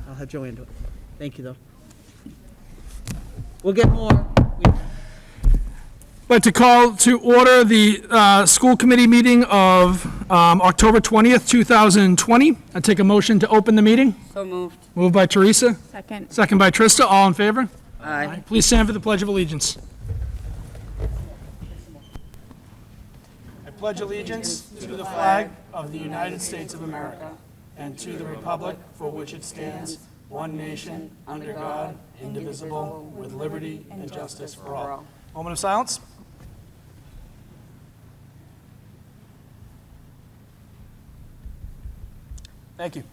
I'll have Joanne do it. Thank you, though. We'll get more. I'd like to call to order the school committee meeting of October 20th, 2020. I take a motion to open the meeting. So moved. Moved by Teresa. Second. Second by Trista. All in favor? Aye. Please stand for the Pledge of Allegiance. I pledge allegiance to the flag of the United States of America and to the republic for which it stands, one nation, under God, indivisible, with liberty and justice for all. Moment of silence. Thank you.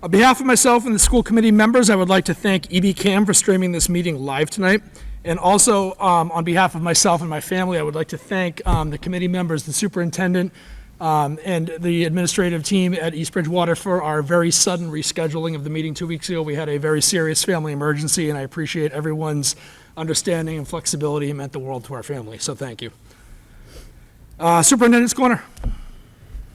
On behalf of myself and the school committee members, I would like to thank EBCAM for streaming this meeting live tonight. And also, on behalf of myself and my family, I would like to thank the committee members, the superintendent, and the administrative team at East Bridgewater for our very sudden rescheduling of the meeting 2 weeks ago. We had a very serious family emergency, and I appreciate everyone's understanding and flexibility. It meant the world to our family, so thank you. Superintendent's Corner.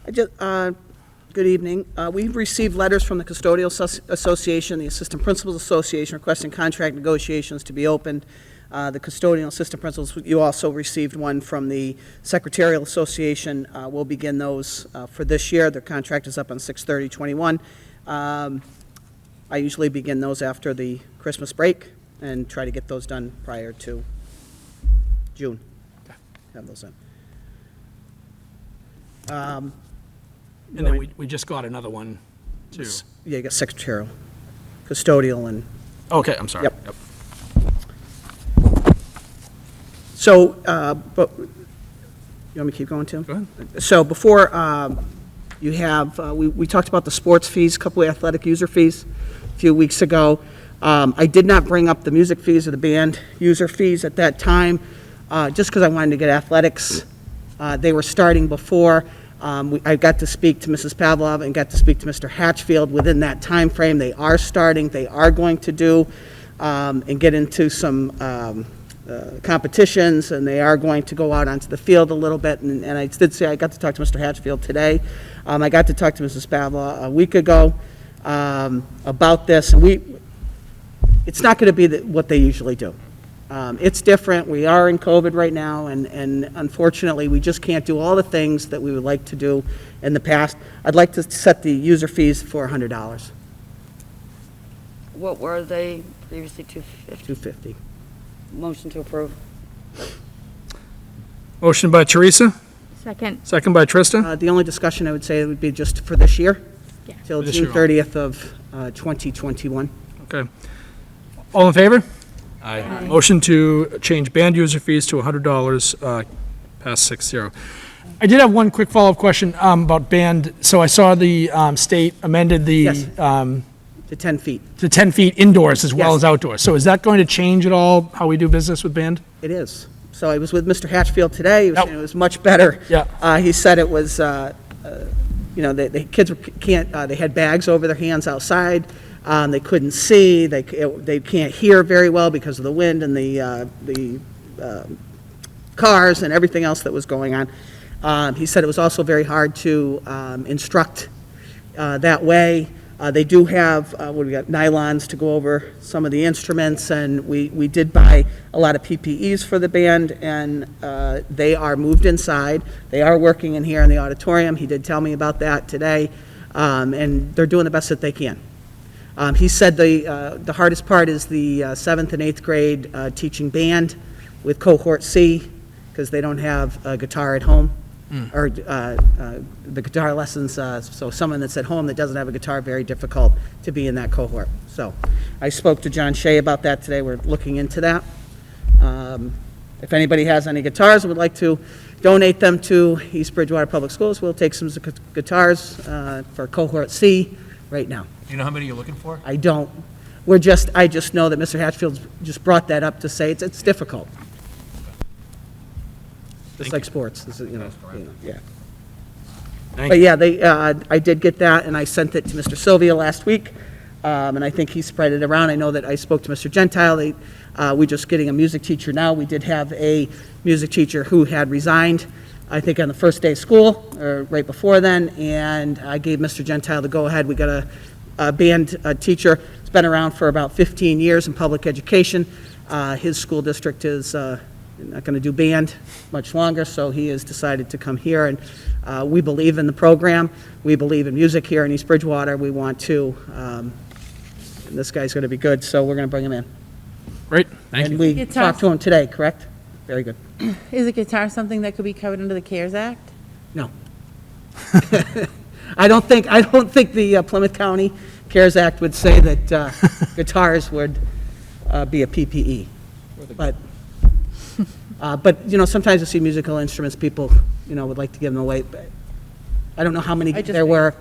Good evening. We've received letters from the Custodial Association, the Assistant Principals Association, requesting contract negotiations to be opened. The Custodial Assistant Principals, you also received one from the Secretarial Association. We'll begin those for this year. Their contract is up on 6/30/21. I usually begin those after the Christmas break and try to get those done prior to June. Have those in. And then we just got another one, too. Yeah, you got secretarial, custodial, and, Okay, I'm sorry. Yep. so, but, you want me to keep going, Tim? Go ahead. So before, you have, we talked about the sports fees, a couple of athletic user fees a few weeks ago. I did not bring up the music fees or the band user fees at that time, just because I wanted to get athletics. They were starting before. I got to speak to Mrs. Pavlov and got to speak to Mr. Hatchfield within that time frame. They are starting. They are going to do and get into some competitions, and they are going to go out onto the field a little bit. And I did say I got to talk to Mr. Hatchfield today. I got to talk to Mrs. Pavlov a week ago about this, and it's not going to be what they usually do. It's different. We are in COVID right now, and unfortunately, we just can't do all the things that we would like to do in the past. I'd like to set the user fees for $100. What were they previously, 250? $250. Motion to approve. Motion by Teresa, Second. second by Trista. The only discussion I would say would be just for this year, Yeah. till This June year. 30th of 2021. Okay. All in favor? Aye. Motion to change band user fees to $100, pass 6-0. I did have one quick follow-up question about band. So I saw the state amended the Yes. To 10 feet. to 10 feet indoors as well Yes. as outdoors. So is that going to change at all how we do business with band? It is. So I was with Mr. Hatchfield today. He was Yep. saying it was much better. Yeah. He said it was, the kids they had bags over their hands outside. They couldn't see. They can't hear very well because of the wind and the cars and everything else that was going on. He said it was also very hard to instruct that way. They do have, we got nylons to go over some of the instruments, and we did buy a lot of PPEs for the band, and they are moved inside. They are working in here in the auditorium. He did tell me about that today, and they're doing the best that they can. He said the hardest part is the 7th and 8th grade teaching band with Cohort C, because they don't have a guitar at home, or the guitar lessons, so someone that's at home that doesn't have a guitar, very difficult to be in that cohort. So I spoke to John Shea about that today. We're looking into that. If anybody has any guitars and would like to donate them to East Bridgewater Public Schools, we'll take some guitars for Cohort C right now. Do you know how many you're looking for? I don't. I just know that Mr. Hatchfield just brought that up to say it's difficult. Just like sports, this is, yeah. Thank But you. yeah, I did get that, and I sent it to Mr. Sylvia last week, and I think he spread it around. I know that I spoke to Mr. Gentile. We're just getting a music teacher now. We did have a music teacher who had resigned I think on the first day of school, or right before then, and I gave Mr. Gentile the go-ahead. We got a band teacher. He's been around for about 15 years in public education. His school district is not going to do band much longer, so he has decided to come here, and we believe in the program. We believe in music here in East Bridgewater. We want to, and this guy's going to be good, so we're going to bring him in. Great, thank And you. we Guitar- talked to him today, correct? Very good. Is a guitar something that could be covered under the CARES Act? No. I don't think the Plymouth County CARES Act would say that guitars would be a PPE. But, you know, sometimes you see musical instruments, people, you know, would like to give them away, but I don't know how many I just there were.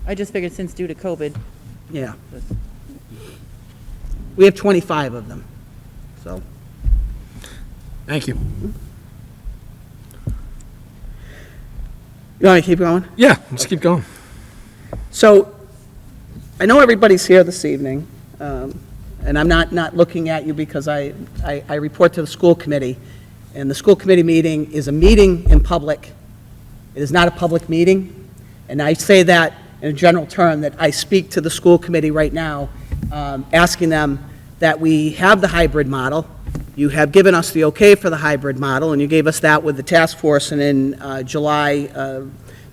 I just figured since due to COVID. Yeah. We have 25 of them, so. Thank you. You want me to keep going? Yeah, let's keep going. So, I know everybody's here this evening, and I'm not looking at you because I report to the school committee, and the school committee meeting is a meeting in public. It is not a public meeting, and I say that in a general term, that I speak to the school committee right now, asking them that we have the hybrid model. You have given us the okay for the hybrid model, and you gave us that with the task force, and in July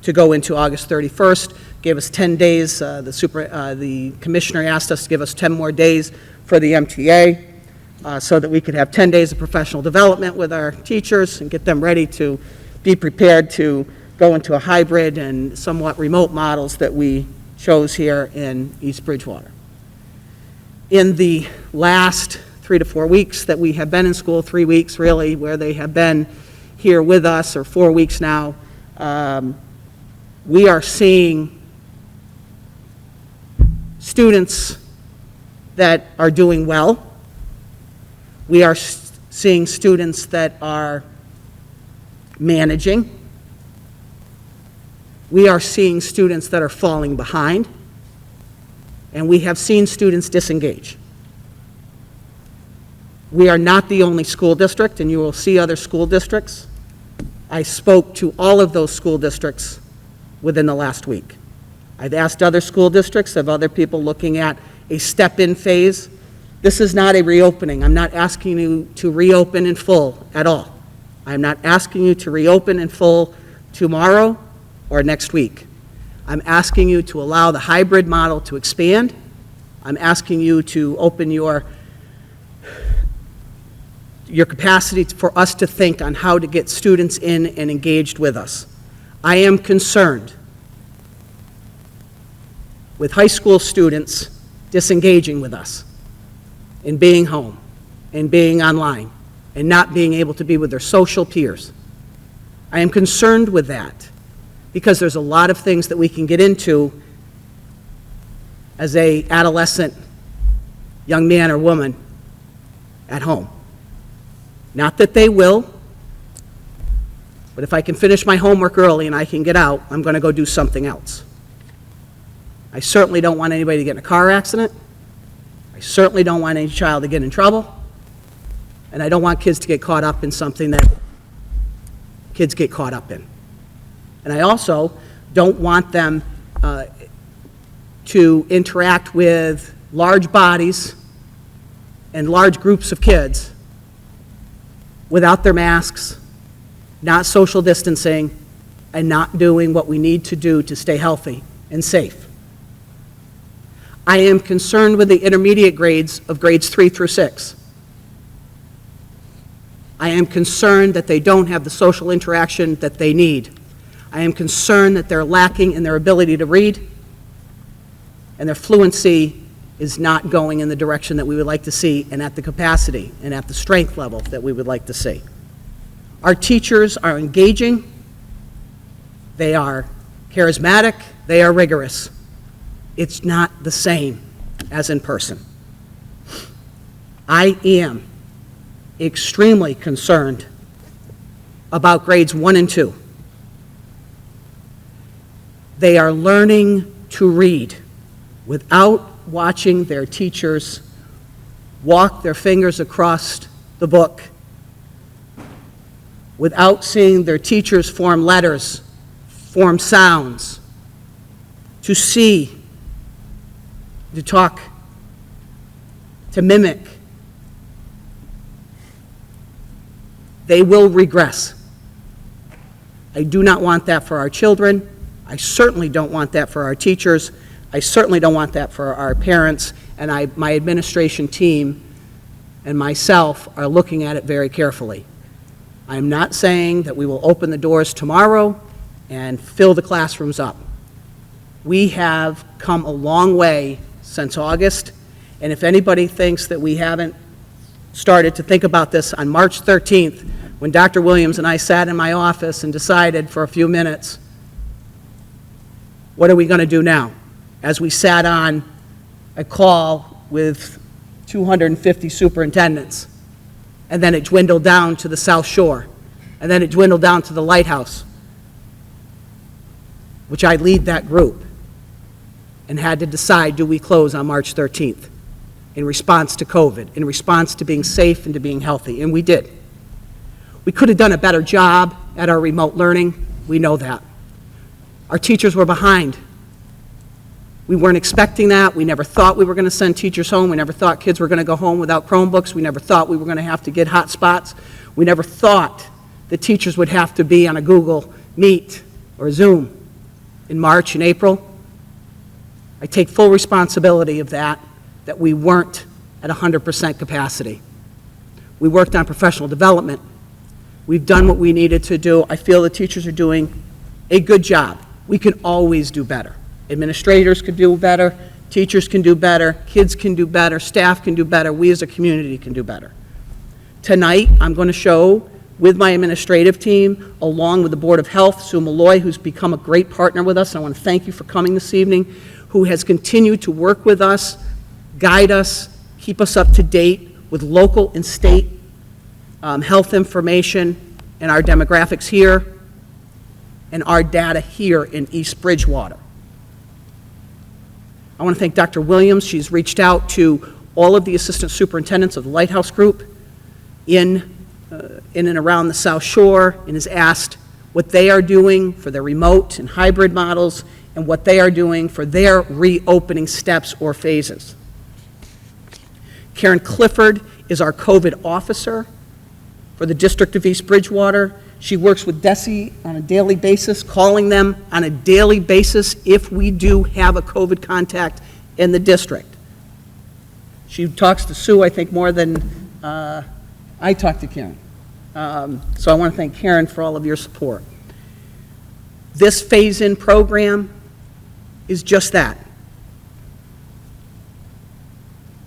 to go into August 31st, gave us 10 days. The commissioner asked us to give us 10 more days for the MTA, so that we could have 10 days of professional development with our teachers and get them ready to be prepared to go into a hybrid and somewhat remote models that we chose here in East Bridgewater. In the last 3 to 4 weeks that we have been in school, 3 weeks really, where they have been here with us, or 4 weeks now, we are seeing students that are doing well. We are seeing students that are managing. We are seeing students that are falling behind. And we have seen students disengage. We are not the only school district, and you will see other school districts. I spoke to all of those school districts within the last week. I've asked other school districts, of other people looking at a step-in phase. This is not a reopening. I'm not asking you to reopen in full at all. I'm not asking you to reopen in full tomorrow or next week. I'm asking you to allow the hybrid model to expand. I'm asking you to open your capacity for us to think on how to get students in and engaged with us. I am concerned with high school students disengaging with us and being home and being online and not being able to be with their social peers. I am concerned with that because there's a lot of things that we can get into as a adolescent young man or woman at home. Not that they will, but if I can finish my homework early and I can get out, I'm going to go do something else. I certainly don't want anybody to get in a car accident. I certainly don't want any child to get in trouble. And I don't want kids to get caught up in something that kids get caught up in. And I also don't want them to interact with large bodies and large groups of kids without their masks, not social distancing, and not doing what we need to do to stay healthy and safe. I am concerned with the intermediate grades of grades 3 through 6. I am concerned that they don't have the social interaction that they need. I am concerned that they're lacking in their ability to read, and their fluency is not going in the direction that we would like to see, and at the capacity and at the strength level that we would like to see. Our teachers are engaging, they are charismatic, they are rigorous. It's not the same as in person. I am extremely concerned about grades 1 and 2. They are learning to read without watching their teachers walk their fingers across the book without seeing their teachers form letters, form sounds, to see, to talk, to mimic, they will regress. I do not want that for our children. I certainly don't want that for our teachers. I certainly don't want that for our parents, and my administration team and myself are looking at it very carefully. I am not saying that we will open the doors tomorrow and fill the classrooms up. We have come a long way since August, and if anybody thinks that we haven't started to think about this on March 13th, when Dr. Williams and I sat in my office and decided for a few minutes, what are we going to do now? As we sat on a call with 250 superintendents, and then it dwindled down to the South Shore, and then it dwindled down to the Lighthouse, which I lead that group, and had to decide, do we close on March 13th in response to COVID, in response to being safe and to being healthy, and we did. We could have done a better job at our remote learning, we know that. Our teachers were behind. We weren't expecting that. We never thought we were going to send teachers home. We never thought kids were going to go home without Chromebooks. We never thought we were going to have to get hotspots. We never thought that teachers would have to be on a Google Meet or Zoom in March and April. I take full responsibility of that we weren't at 100% capacity. We worked on professional development. We've done what we needed to do. I feel the teachers are doing a good job. We can always do better. Administrators could do better, teachers can do better, kids can do better, staff can do better, we as a community can do better. Tonight, I'm going to show with my administrative team, along with the Board of Health, Sue Malloy, who's become a great partner with us, and I want to thank you for coming this evening, who has continued to work with us, guide us, keep us up to date with local and state health information and our demographics here and our data here in East Bridgewater. I want to thank Dr. Williams. She's reached out to all of the assistant superintendents of the Lighthouse Group in and around the South Shore and has asked what they are doing for their remote and hybrid models and what they are doing for their reopening steps or phases. Karen Clifford is our COVID officer for the District of East Bridgewater. She works with DESE on a daily basis, calling them on a daily basis if we do have a COVID contact in the district. She talks to Sue, I think, more than I talk to Karen. So I want to thank Karen for all of your support. This phase-in program is just that.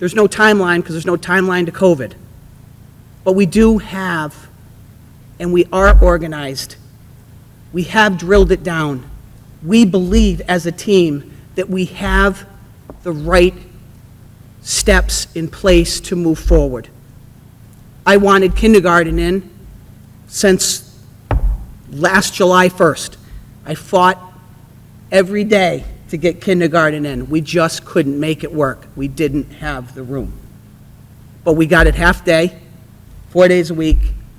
There's no timeline because there's no timeline to COVID. But we do have, and we are organized. We have drilled it down. We believe as a team that we have the right steps in place to move forward. I wanted kindergarten in since last July 1st. I fought every day to get kindergarten in. We just couldn't make it work. We didn't have the room. But we got it half day, 4 days a week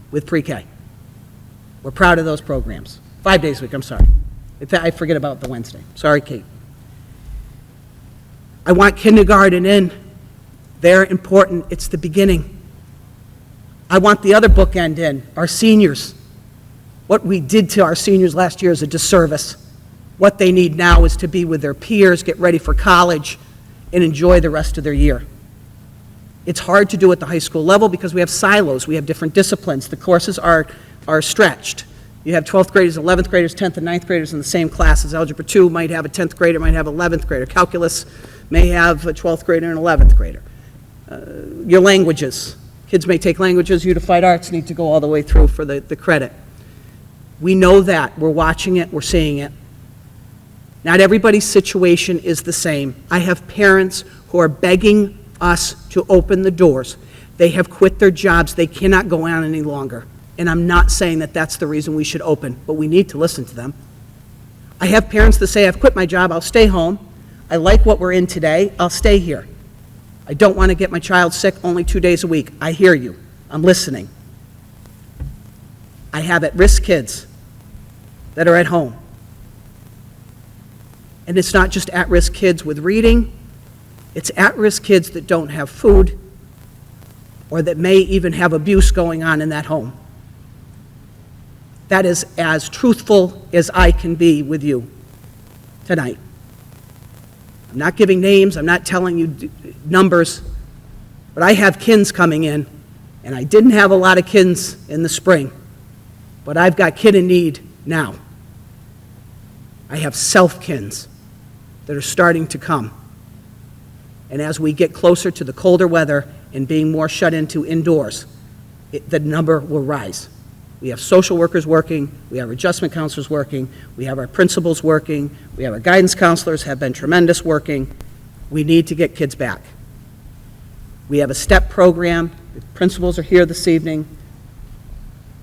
with pre-K. We're proud of those programs. 5 days a week, I'm sorry. I forget about the Wednesday. Sorry, Kate. I want kindergarten in. They're important. It's the beginning. I want the other bookend in, our seniors. What we did to our seniors last year is a disservice. What they need now is to be with their peers, get ready for college, and enjoy the rest of their year. It's hard to do at the high school level because we have silos. We have different disciplines. The courses are stretched. You have 12th graders, 11th graders, 10th and 9th graders in the same classes. Algebra 2 might have a 10th grader, might have an 11th grader. Calculus may have a 12th grader and an 11th grader. Your languages. Kids may take languages. Unified arts need to go all the way through for the credit. We know that. We're watching it. We're seeing it. Not everybody's situation is the same. I have parents who are begging us to open the doors. They have quit their jobs. They cannot go on any longer. And I'm not saying that that's the reason we should open, but we need to listen to them. I have parents that say, I've quit my job, I'll stay home. I like what we're in today, I'll stay here. I don't want to get my child sick only 2 days a week. I hear you. I'm listening. I have at-risk kids that are at home. And it's not just at-risk kids with reading, it's at-risk kids that don't have food or that may even have abuse going on in that home. That is as truthful as I can be with you tonight. I'm not giving names, I'm not telling you numbers, but I have kids coming in, and I didn't have a lot of kids in the spring, but I've got kid in need now. I have self-kids that are starting to come. And as we get closer to the colder weather and being more shut into indoors, the number will rise. We have social workers working, we have adjustment counselors working, we have our principals working, we have our guidance counselors have been tremendous working. We need to get kids back. We have a STEP program. The principals are here this evening.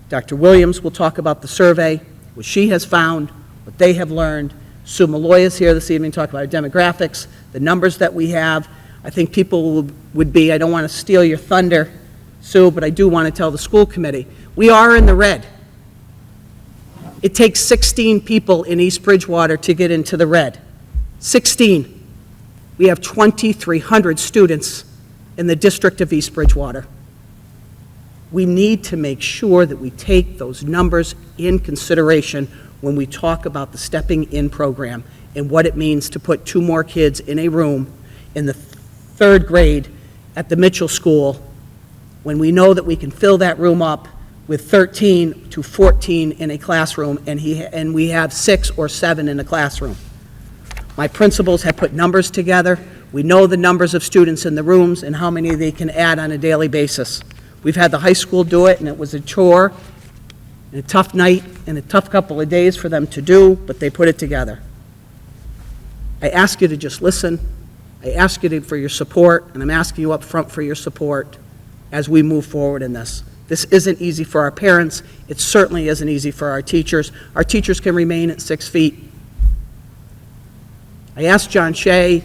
Dr. Williams will talk about the survey, what she has found, what they have learned. Sue Malloy is here this evening to talk about our demographics, the numbers that we have. I think people would be, I don't want to steal your thunder, Sue, but I do want to tell the school committee, we are in the red. It takes 16 people in East Bridgewater to get into the red. 16. We have 2,300 students in the district of East Bridgewater. We need to make sure that we take those numbers in consideration when we talk about the Stepping In program and what it means to put 2 more kids in a room in the 3rd grade at the Mitchell School, when we know that we can fill that room up with 13 to 14 in a classroom, and we have 6 or 7 in a classroom. My principals have put numbers together. We know the numbers of students in the rooms and how many they can add on a daily basis. We've had the high school do it, and it was a chore, and a tough night, and a tough couple of days for them to do, but they put it together. I ask you to just listen. I ask you for your support, and I'm asking you up front for your support as we move forward in this. This isn't easy for our parents. It certainly isn't easy for our teachers. Our teachers can remain at 6 feet. I asked John Shea,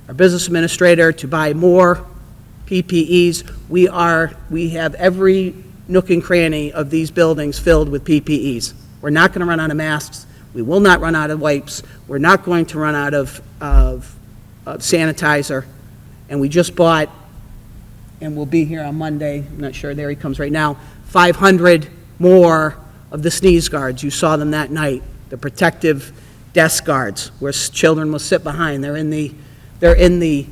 our business administrator, to buy more PPEs. We have every nook and cranny of these buildings filled with PPEs. We're not going to run out of masks. We will not run out of wipes. We're not going to run out of sanitizer. And we just bought, and we'll be here on Monday, I'm not sure, there he comes right now, 500 more of the sneeze guards. You saw them that night, the protective desk guards, where children will sit behind. They're in the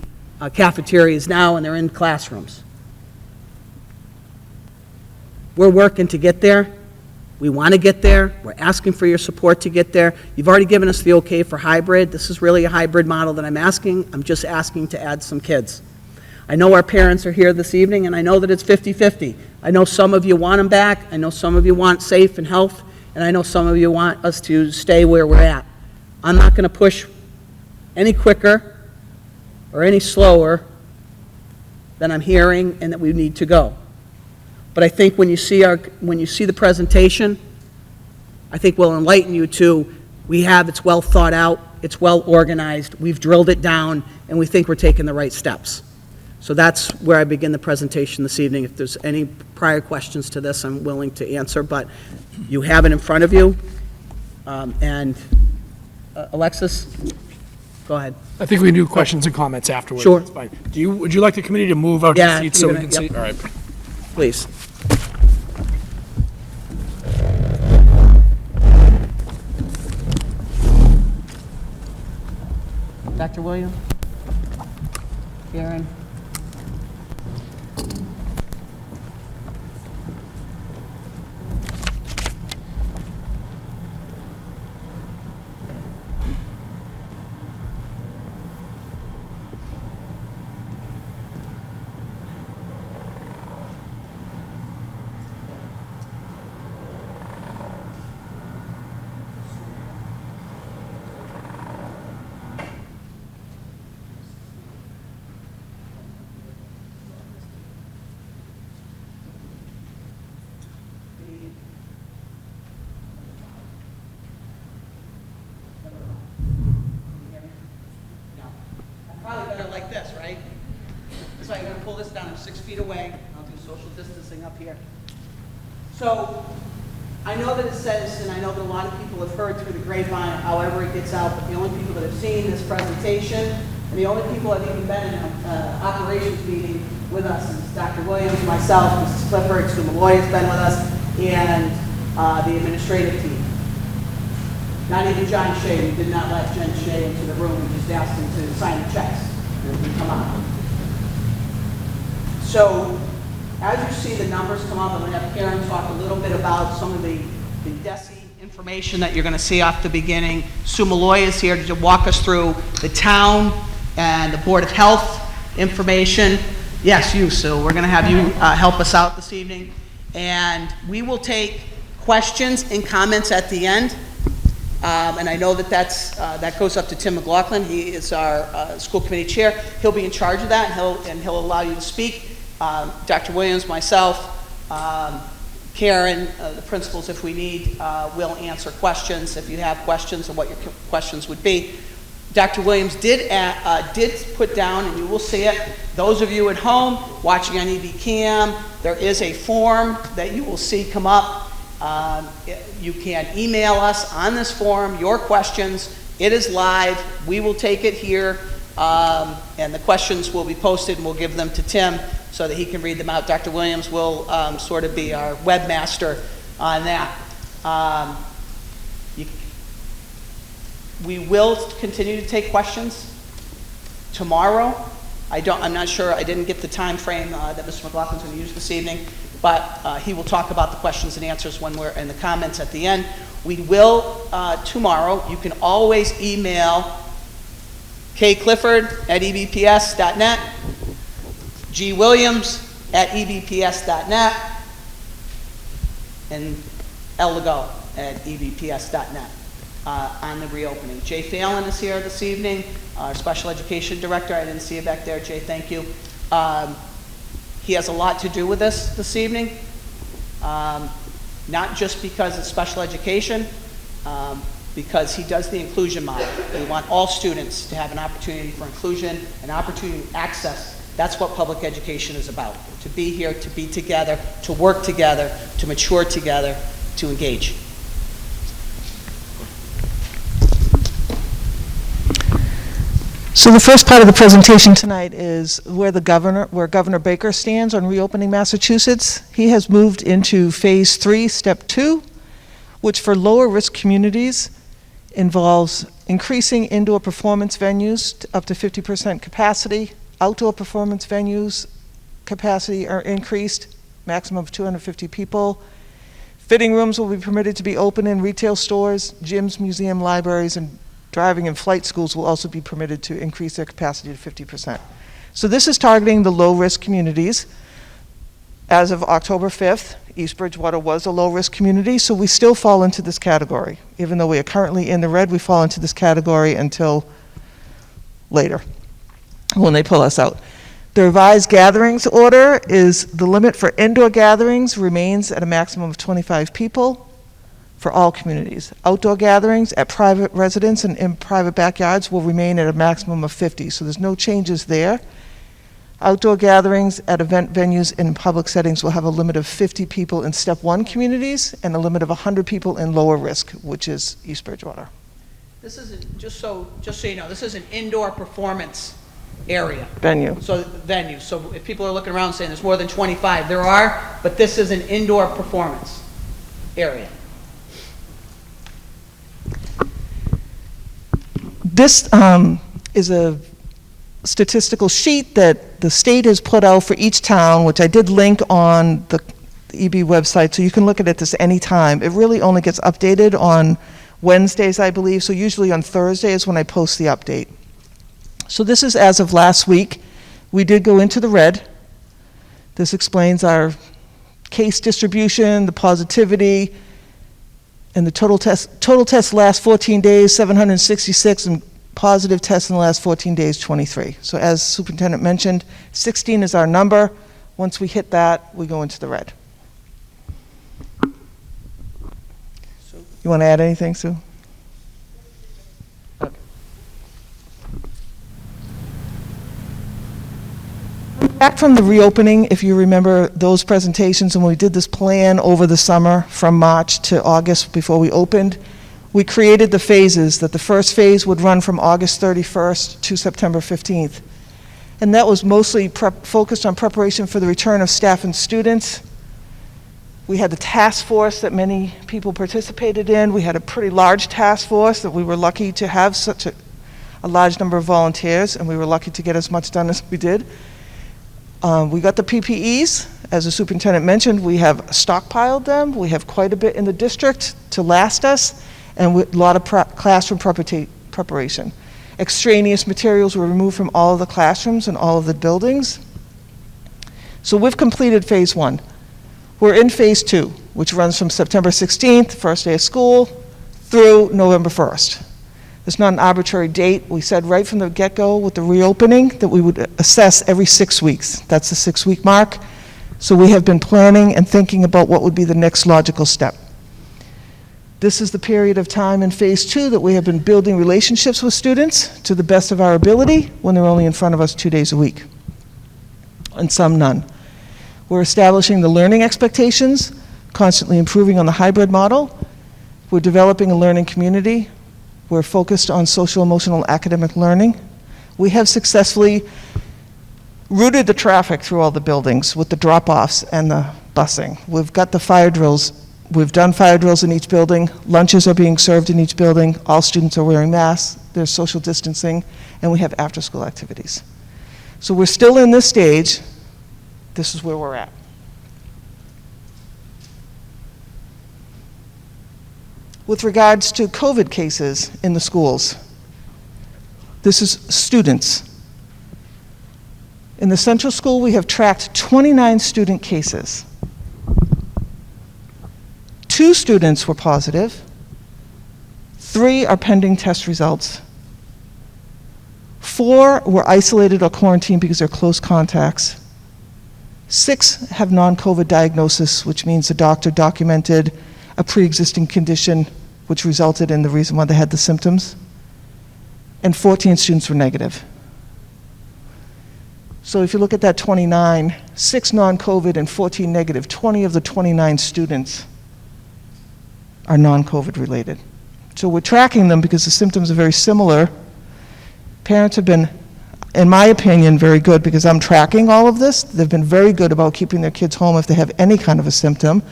cafeterias now, and they're in classrooms. We're working to get there. We want to get there. We're asking for your support to get there. You've already given us the okay for hybrid. This is really a hybrid model that I'm asking. I'm just asking to add some kids. I know our parents are here this evening, and I know that it's 50-50. I know some of you want them back. I know some of you want safe and health, and I know some of you want us to stay where we're at. I'm not going to push any quicker or any slower than I'm hearing and that we need to go. But I think when you see the presentation, I think we'll enlighten you to, it's well thought out, it's well organized, we've drilled it down, and we think we're taking the right steps. So that's where I begin the presentation this evening. If there's any prior questions to this, I'm willing to answer, but you have it in front of you. Alexis, go ahead. I think we can do questions and comments afterwards. Sure. That's fine. Would you like the committee to move out to Yeah, the seats so we you're can gonna- see? yep. All right. Please. Dr. William? Karen? Probably better like this, right? So I'm going to pull this down. I'm 6 feet away. I'll do social distancing up here. So I know that it says, and I know that a lot of people have heard through the grapevine, however it gets out, but the only people that have seen this presentation, and the only people that have even been in an operations meeting with us is Dr. Williams, myself, Mrs. Clifford, Sue Malloy has been with us, and the administrative team. Not even John Shea. We did not let Jen Shea into the room. We just asked him to sign the checks and he come out. So as you see the numbers come up, I'm going to have Karen talk a little bit about some of the DESI information that you're going to see off the beginning. Sue Malloy is here to walk us through the town and the Board of Health information. Yes, you, Sue. We're going to have you help us out this evening. And we will take questions and comments at the end. And I know that that goes up to Tim McLaughlin. He is our school committee chair. He'll be in charge of that, and he'll allow you to speak. Dr. Williams, myself, Karen, the principals, if we need, will answer questions if you have questions and what your questions would be. Dr. Williams did put down, and you will see it, those of you at home watching on EBCAM, there is a form that you will see come up. You can email us on this form your questions. It is live. We will take it here, and the questions will be posted, and we'll give them to Tim so that he can read them out. Dr. Williams will sort of be our webmaster on that. We will continue to take questions tomorrow. I'm not sure, I didn't get the time frame that Mr. McLaughlin's going to use this evening, but he will talk about the questions and answers when we're in the comments at the end. We will tomorrow. You can always email kclifford@ebps.net, gwilliams@ebps.net, and elego@ebps.net. On the reopening. Jay Fallon is here this evening, our special education director. I didn't see you back there, Jay, thank you. He has a lot to do with this evening, not just because it's special education, because he does the inclusion model. We want all students to have an opportunity for inclusion, an opportunity to access. That's what public education is about, to be here, to be together, to work together, to mature together, to engage. So the first part of the presentation tonight is where Governor Baker stands on reopening Massachusetts. He has moved into phase 3, step 2, which for lower risk communities involves increasing indoor performance venues to up to 50% capacity. Outdoor performance venues capacity are increased, maximum of 250 people. Fitting rooms will be permitted to be open in retail stores, gyms, museum, libraries, and driving and flight schools will also be permitted to increase their capacity to 50%. So this is targeting the low-risk communities. As of October 5th, East Bridgewater was a low-risk community, so we still fall into this category. Even though we are currently in the red, we fall into this category until later, when they pull us out. The revised gatherings order is the limit for indoor gatherings remains at a maximum of 25 people. For all communities. Outdoor gatherings at private residence and in private backyards will remain at a maximum of 50, so there's no changes there. Outdoor gatherings at event venues in public settings will have a limit of 50 people in step 1 communities and a limit of 100 people in lower risk, which is East Bridgewater. This is, just so you know, this is an indoor performance area. Venue. So if people are looking around saying there's more than 25, there are, but this is an indoor performance area. This is a statistical sheet that the state has put out for each town, which I did link on the EB website, so you can look at it this anytime. It really only gets updated on Wednesdays, I believe, so usually on Thursday is when I post the update. So this is as of last week. We did go into the red. This explains our case distribution, the positivity, and the total tests last 14 days, 766, and positive tests in the last 14 days, 23. So as Superintendent mentioned, 16 is our number. Once we hit that, we go into the red. You want to add anything, Sue? Okay. Back from the reopening, if you remember those presentations, and when we did this plan over the summer from March to August before we opened, we created the phases, that the first phase would run from August 31st to September 15th. And that was mostly focused on preparation for the return of staff and students. We had the task force that many people participated in. We had a pretty large task force that we were lucky to have such a large number of volunteers, and we were lucky to get as much done as we did. We got the PPEs, as the superintendent mentioned. We have stockpiled them. We have quite a bit in the district to last us, and a lot of classroom preparation. Extraneous materials were removed from all of the classrooms and all of the buildings. So we've completed phase 1. We're in phase 2, which runs from September 16th, first day of school, through November 1st. It's not an arbitrary date. We said right from the get-go with the reopening that we would assess every 6 weeks. That's the 6-week mark. So we have been planning and thinking about what would be the next logical step. This is the period of time in phase 2 that we have been building relationships with students to the best of our ability when they're only in front of us 2 days a week, and some none. We're establishing the learning expectations, constantly improving on the hybrid model. We're developing a learning community. We're focused on social, emotional, academic learning. We have successfully routed the traffic through all the buildings with the drop-offs and the busing. We've got the fire drills. We've done fire drills in each building. Lunches are being served in each building. All students are wearing masks. There's social distancing, and we have after-school activities. So we're still in this stage. This is where we're at. With regards to COVID cases in the schools, this is students. In the central school, we have tracked 29 student cases. 2 students were positive. 3 are pending test results. 4 were isolated or quarantined because they're close contacts. 6 have non-COVID diagnosis, which means the doctor documented a pre-existing condition which resulted in the reason why they had the symptoms. And 14 students were negative. So if you look at that 29, 6 non-COVID and 14 negative, 20 of the 29 students are non-COVID related. So we're tracking them because the symptoms are very similar. Parents have been, in my opinion, very good because I'm tracking all of this. They've been very good about keeping their kids home if they have any kind of a symptom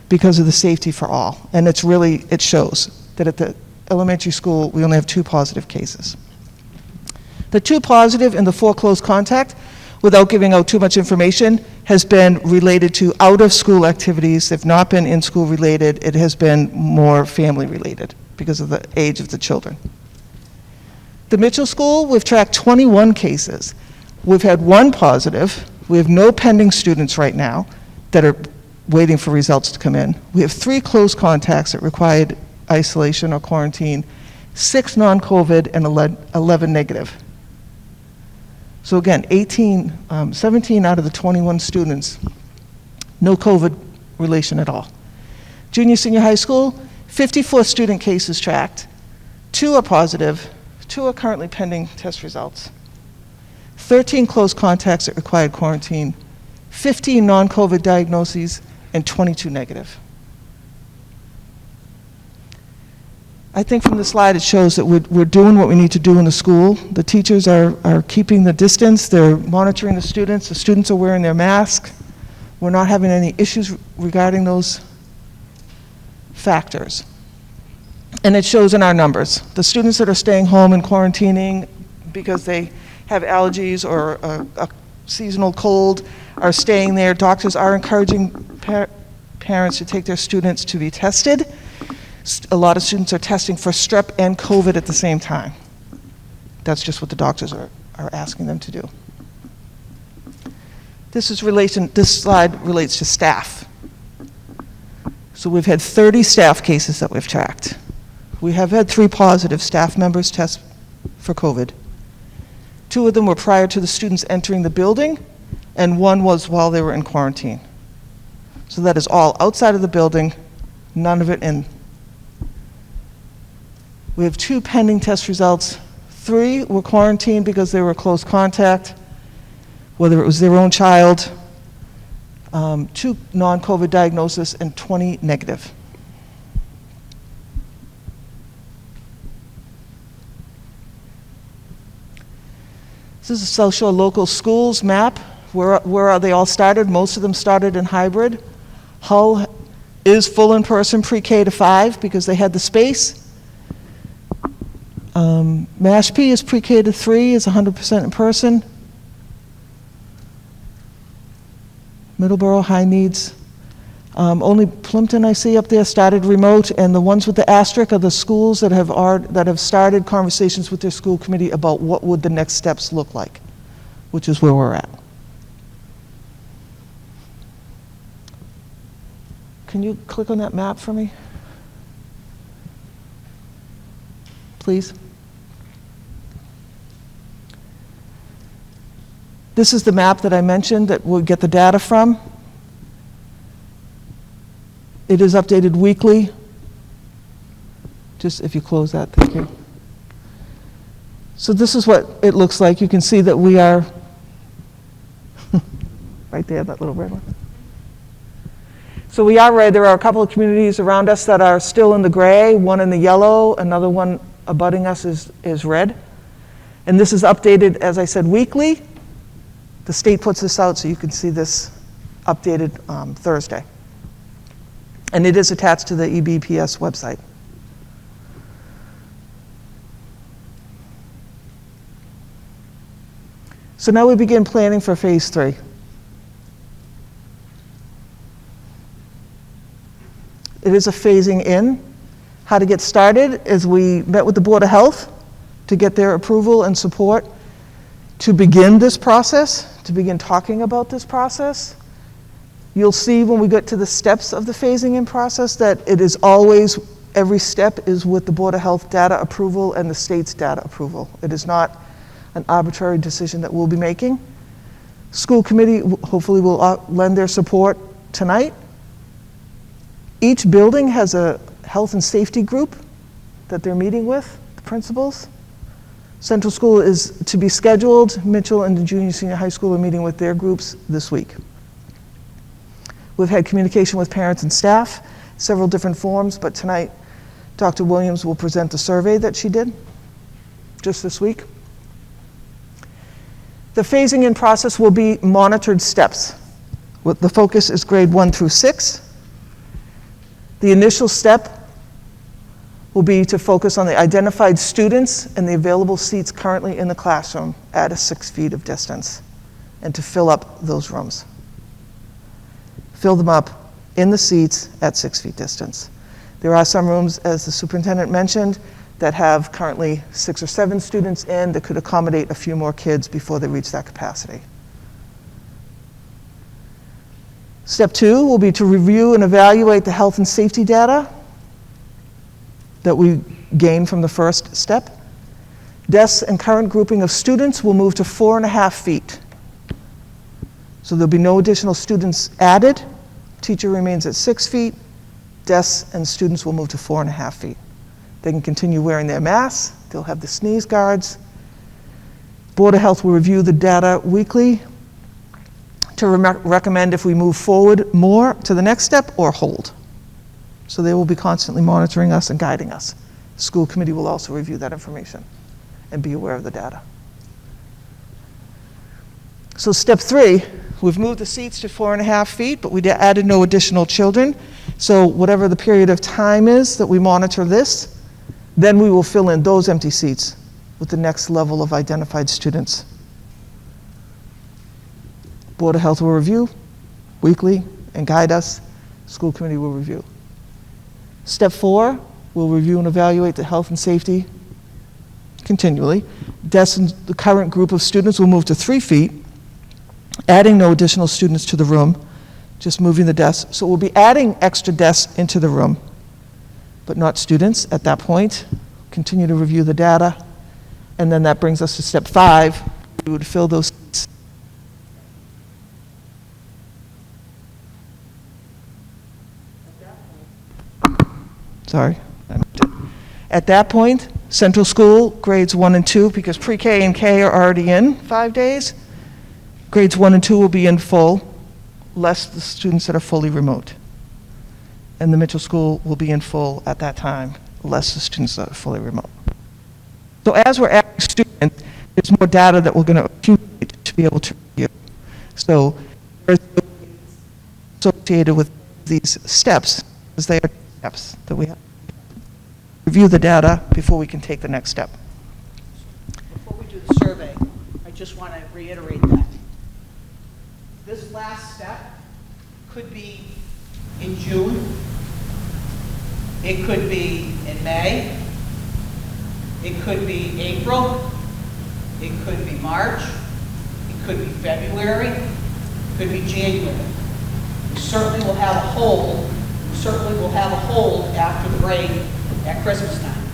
because of the safety for all. And it's really, it shows that at the elementary school, we only have 2 positive cases. The 2 positive and the 4 close contact, without giving out too much information, has been related to out-of-school activities. They've not been in-school related. It has been more family related because of the age of the children. The Mitchell School, we've tracked 21 cases. We've had 1 positive. We have no pending students right now that are waiting for results to come in. We have 3 close contacts that required isolation or quarantine, 6 non-COVID and 11 negative. So again, 17 out of the 21 students, no COVID relation at all. Junior, senior high school, 54 student cases tracked. 2 are positive, 2 are currently pending test results. 13 close contacts that required quarantine, 15 non-COVID diagnoses, and 22 negative. I think from the slide it shows that we're doing what we need to do in the school. The teachers are keeping the distance, they're monitoring the students are wearing their mask. We're not having any issues regarding those factors. And it shows in our numbers. The students that are staying home and quarantining because they have allergies or a seasonal cold are staying there. Doctors are encouraging parents to take their students to be tested. A lot of students are testing for strep and COVID at the same time. That's just what the doctors are asking them to do. This slide relates to staff. So we've had 30 staff cases that we've tracked. We have had 3 positive staff members test for COVID. 2 of them were prior to the students entering the building, and 1 was while they were in quarantine. So that is all outside of the building, none of it in. We have 2 pending test results. 3 were quarantined because they were close contact. whether it was their own child, 2 non-COVID diagnoses, and 20 negative. This is a South Shore local schools map. Where are they all started? Most of them started in hybrid. Hull is full in-person pre-K to 5 because they had the space. Mashpee is pre-K to 3, is 100% in person. Middleborough, high needs. Only Plimpton I see up there started remote, and the ones with the asterisk are the schools that have started conversations with their school committee about what would the next steps look like, which is where we're at. Can you click on that map for me? Please. This is the map that I mentioned that we'll get the data from. It is updated weekly. Just if you close that, thank you. So this is what it looks like. You can see that we are right there, that little red one. So we are red. There are a couple of communities around us that are still in the gray, one in the yellow, another one abutting us is red. And this is updated, as I said, weekly. The state puts this out so you can see this updated Thursday. And it is attached to the EBPS website. So now we begin planning for phase 3. It is a phasing in. How to get started is we met with the Board of Health to get their approval and support to begin this process, to begin talking about this process. You'll see when we get to the steps of the phasing in process that it is always, every step is with the Board of Health data approval and the state's data approval. It is not an arbitrary decision that we'll be making. School committee hopefully will lend their support tonight. Each building has a health and safety group that they're meeting with, the principals. Central School is to be scheduled. Mitchell and the junior senior high school are meeting with their groups this week. We've had communication with parents and staff, several different forms, but tonight Dr. Williams will present the survey that she did just this week. The phasing in process will be monitored steps. The focus is grade 1 through 6. The initial step will be to focus on the identified students and the available seats currently in the classroom at a 6 feet of distance, and to fill up those rooms. Fill them up in the seats at 6 feet distance. There are some rooms, as the superintendent mentioned, that have currently 6 or 7 students in that could accommodate a few more kids before they reach that capacity. Step 2 will be to review and evaluate the health and safety data that we gained from the first step. Desks and current grouping of students will move to 4.5 feet. So there'll be no additional students added. Teacher remains at 6 feet. Desks and students will move to 4.5 feet. They can continue wearing their masks. They'll have the sneeze guards. Board of Health will review the data weekly to recommend if we move forward more to the next step or hold. So they will be constantly monitoring us and guiding us. The school committee will also review that information and be aware of the data. So step 3, we've moved the seats to 4.5 feet, but we added no additional children. So whatever the period of time is that we monitor this, then we will fill in those empty seats with the next level of identified students. Board of Health will review weekly and guide us. School committee will review. Step 4, we'll review and evaluate the health and safety continually. Desks and the current group of students will move to 3 feet, adding no additional students to the room, just moving the desks. So we'll be adding extra desks into the room, but not students at that point. Continue to review the data, and then that brings us to step 5. We would fill those seats. Sorry. At that point, Central School, grades 1 and 2, because pre-K and K are already in 5 days, Grades 1 and 2 will be in full, less the students that are fully remote. And the Mitchell School will be in full at that time, less the students that are fully remote. So as we're adding students, there's more data that we're going to accumulate to be able to review. So there's associated with these steps, because they are steps that we have to review the data before we can take the next step. Before we do the survey, I just want to reiterate that. This last step could be in June, it could be in May, it could be April, it could be March, it could be February, it could be January. We certainly will have a hold, after the break at Christmas time.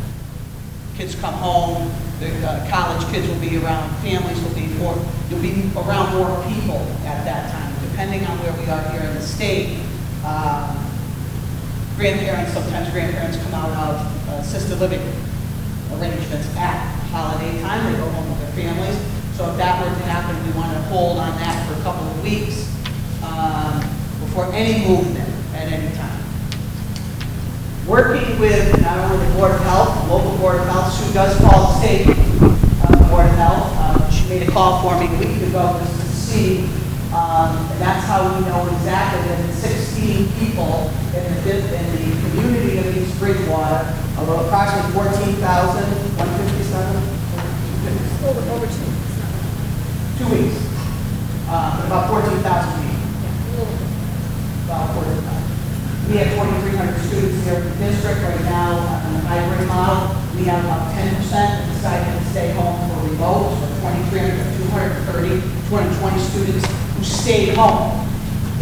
Kids come home, the college kids will be around, families will be more, you'll be around more people at that time, depending on where we are here in the state. Sometimes grandparents come out of assisted living arrangements at holiday time, they go home with their families. So if that were to happen, we want to hold on that for a couple of weeks before any movement at any time. Working with not only the Board of Health, the local Board of Health, Sue does call the state Board of Health. She made a call for me a week ago just to see, and that's how we know exactly that it's 16 people in the community of East Bridgewater, of approximately 14,157. Over 2. 2 weeks. About 14,000 people. About 14,000. We have 4,300 students here in the district right now on the hybrid model. We have about 10% that decided to stay home for remote, so 220 students who stayed home.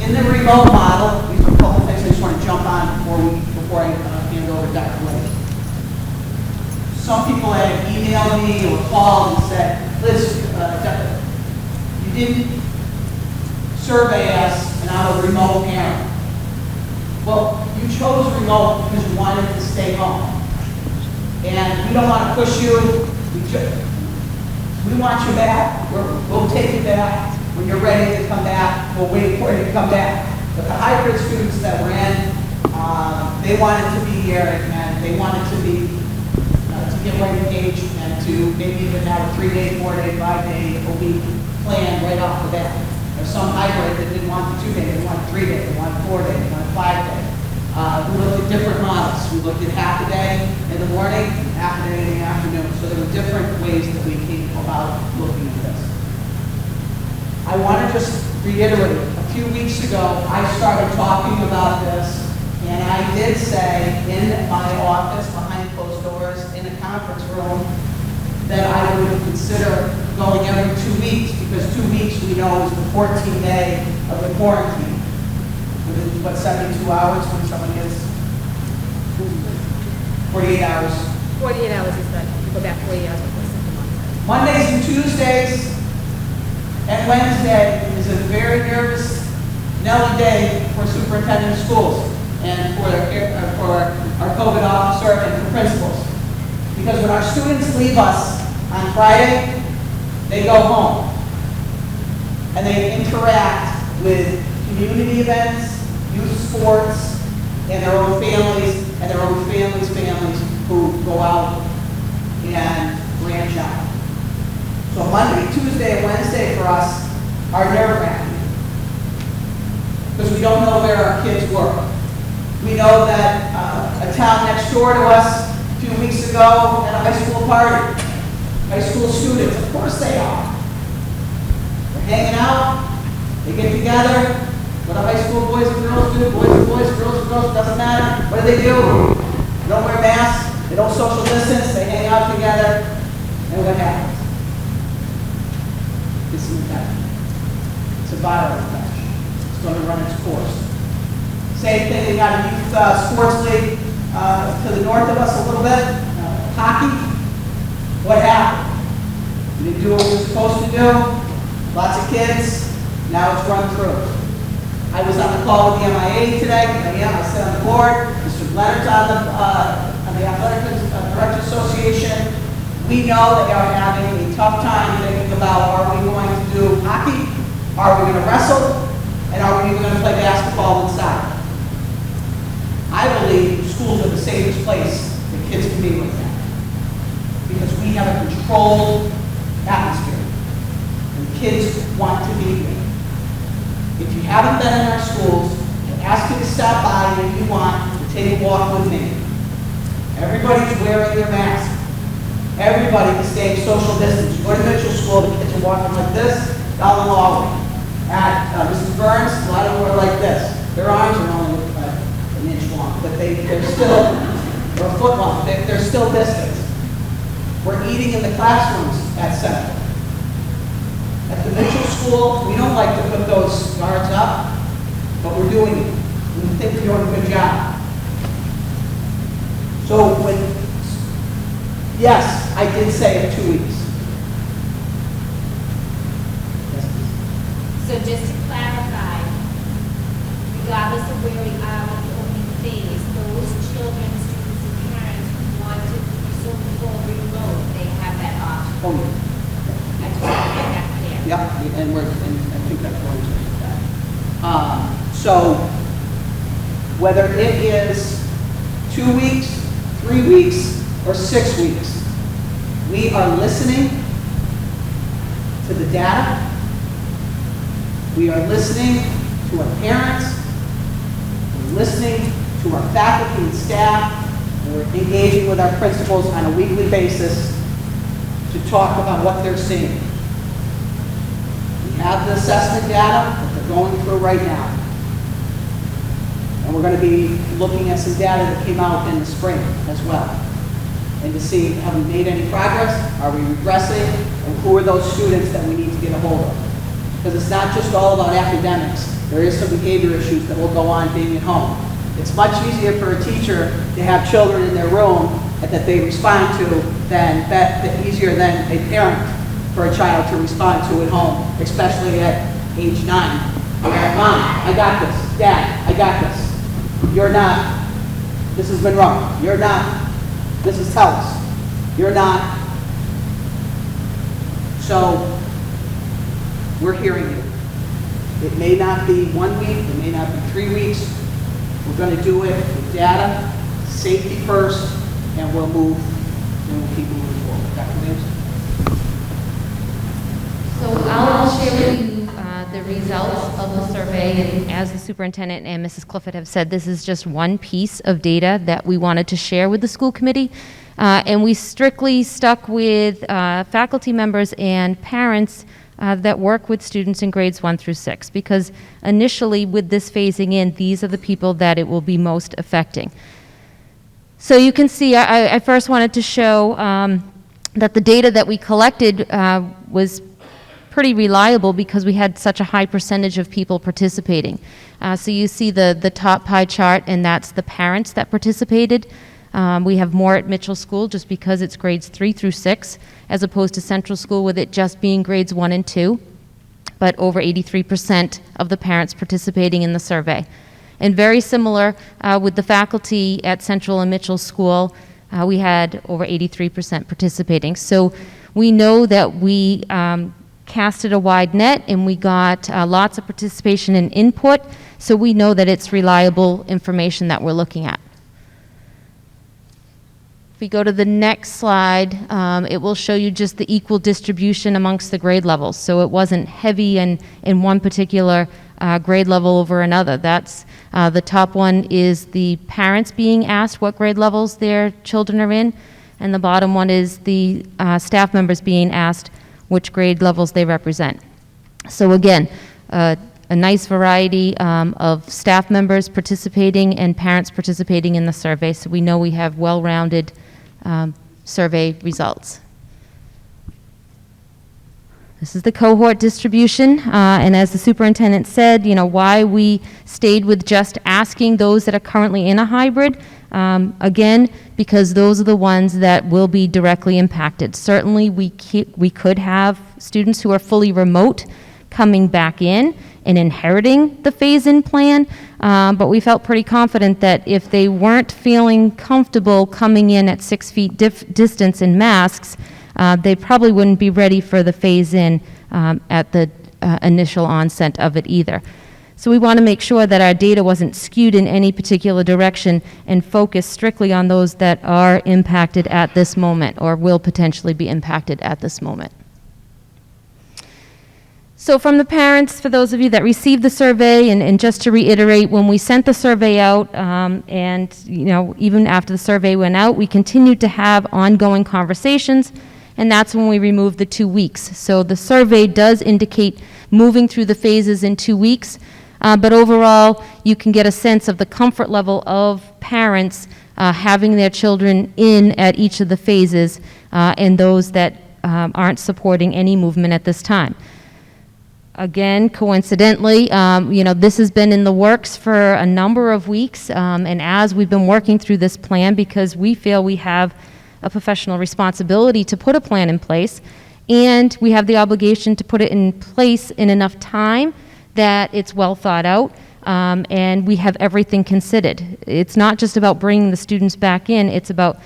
In the remote model, these are a couple things I just want to jump on before I hand over to Dr. Lake. Some people had emailed me or called and said, listen, you didn't survey us and I'm a remote parent. Well, you chose remote because you wanted to stay home. And we don't want to push you. We want you back. We'll take you back. When you're ready to come back, we'll wait for you to come back. But the hybrid students that were in, they wanted to be here and they wanted to be, to get right engaged and to maybe even have a 3-day, 4-day, 5-day a week plan right off the bat. There's some hybrid that didn't want the 2-day, they wanted 3-day, they wanted 4-day, they wanted 5-day. We looked at different models. We looked at half a day in the morning, half a day in the afternoon. So there were different ways that we came about looking at this. I want to just reiterate, a few weeks ago, I started talking about this, and I did say in my office, behind closed doors, in a conference room, that I would consider going every 2 weeks, because 2 weeks we know is the 14th day of the quarantine. Within, 72 hours when someone gets 48 hours. 48 hours is that you go back 48 hours before the second month. Mondays and Tuesdays and Wednesday is a very nervous Nelly day for superintendent of schools and for our COVID officer and for principals. Because when our students leave us on Friday, they go home and they interact with community events, youth sports, and their own families, and their own families who go out and branch out. So Monday, Tuesday, and Wednesday for us are nerve-wracking because we don't know where our kids work. We know that a town next door to us a few weeks ago had a high school party. High school students, of course they are. They're hanging out, they get together. What do high school boys and girls do? Boys and boys, girls and girls, doesn't matter. What do? They don't wear masks, they don't social distance, they hang out together, and what happens? It's an infection. It's a viral infection. It's going to run its course. Same thing, they got a youth sports league to the north of us a little bit, hockey. What happened? We didn't do what we were supposed to do. Lots of kids, now it's run through. I was on the call with the MIA today. I sit on the board. Mr. Leonard's on the Athletic Directors Association. We know they are having a tough time thinking about, are we going to do hockey Are we going to wrestle? And are we even going to play basketball inside? I believe schools are the safest place that kids can be with that. Because we have a controlled atmosphere. And kids want to be here. If you haven't been in our schools, I ask you to stop by if you want to take a walk with me. Everybody's wearing their mask. Everybody is staying social distance. You go to Mitchell School, the kids are walking like this down the hallway. At Mrs. Burns, a lot of them are like this. Their arms are only an inch long, but they're still, or a foot long, they're still distant. We're eating in the classrooms at Central. At the Mitchell School, we don't like to put those guards up, but we're doing it. We think we're doing a good job. So yes, I did say it 2 weeks. Yes, please. So just to clarify, regardless of where we are with the opening phase, those children, students, and parents who want to resume the full remote, they have that option. Oh, yeah. I just want to make that clear. Yep, and I think that's going to do that. So whether it is 2 weeks, 3 weeks, or 6 weeks, we are listening to the data. We are listening to our parents. We're listening to our faculty and staff. And we're engaging with our principals on a weekly basis to talk about what they're seeing. We have the assessment data that they're going through right now. And we're going to be looking at some data that came out in the spring as well. And to see, have we made any progress? Are we regressing? And who are those students that we need to get a hold of? Because it's not just all about academics. There is some behavior issues that will go on being at home. It's much easier for a teacher to have children in their room that they respond to than easier than a parent for a child to respond to at home, especially at age 9. Where, Mom, I got this. Dad, I got this. You're not. This has been wrong. You're not. This is Telus. You're not. So, we're hearing you. It may not be 1 week, it may not be 3 weeks. We're going to do it with data, safety first, and we'll keep moving forward. Dr. Williams? So I'll share with you the results of the survey, and as the superintendent and Mrs. Clifford have said, this is just one piece of data that we wanted to share with the school committee, and we strictly stuck with faculty members and parents that work with students in grades 1 through 6, because initially with this phasing in, these are the people that it will be most affecting. So you can see, I first wanted to show that the data that we collected was pretty reliable because we had such a high percentage of people participating. So you see the top pie chart, and that's the parents that participated. We have more at Mitchell School just because it's grades 3 through 6, as opposed to Central School with it just being grades 1 and 2, but over 83% of the parents participating in the survey. And very similar with the faculty at Central and Mitchell School, we had over 83% participating. So we know that we casted a wide net, and we got lots of participation and input, so we know that it's reliable information that we're looking at. If we go to the next slide, it will show you just the equal distribution amongst the grade levels. So it wasn't heavy in one particular grade level over another. That's the top one is the parents being asked what grade levels their children are in, and the bottom one is the staff members being asked which grade levels they represent. So again, a nice variety of staff members participating and parents participating in the survey, so we know we have well-rounded survey results. This is the cohort distribution, and as the superintendent said, you know, why we stayed with just asking those that are currently in a hybrid, again, because those are the ones that will be directly impacted. Certainly, we could have students who are fully remote coming back in and inheriting the phase-in plan, but we felt pretty confident that if they weren't feeling comfortable coming in at 6 feet distance in masks, they probably wouldn't be ready for the phase-in at the initial onset of it either. So we want to make sure that our data wasn't skewed in any particular direction and focus strictly on those that are impacted at this moment or will potentially be impacted at this moment. So from the parents, for those of you that received the survey, and just to reiterate, when we sent the survey out, and even after the survey went out, we continued to have ongoing conversations, and that's when we removed the 2 weeks. So the survey does indicate moving through the phases in 2 weeks, but overall, you can get a sense of the comfort level of parents having their children in at each of the phases, and those that aren't supporting any movement at this time. Again, coincidentally, this has been in the works for a number of weeks, and as we've been working through this plan, because we feel we have a professional responsibility to put a plan in place, and we have the obligation to put it in place in enough time that it's well thought out, and we have everything considered. It's not just about bringing the students back in, it's about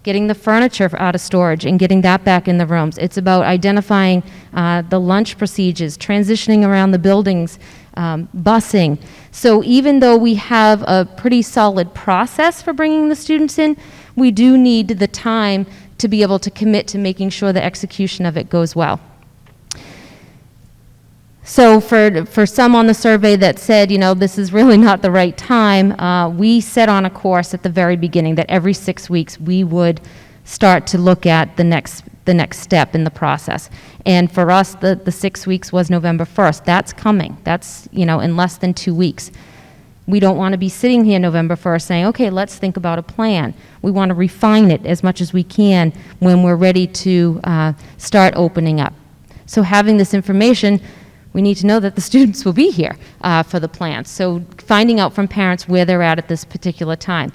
getting the furniture out of storage and getting that back in the rooms. It's about identifying the lunch procedures, transitioning around the buildings, busing. So even though we have a pretty solid process for bringing the students in, we do need the time to be able to commit to making sure the execution of it goes well. So for some on the survey that said, this is really not the right time, we set on a course at the very beginning that every 6 weeks we would start to look at the next step in the process. And for us, the 6 weeks was November 1st. That's coming. That's, in less than 2 weeks. We don't want to be sitting here November 1st saying, okay, let's think about a plan. We want to refine it as much as we can when we're ready to start opening up. So having this information, we need to know that the students will be here for the plan. So finding out from parents where they're at this particular time.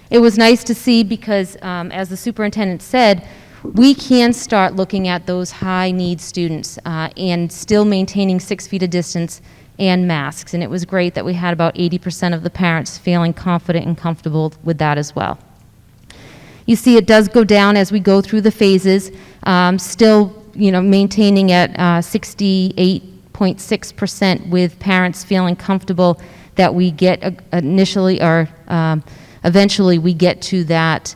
It was nice to see because, as the superintendent said, we can start looking at those high need students and still maintaining 6 feet of distance and masks. And it was great that we had about 80% of the parents feeling confident and comfortable with that as well. You see it does go down as we go through the phases, still maintaining at 68.6% with parents feeling comfortable that we get initially or eventually we get to that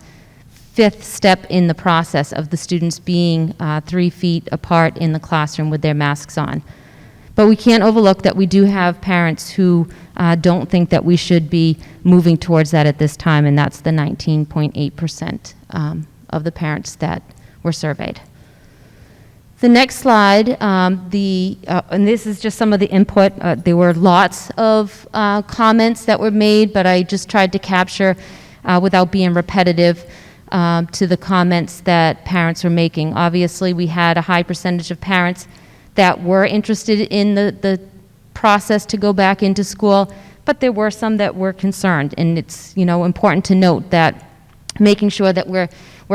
5th step in the process of the students being 3 feet apart in the classroom with their masks on. But we can't overlook that we do have parents who don't think that we should be moving towards that at this time, and that's the 19.8% of the parents that were surveyed. The next slide, and this is just some of the input. There were lots of comments that were made, but I just tried to capture, without being repetitive, to the comments that parents were making. Obviously, we had a high percentage of parents that were interested in the process to go back into school, but there were some that were concerned, and it's important to note that making sure that we're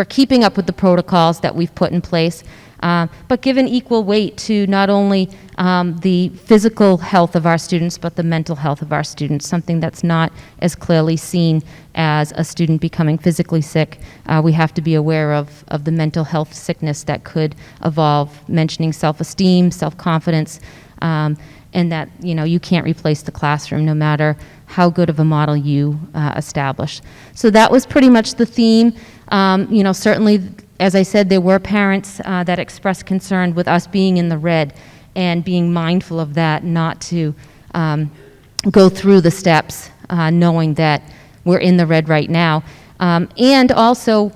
keeping up with the protocols that we've put in place, but given equal weight to not only the physical health of our students, but the mental health of our students, something that's not as clearly seen as a student becoming physically sick. We have to be aware of the mental health sickness that could evolve, mentioning self-esteem, self-confidence, and that you can't replace the classroom no matter how good of a model you establish. So that was pretty much the theme. Certainly, as I said, there were parents that expressed concern with us being in the red and being mindful of that, not to go through the steps knowing that we're in the red right now. And also,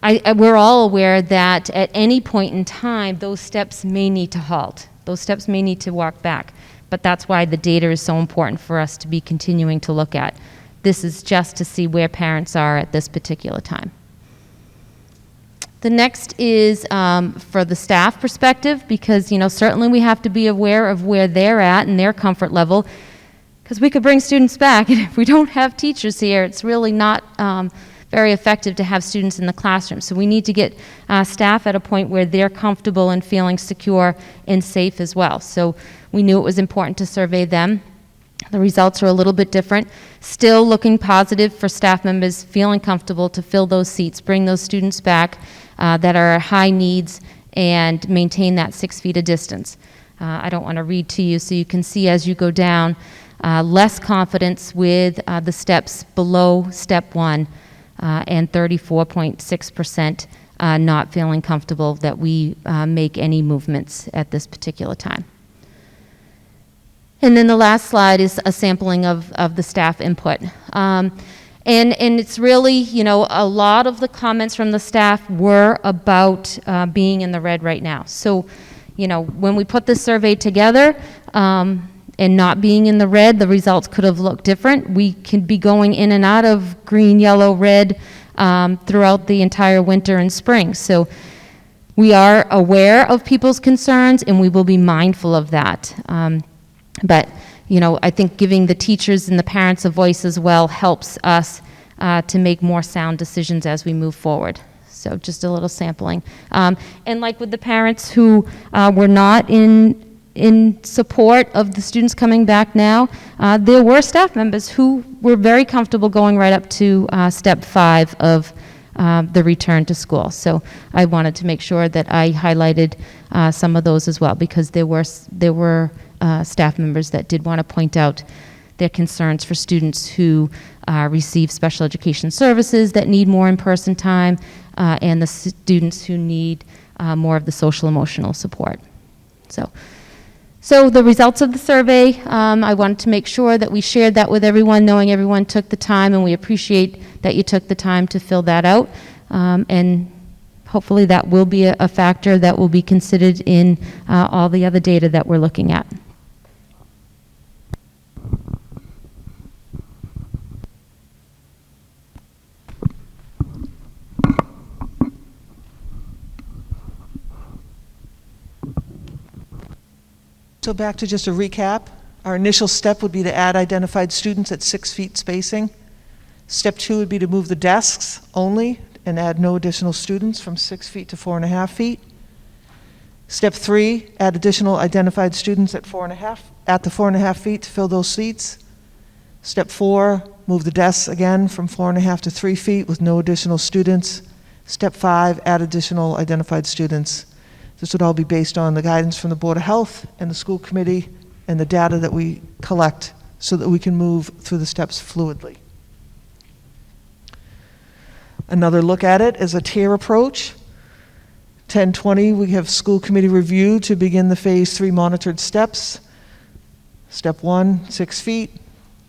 we're all aware that at any point in time, those steps may need to halt. Those steps may need to walk back. But that's why the data is so important for us to be continuing to look at. This is just to see where parents are at this particular time. The next is for the staff perspective, because certainly we have to be aware of where they're at and their comfort level, because we could bring students back, and if we don't have teachers here, it's really not very effective to have students in the classroom. So we need to get staff at a point where they're comfortable and feeling secure and safe as well. So we knew it was important to survey them. The results are a little bit different. Still looking positive for staff members feeling comfortable to fill those seats, bring those students back that are high needs, and maintain that 6 feet of distance. I don't want to read to you, so you can see as you go down, less confidence with the steps below step 1, and 34.6% not feeling comfortable that we make any movements at this particular time. And then the last slide is a sampling of the staff input. And it's really, you know, a lot of the comments from the staff were about being in the red right now. So, you know, when we put this survey together, and not being in the red, the results could have looked different. We could be going in and out of green, yellow, red throughout the entire winter and spring. So we are aware of people's concerns, and we will be mindful of that. But, you know, I think giving the teachers and the parents a voice as well helps us to make more sound decisions as we move forward. So just a little sampling. And like with the parents who were not in support of the students coming back now, there were staff members who were very comfortable going right up to step 5 of the return to school. So I wanted to make sure that I highlighted some of those as well, because there were staff members that did want to point out their concerns for students who receive special education services that need more in-person time, and the students who need more of the social emotional support. So the results of the survey, I wanted to make sure that we shared that with everyone, knowing everyone took the time, and we appreciate that you took the time to fill that out. And hopefully that will be a factor that will be considered in all the other data that we're looking at. So back to just a recap. Our initial step would be to add identified students at 6 feet spacing. Step 2 would be to move the desks only and add no additional students from 6 feet to 4.5 feet. Step 3, add additional identified students at the 4.5 feet to fill those seats. Step 4, move the desks again from 4.5 to 3 feet with no additional students. Step 5, add additional identified students. This would all be based on the guidance from the Board of Health and the school committee and the data that we collect so that we can move through the steps fluidly. Another look at it is a tier approach. 10:20, we have school committee review to begin the phase 3 monitored steps. Step 1, 6 feet.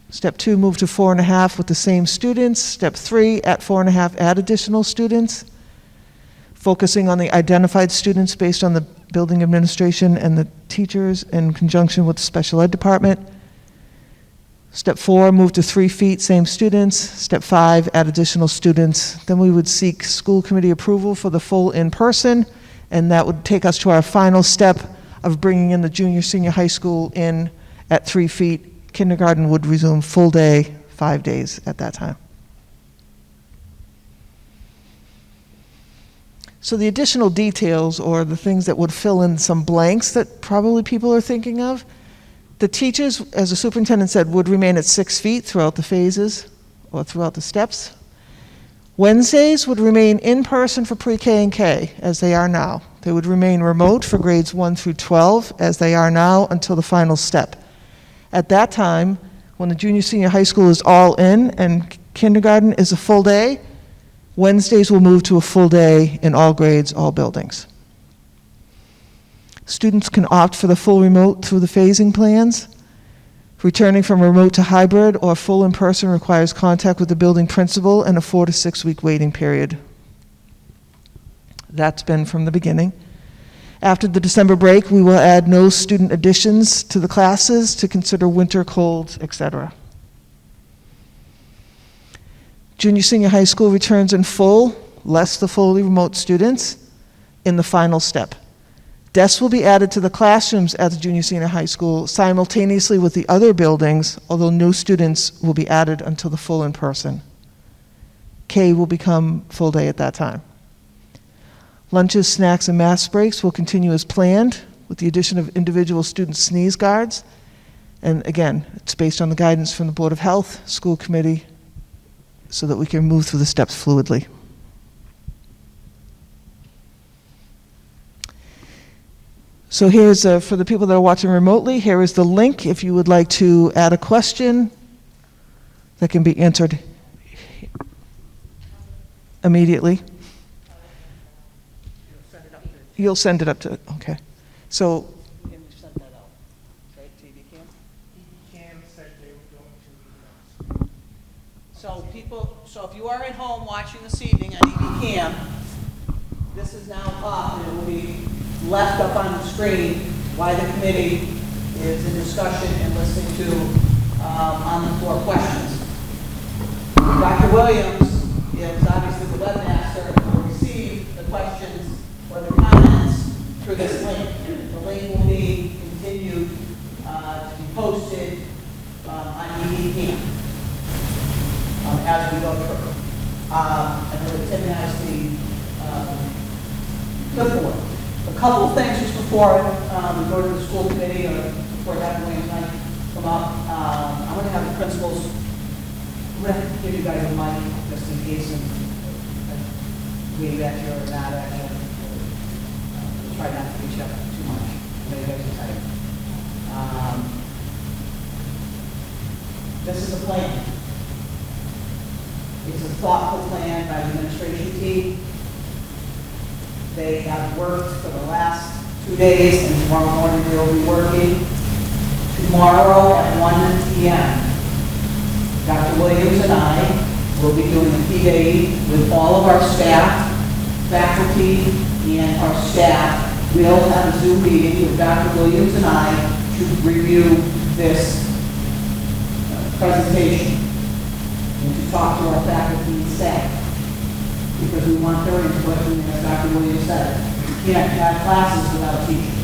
Step 2, move to 4.5 with the same students. Step 3, at 4.5, add additional students. Focusing on the identified students based on the building administration and the teachers in conjunction with the special ed department. Step 4, move to 3 feet, same students. Step 5, add additional students. Then we would seek school committee approval for the full in-person, and that would take us to our final step of bringing in the junior, senior high school in at 3 feet. Kindergarten would resume full day, 5 days at that time. So the additional details, or the things that would fill in some blanks that probably people are thinking of, the teachers, as the superintendent said, would remain at 6 feet throughout the phases or throughout the steps. Wednesdays would remain in person for pre-K and K as they are now. They would remain remote for grades 1 through 12 as they are now until the final step. At that time, when the junior, senior high school is all in and kindergarten is a full day, Wednesdays will move to a full day in all grades, all buildings. Students can opt for the full remote through the phasing plans. Returning from remote to hybrid or full in-person requires contact with the building principal and a 4 to 6 week waiting period. That's been from the beginning. After the December break, we will add no student additions to the classes to consider winter colds, etc. Junior, senior high school returns in full, less the fully remote students, in the final step. Desks will be added to the classrooms at the junior, senior high school simultaneously with the other buildings, although no students will be added until the full in-person. K will become full day at that time. Lunches, snacks, and mask breaks will continue as planned with the addition of individual student sneeze guards. And again, it's based on the guidance from the Board of Health, school committee, so that we can move through the steps fluidly. So here's, for the people that are watching remotely, here is the link if you would like to add a question that can be answered immediately. You'll send it up to, okay. So. So if you are at home watching this evening on EBCAM, this is now up and it will be left up on the screen why the committee is in discussion and listening to on the floor questions. Dr. Williams is obviously the webmaster and will receive the questions or the comments through this link. The link will be continued to be posted on EBCAM as we go through. I know that Tim has the clipboard. A couple of things just before we go to the school committee or before Dr. Williams might come up. I'm going to have the principals, I'm going to give you guys a mic just in case we at you or not at you. We'll try not to reach up too much. Maybe you guys are tight. This is a plan. It's a thoughtful plan by the administration team. They have worked for the last 2 days, and tomorrow morning they will be working. Tomorrow at 1 p.m., Dr. Williams and I will be doing a PA with all of our staff, faculty, and our staff. We'll have a Zoom meeting with Dr. Williams and I to review this presentation and to talk to our faculty and staff, because we want their input, and as Dr. Williams said, you can't have classes without teachers.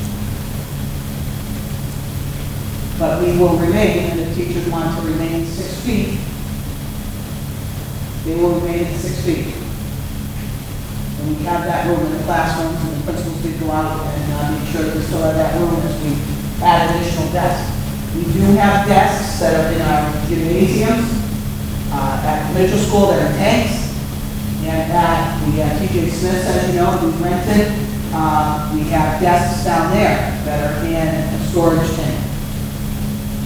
But we will remain, and if teachers want to remain 6 feet, they will remain at 6 feet. And we have that room in the classrooms, and the principals did go out and make sure that we still have that room as we add additional desks. We do have desks that are in our gymnasiums, at Mitchell School that are tanks, and at we have TJ Smith, as you know, who's rented. We have desks down there that are in a storage tank.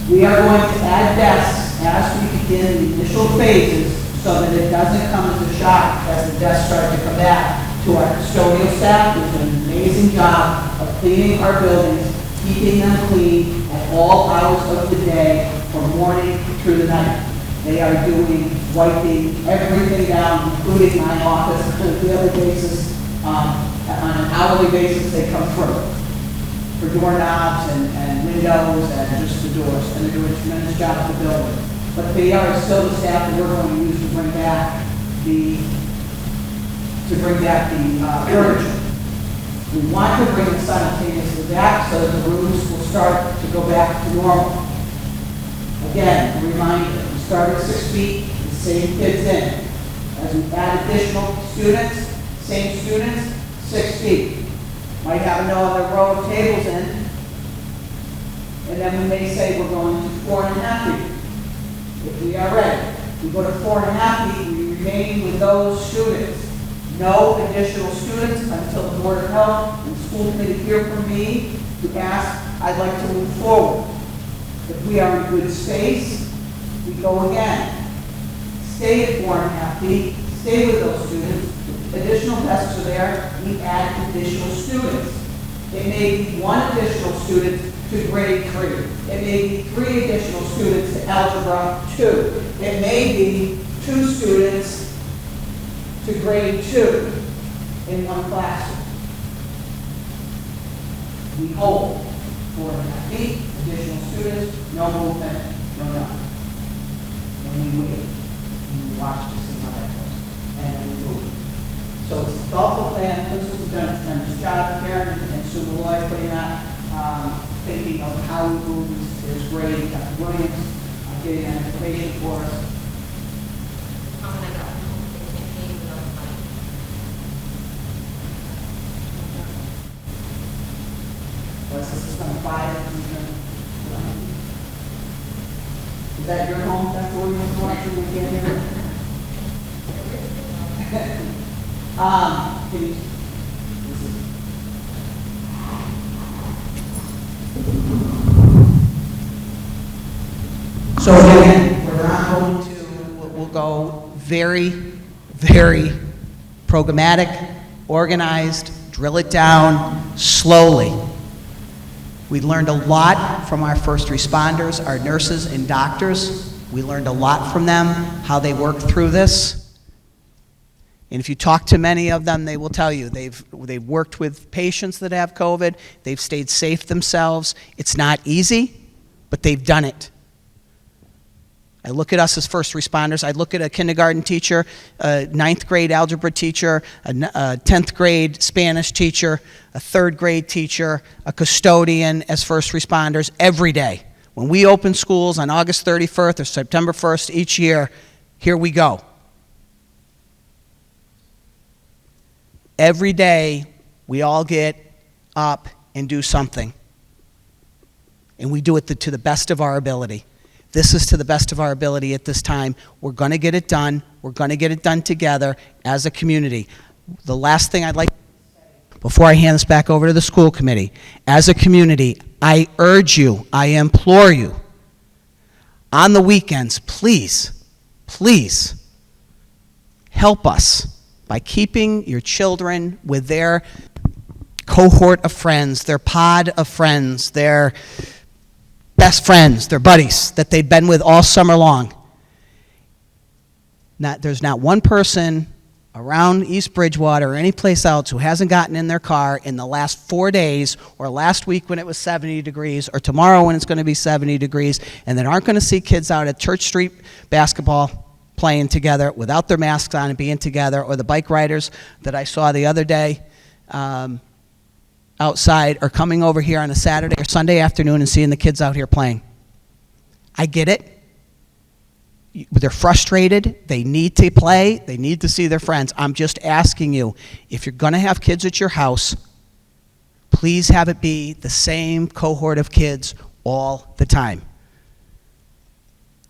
We are going to add desks as we begin the initial phases so that it doesn't come as a shock as the desks start to come back to our custodial staff, who's done an amazing job of cleaning our buildings, keeping them clean at all hours of the day from morning through the night. They are doing, wiping everything down, including my office, on a daily basis. On an hourly basis, they come through for doorknobs and windows and just the doors. And they're doing a tremendous job at the building. But they are still the staff that we're going to use to bring back the furniture. We want to bring it simultaneously back so that the rooms will start to go back to normal. Again, a reminder. Start at 6 feet, the same kids in. As we add additional students, same students, 6 feet. Might have another row of tables in, and then we may say we're going to 4.5 feet. If we are ready, we go to 4.5 feet, we remain with those students. No additional students until the Board of Health and the school committee hear from me to ask, I'd like to move forward. If we are in good space, we go again. Stay at 4.5 feet, stay with those students. Additional desks are there, we add additional students. It may be 1 additional student to grade 3. It may be 3 additional students to algebra 2. It may be 2 students to grade 2 in 1 classroom. We hold 4.5 feet, additional students, no movement, no nothing. And we wait, and we watch to see how that goes, and we move. So it's a thoughtful plan. Principals have done a tremendous job. Karen and Sue Malloy putting that, thinking of how we move is great. Dr. Williams getting that information for us. What's this is number 5? Is that your home, Dr. Williams? Can you, So again, we're not going to, we'll go very, very programmatic, organized, drill it down slowly. We learned a lot from our first responders, our nurses and doctors. We learned a lot from them, how they worked through this. And if you talk to many of them, they will tell you they've worked with patients that have COVID. They've stayed safe themselves. It's not easy, but they've done it. I look at us as first responders. I look at a kindergarten teacher, a 9th grade algebra teacher, a 10th grade Spanish teacher, a 3rd grade teacher, a custodian as first responders every day. When we open schools on August 31st or September 1st each year, here we go. Every day, we all get up and do something. And we do it to the best of our ability. This is to the best of our ability at this time. We're going to get it done. We're going to get it done together as a community. The last thing I'd like to say before I hand this back over to the school committee, as a community, I urge you, I implore you, on the weekends, please, please, help us by keeping your children with their cohort of friends, their pod of friends, their best friends, their buddies that they've been with all summer long. There's not one person around East Bridgewater or any place else who hasn't gotten in their car in the last 4 days or last week when it was 70 degrees or tomorrow when it's going to be 70 degrees and that aren't going to see kids out at Church Street basketball playing together without their masks on and being together, or the bike riders that I saw the other day outside are coming over here on a Saturday or Sunday afternoon and seeing the kids out here playing. I get it. They're frustrated. They need to play. They need to see their friends. I'm just asking you, if you're going to have kids at your house, please have it be the same cohort of kids all the time.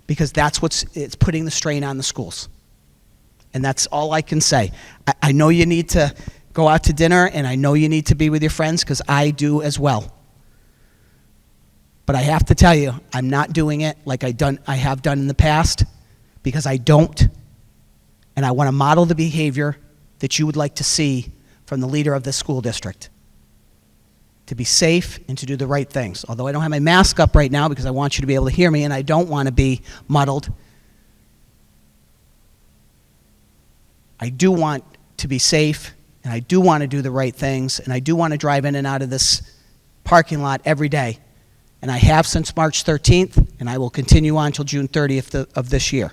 Because that's it's putting the strain on the schools. And that's all I can say. I know you need to go out to dinner, and I know you need to be with your friends, because I do as well. But I have to tell you, I'm not doing it like I have done in the past, because I don't. And I want to model the behavior that you would like to see from the leader of this school district. To be safe and to do the right things. Although I don't have my mask up right now because I want you to be able to hear me, and I don't want to be muddled. I do want to be safe, and I do want to do the right things, and I do want to drive in and out of this parking lot every day. And I have since March 13th, and I will continue on until June 30th of this year.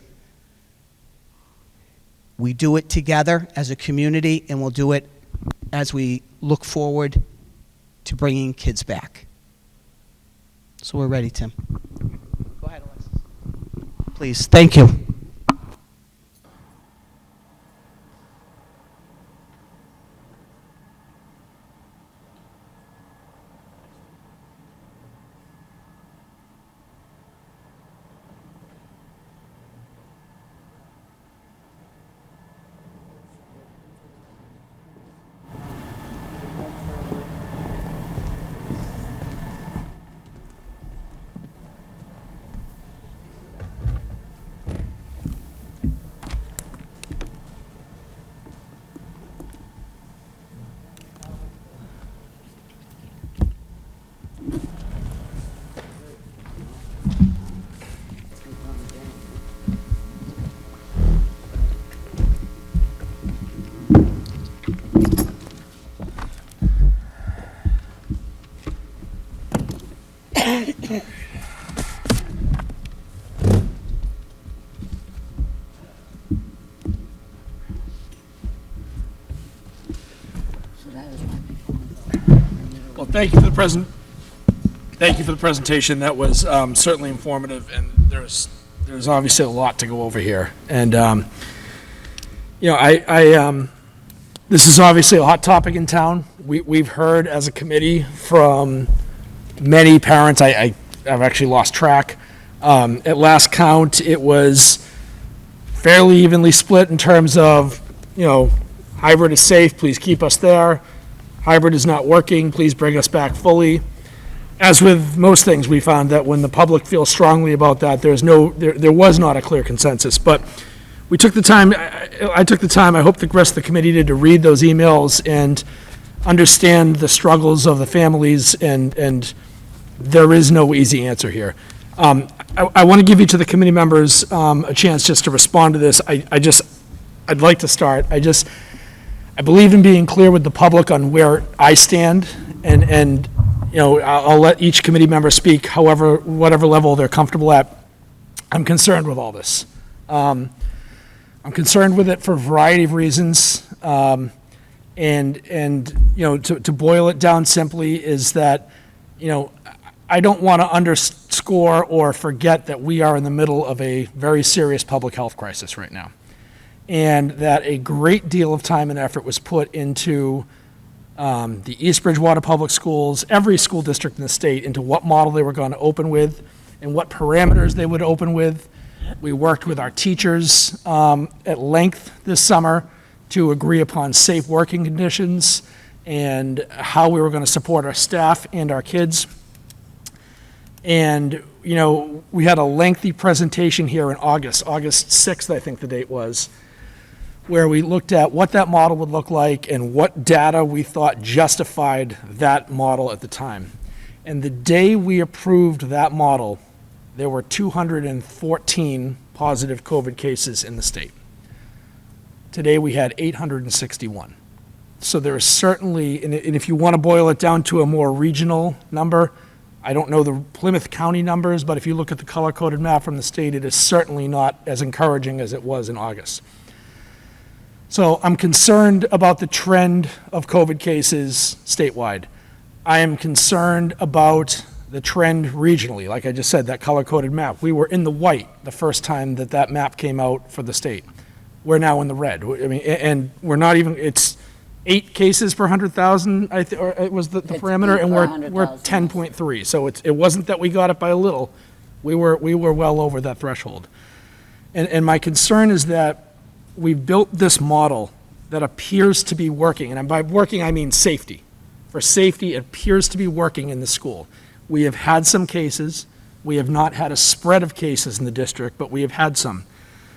We do it together as a community, and we'll do it as we look forward to bringing kids back. So we're ready, Tim. Go ahead, Alexis. Please, thank you. Well, thank you for the presentation. That was certainly informative, and there's obviously a lot to go over here. And you know, this is obviously a hot topic in town. We've heard as a committee from many parents. I've actually lost track. At last count, it was fairly evenly split in terms of, you know, hybrid is safe, please keep us there. Hybrid is not working, please bring us back fully. as with most things, we found that when the public feels strongly about that, there was not a clear consensus. But we took the time, I took the time, I hope the rest of the committee did, to read those emails and understand the struggles of the families, and there is no easy answer here. I want to give each of the committee members a chance just to respond to this. I'd like to start. I believe in being clear with the public on where I stand, and you know, I'll let each committee member speak whatever level they're comfortable at. I'm concerned with all this. I'm concerned with it for a variety of reasons. And you know, to boil it down simply is that, you know, I don't want to underscore or forget that we are in the middle of a very serious public health crisis right now. And that a great deal of time and effort was put into the East Bridgewater Public Schools, every school district in the state, into what model they were going to open with and what parameters they would open with. We worked with our teachers at length this summer to agree upon safe working conditions and how we were going to support our staff and our kids. And, you know, we had a lengthy presentation here in August 6th, I think the date was, where we looked at what that model would look like and what data we thought justified that model at the time. And the day we approved that model, there were 214 positive COVID cases in the state. Today we had 861. So there is certainly, and if you want to boil it down to a more regional number, I don't know the Plymouth County numbers, but if you look at the color-coded map from the state, it is certainly not as encouraging as it was in August. So I'm concerned about the trend of COVID cases statewide. I am concerned about the trend regionally. Like I just said, that color-coded map. We were in the white the first time that map came out for the state. We're now in the red. I mean, and we're not even, it's 8 cases per 100,000, or it was the parameter, and we're 10.3. So it wasn't that we got it by a little. We were well over that threshold. And my concern is that we've built this model that appears to be working, and by working I mean safety. For safety, it appears to be working in the school. We have had some cases. We have not had a spread of cases in the district, but we have had some.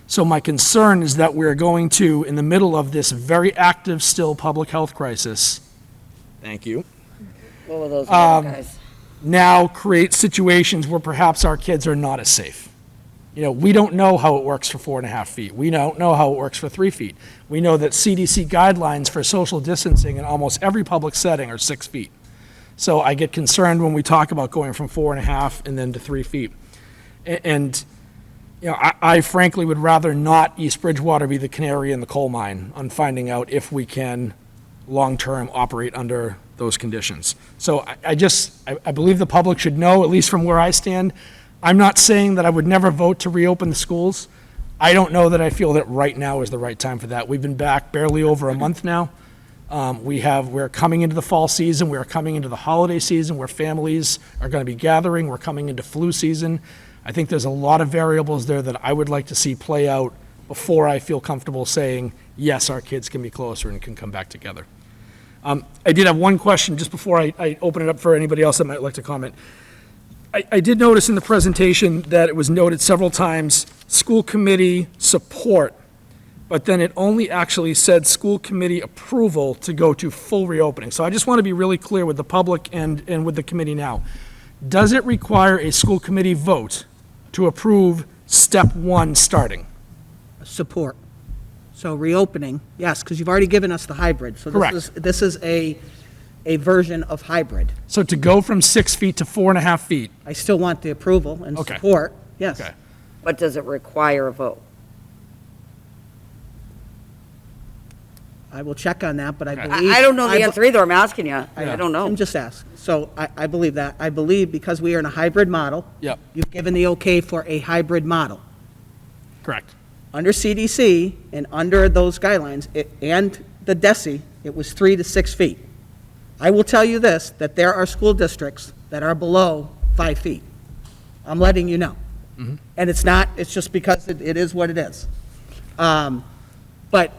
So my concern is that we're going to, in the middle of this very active still public health crisis, thank you, What were those guys? now create situations where perhaps our kids are not as safe. You know, we don't know how it works for 4.5 feet. We don't know how it works for 3 feet. We know that CDC guidelines for social distancing in almost every public setting are 6 feet. So I get concerned when we talk about going from 4.5 and then to 3 feet. And you know, I frankly would rather not East Bridgewater be the canary in the coal mine on finding out if we can long-term operate under those conditions. So I believe the public should know, at least from where I stand. I'm not saying that I would never vote to reopen the schools. I don't know that I feel that right now is the right time for that. We've been back barely over a month now. We're coming into the fall season. We're coming into the holiday season where families are going to be gathering. We're coming into flu season. I think there's a lot of variables there that I would like to see play out before I feel comfortable saying, yes, our kids can be closer and can come back together. I did have one question just before I open it up for anybody else that might like to comment. I did notice in the presentation that it was noted several times, school committee support, but then it only actually said school committee approval to go to full reopening. So I just want to be really clear with the public and with the committee now. Does it require a school committee vote to approve step 1 starting? Support. So reopening, yes, because you've already given us the hybrid. So Correct. This is a version of hybrid. So to go from 6 feet to 4.5 feet, I still want the approval and Okay. support, yes. Okay. But does it require a vote? I will check on that, but I Okay. believe. I don't know the answer either, I'm asking you. I don't know. I'm just asking. So I believe that. I believe because we are in a hybrid model. Yep. You've given the okay for a hybrid model. correct. Under CDC and under those guidelines, and the DESI, it was 3 to 6 feet. I will tell you this, that there are school districts that are below 5 feet. I'm letting you know. And it's not, it's just because it is what it is. But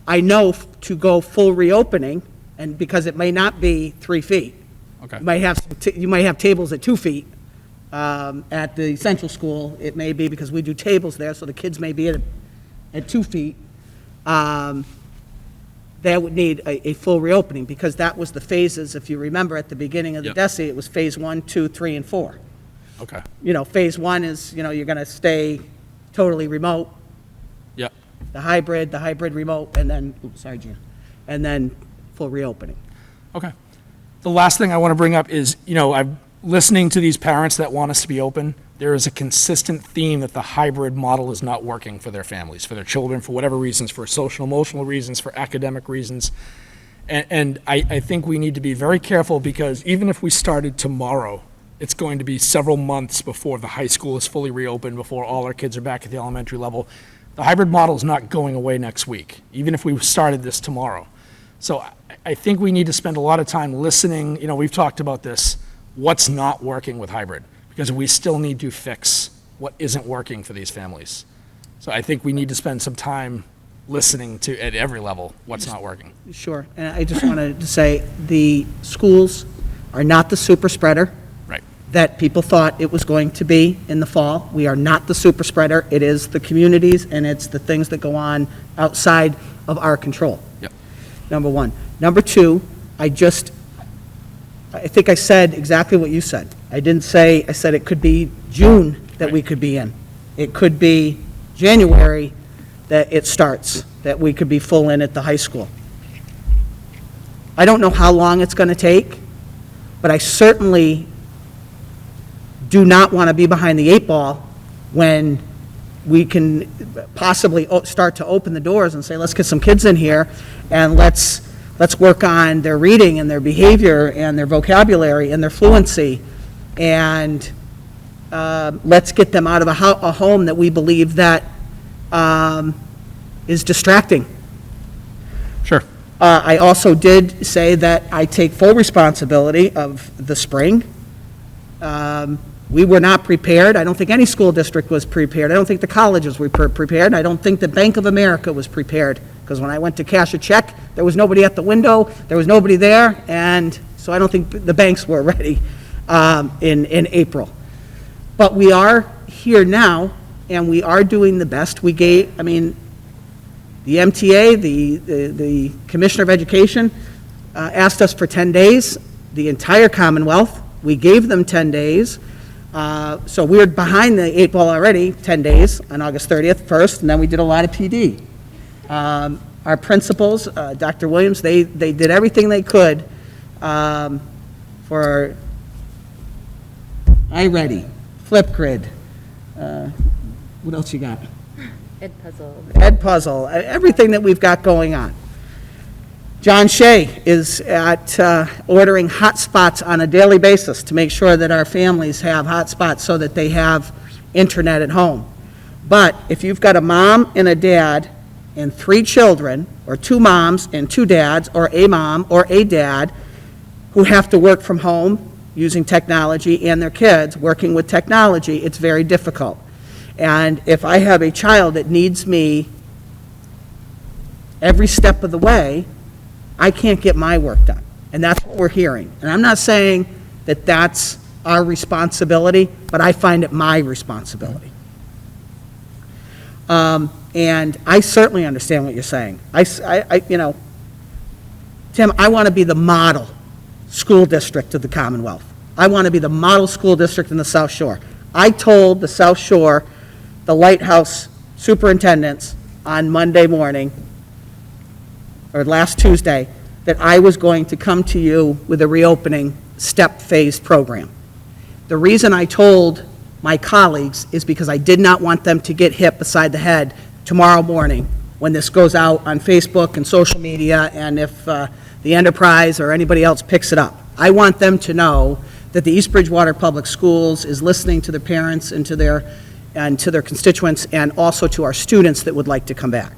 I know to go full reopening, and because it may not be 3 feet, Okay. You might have tables at 2 feet. At the central school, it may be because we do tables there, so the kids may be at 2 feet. That would need a full reopening, because that was the phases, if you remember, at the beginning of the Yep. DESI, it was phase 1, 2, 3, and 4. Okay. Phase 1 is, you're going to stay totally remote, Yep. the hybrid remote, and then, oops, sorry, Gina, and then full reopening. Okay. The last thing I want to bring up is, I'm listening to these parents that want us to be open. There is a consistent theme that the hybrid model is not working for their families, for their children, for whatever reasons, for social, emotional reasons, for academic reasons. And I think we need to be very careful, because even if we started tomorrow, it's going to be several months before the high school is fully reopened, before all our kids are back at the elementary level. The hybrid model is not going away next week, even if we started this tomorrow. So I think we need to spend a lot of time listening. We've talked about this, what's not working with hybrid, because we still need to fix what isn't working for these families. So I think we need to spend some time listening to, at every level, what's not working. Sure, and I just wanted to say, the schools are not the super spreader Right. that people thought it was going to be in the fall. We are not the super spreader. It is the communities, and it's the things that go on outside of our control. Yep. Number one. Number two, I think I said exactly what you said. I said it could be June that we could be in. It could be January that it starts, that we could be full in at the high school. I don't know how long it's going to take, but I certainly do not want to be behind the 8 ball when we can possibly start to open the doors and say, let's get some kids in here, and let's work on their reading and their behavior and their vocabulary and their fluency, and let's get them out of a home that we believe that is distracting. Sure. I also did say that I take full responsibility of the spring. We were not prepared. I don't think any school district was prepared. I don't think the colleges were prepared. I don't think the Bank of America was prepared, because when I went to cash a check, there was nobody at the window, there was nobody there, and so I don't think the banks were ready in April. But we are here now, and we are doing the best. The MTA, the Commissioner of Education, asked us for 10 days, the entire Commonwealth. We gave them 10 days. So we're behind the 8 ball already, 10 days on August 30th first, and then we did a lot of PD. Our principals, Dr. Williams, they did everything they could for iReady, Flipgrid, what else you got? Edpuzzle, everything that we've got going on. John Shea is at ordering hotspots on a daily basis to make sure that our families have hotspots so that they have internet at home. But if you've got a mom and a dad and 3 children, or 2 moms and 2 dads, or a mom or a dad who have to work from home using technology, and their kids working with technology, it's very difficult. And if I have a child that needs me every step of the way, I can't get my work done. And that's what we're hearing. And I'm not saying that that's our responsibility, but I find it my responsibility. And I certainly understand what you're saying. Tim, I want to be the model school district of the Commonwealth. I want to be the model school district in the South Shore. I told the South Shore, the Lighthouse superintendents on Monday morning, or last Tuesday, that I was going to come to you with a reopening step-phased program. The reason I told my colleagues is because I did not want them to get hit beside the head tomorrow morning when this goes out on Facebook and social media, and if the Enterprise or anybody else picks it up. I want them to know that the East Bridgewater Public Schools is listening to their parents and to their constituents, and also to our students that would like to come back.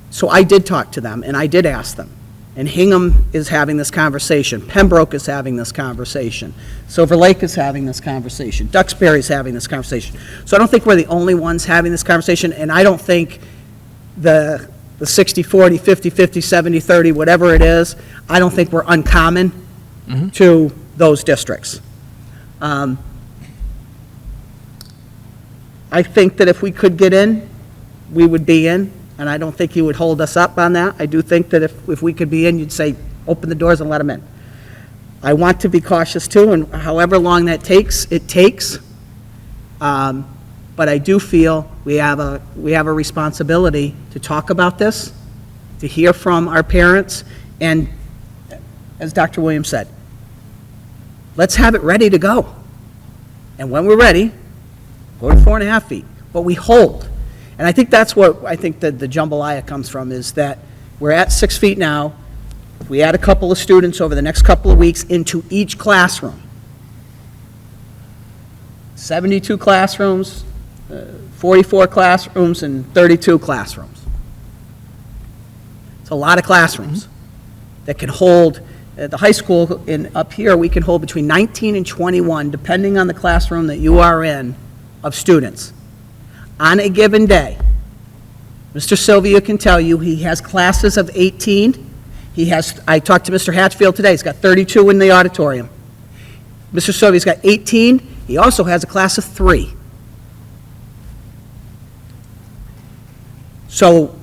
So I did talk to them, and I did ask them. And Hingham is having this conversation. Pembroke is having this conversation. Silver Lake is having this conversation. Duxbury is having this conversation. So I don't think we're the only ones having this conversation, and I don't think the the 60/40, 50/50, 70/30, whatever it is, I don't think we're uncommon to those districts. I think that if we could get in, we would be in, and I don't think you would hold us up on that. I do think that if we could be in, you'd say, open the doors and let them in. I want to be cautious too, and however long that takes, it takes. But I do feel we have a responsibility to talk about this, to hear from our parents, and as Dr. Williams said, let's have it ready to go. And when we're ready, go to 4.5 feet, but we hold. And I think that's what I think that the jambalaya comes from, is that we're at 6 feet now. If we add a couple of students over the next couple of weeks into each classroom, 72 classrooms, 44 classrooms, and 32 classrooms. It's a lot of classrooms that can hold, at the high school up here, we can hold between 19 and 21, depending on the classroom that you are in, of students. On a given day, Mr. Sylvia can tell you he has classes of 18. I talked to Mr. Hatchfield today, he's got 32 in the auditorium. Mr. Sylvia's got 18, he also has a class of 3. So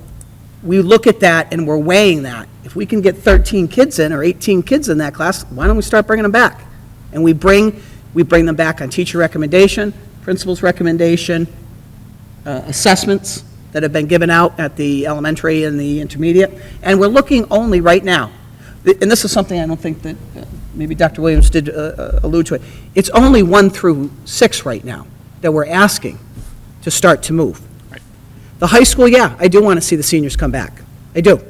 we look at that and we're weighing that. If we can get 13 kids in or 18 kids in that class, why don't we start bringing them back? And we bring them back on teacher recommendation, principal's recommendation, assessments that have been given out at the elementary and the intermediate. And we're looking only right now, and this is something I don't think that maybe Dr. Williams did allude to it, it's only 1 through 6 right now that we're asking to start to move. Right. The high school, yeah, I do want to see the seniors come back. I do.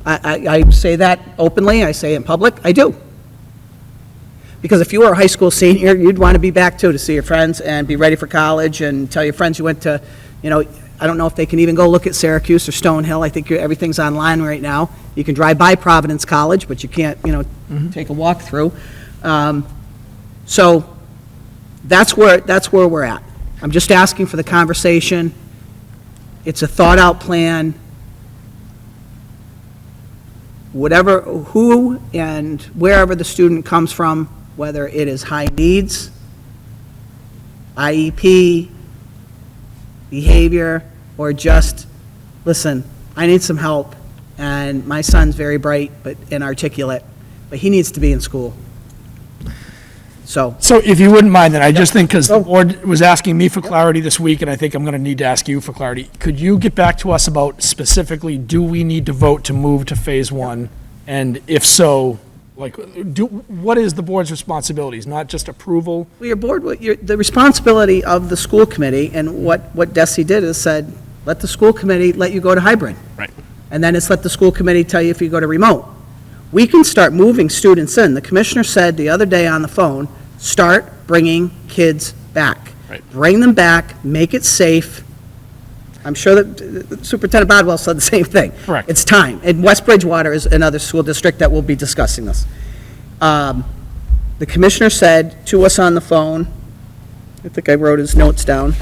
I say that openly, I say it in public, I do. Because if you were a high school senior, you'd want to be back too, to see your friends and be ready for college and tell your friends you went to, I don't know if they can even go look at Syracuse or Stonehill. I think everything's online right now. You can drive by Providence College, but you can't, take a walk through. So that's where we're at. I'm just asking for the conversation. It's a thought-out plan. Who and wherever the student comes from, whether it is high needs, IEP, behavior, or just, listen, I need some help, and my son's very bright and articulate, but he needs to be in school. So if you wouldn't mind, then I just think, because the board was asking me for clarity this week, and I think I'm going to need to ask you for clarity, could you get back to us about specifically, do we need to vote to move to phase 1? And if so, what is the board's responsibilities, not just approval? well, your board, the responsibility of the school committee, and what Desi did is said, let the school committee let you go to hybrid. Right. And then it's let the school committee tell you if you go to remote. We can start moving students in. The commissioner said the other day on the phone, start bringing kids back. Right. Bring them back, make it safe. I'm sure that Superintendent Bodwell said the same thing. Correct. It's time. And West Bridgewater is another school district that will be discussing this. The commissioner said to us on the phone, I think I wrote his notes down.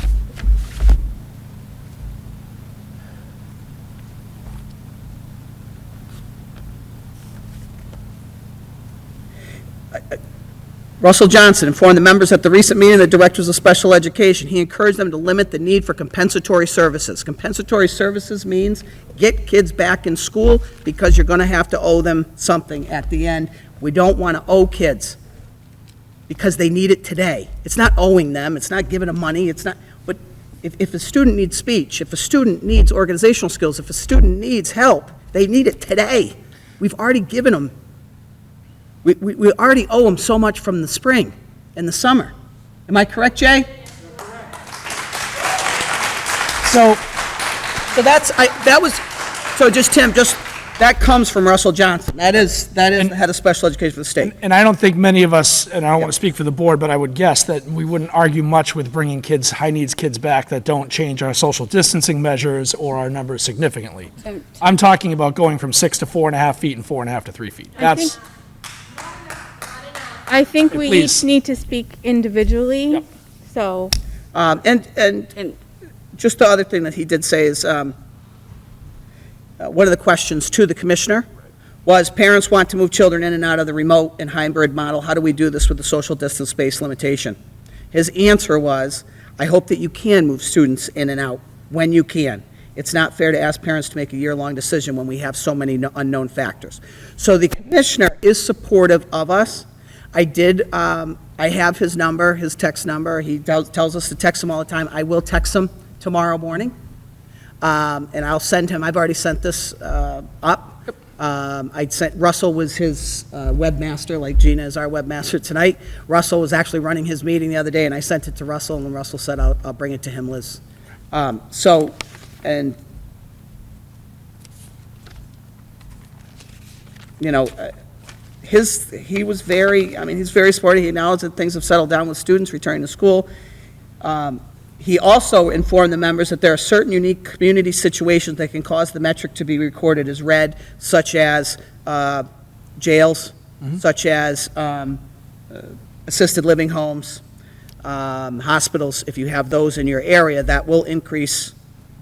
Russell Johnson informed the members at the recent meeting of the directors of special education. He encouraged them to limit the need for compensatory services. Compensatory services means get kids back in school because you're going to have to owe them something at the end. We don't want to owe kids because they need it today. It's not owing them. It's not giving them money. It's not. But if a student needs speech, if a student needs organizational skills, if a student needs help, they need it today. We've already given them. We already owe them so much from the spring and the summer. Am I correct, Jay? So that comes from Russell Johnson. That is the head of special education for the state. And I don't think many of us, and I don't want to speak for the board, but I would guess that we wouldn't argue much with bringing high needs kids back that don't change our social distancing measures or our numbers significantly. I'm talking about going from 6 to 4.5 feet and 4.5 to 3 feet. I think we Please. each need to speak individually, Yep. so. And just the other thing that he did say is, one of the questions to the commissioner was, parents want to move children in and out of the remote and hybrid model. How do we do this with the social distance space limitation? His answer was, I hope that you can move students in and out when you can. It's not fair to ask parents to make a year-long decision when we have so many unknown factors. So the commissioner is supportive of us. I have his number, his text number. He tells us to text him all the time. I will text him tomorrow morning, and I'll send him, I've already sent this up. Russell was his webmaster, like Gina is our webmaster tonight. Russell was actually running his meeting the other day, and I sent it to Russell, and Russell said, I'll bring it to him, Liz. And, you know, he was very, he's very supportive. He acknowledged that things have settled down with students returning to school. He also informed the members that there are certain unique community situations that can cause the metric to be recorded as red, such as jails, such as assisted living homes, hospitals. If you have those in your area, that will increase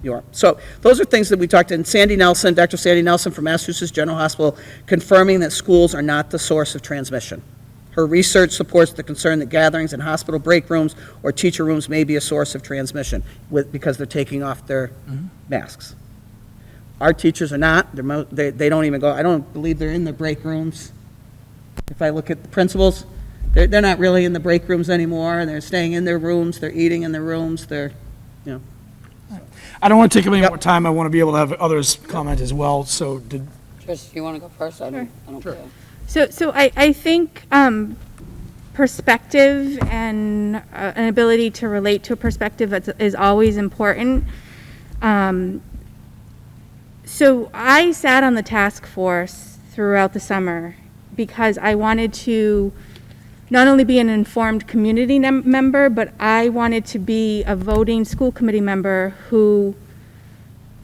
your. So those are things that we talked to. And Sandy Nelson, Dr. Sandy Nelson from Massachusetts General Hospital, confirming that schools are not the source of transmission. Her research supports the concern that gatherings in hospital break rooms or teacher rooms may be a source of transmission because they're taking off their masks. Our teachers are not. They don't even go. I don't believe they're in the break rooms. If I look at the principals, they're not really in the break rooms anymore. They're staying in their rooms. They're eating in their rooms. They're, you know. I don't want to take up any more time. I want to be able to have others comment as well. So Trish, you want to go first? I don't care. So I think perspective and an ability to relate to a perspective is always important. So I sat on the task force throughout the summer because I wanted to not only be an informed community member, but I wanted to be a voting school committee member who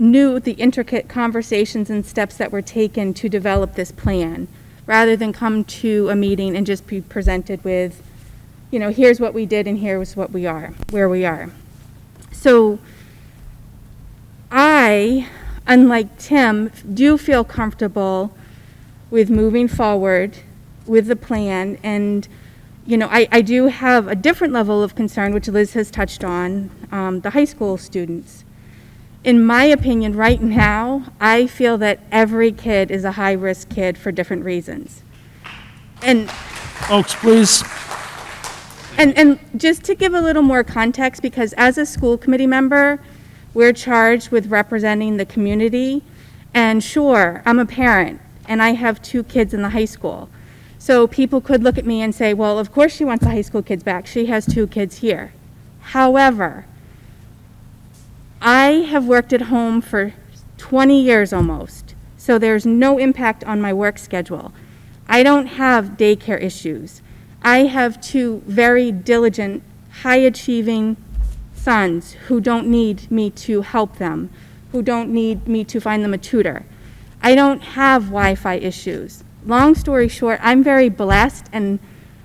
knew the intricate conversations and steps that were taken to develop this plan, rather than come to a meeting and just be presented with, you know, here's what we did and here's what we are, where we are. So I, unlike Tim, do feel comfortable with moving forward with the plan. And, you know, I do have a different level of concern, which Liz has touched on, the high school students. In my opinion, right now, I feel that every kid is a high-risk kid for different reasons. And folks, please. And just to give a little more context, because as a school committee member, we're charged with representing the community. And sure, I'm a parent, and I have 2 kids in the high school. So people could look at me and say, well, of course she wants the high school kids back. She has 2 kids here. However, I have worked at home for 20 years almost, so there's no impact on my work schedule. I don't have daycare issues. I have 2 very diligent, high-achieving sons who don't need me to help them, who don't need me to find them a tutor. I don't have Wi-Fi issues. Long story short, I'm very blessed, and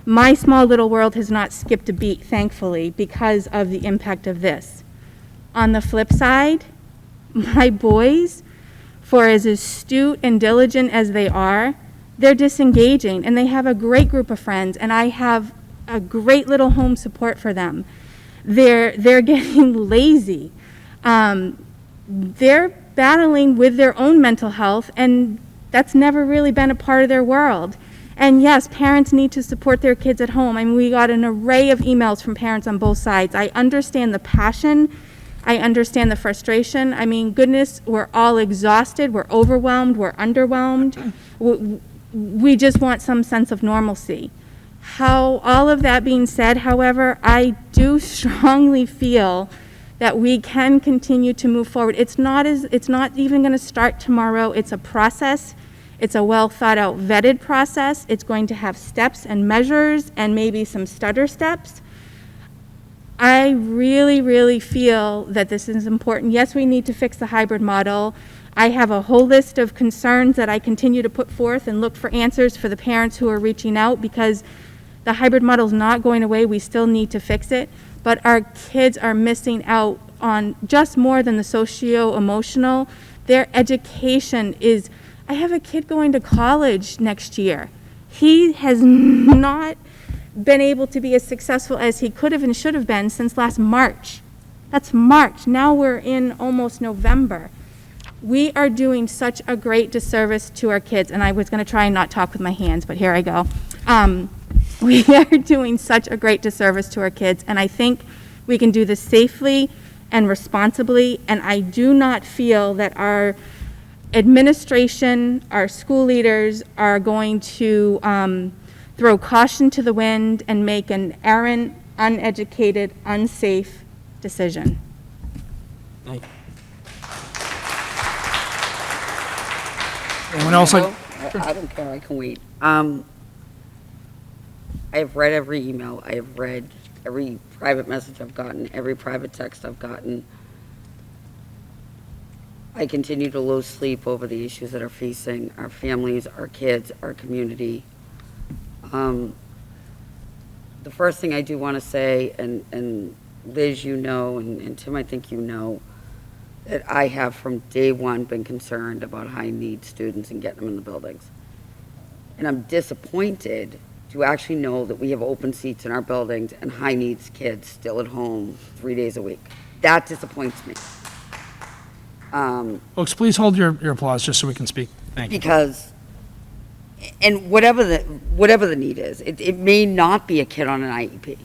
my small little world has not skipped a beat, thankfully, because of the impact of this. On the flip side, my boys, for as astute and diligent as they are, they're disengaging, and they have a great group of friends, and I have a great little home support for them. They're getting lazy. They're battling with their own mental health, and that's never really been a part of their world. And yes, parents need to support their kids at home. I mean, we got an array of emails from parents on both sides. I understand the passion. I understand the frustration. I mean, goodness, we're all exhausted, we're overwhelmed, we're underwhelmed. We just want some sense of normalcy. All of that being said, however, I do strongly feel that we can continue to move forward. It's not even going to start tomorrow. It's a process. It's a well thought out, vetted process. It's going to have steps and measures and maybe some stutter steps. I really, really feel that this is important. Yes, we need to fix the hybrid model. I have a whole list of concerns that I continue to put forth and look for answers for the parents who are reaching out, because the hybrid model is not going away. We still need to fix it. But our kids are missing out on just more than the socio-emotional, Their education is, I have a kid going to college next year. He has not been able to be as successful as he could have and should have been since last March. That's March. Now we're in almost November. We are doing such a great disservice to our kids, and I was going to try and not talk with my hands, but here I go. We are doing such a great disservice to our kids, and I think we can do this safely and responsibly, and I do not feel that our administration, our school leaders are going to throw caution to the wind and make an errant, uneducated, unsafe decision. Anyone else like? I don't care, I can wait. I have read every email, I have read every private message I've gotten, every private text I've gotten. I continue to lose sleep over the issues that are facing our families, our kids, our community. The first thing I do want to say, and Liz, you know, and Tim, I think you know, that I have from day one been concerned about high-need students and getting them in the buildings. And I'm disappointed to actually know that we have open seats in our buildings and high-needs kids still at home 3 days a week. That disappoints me. Folks, please hold your applause just so we can speak. Thank you. Because, and whatever the need is, it may not be a kid on an IEP.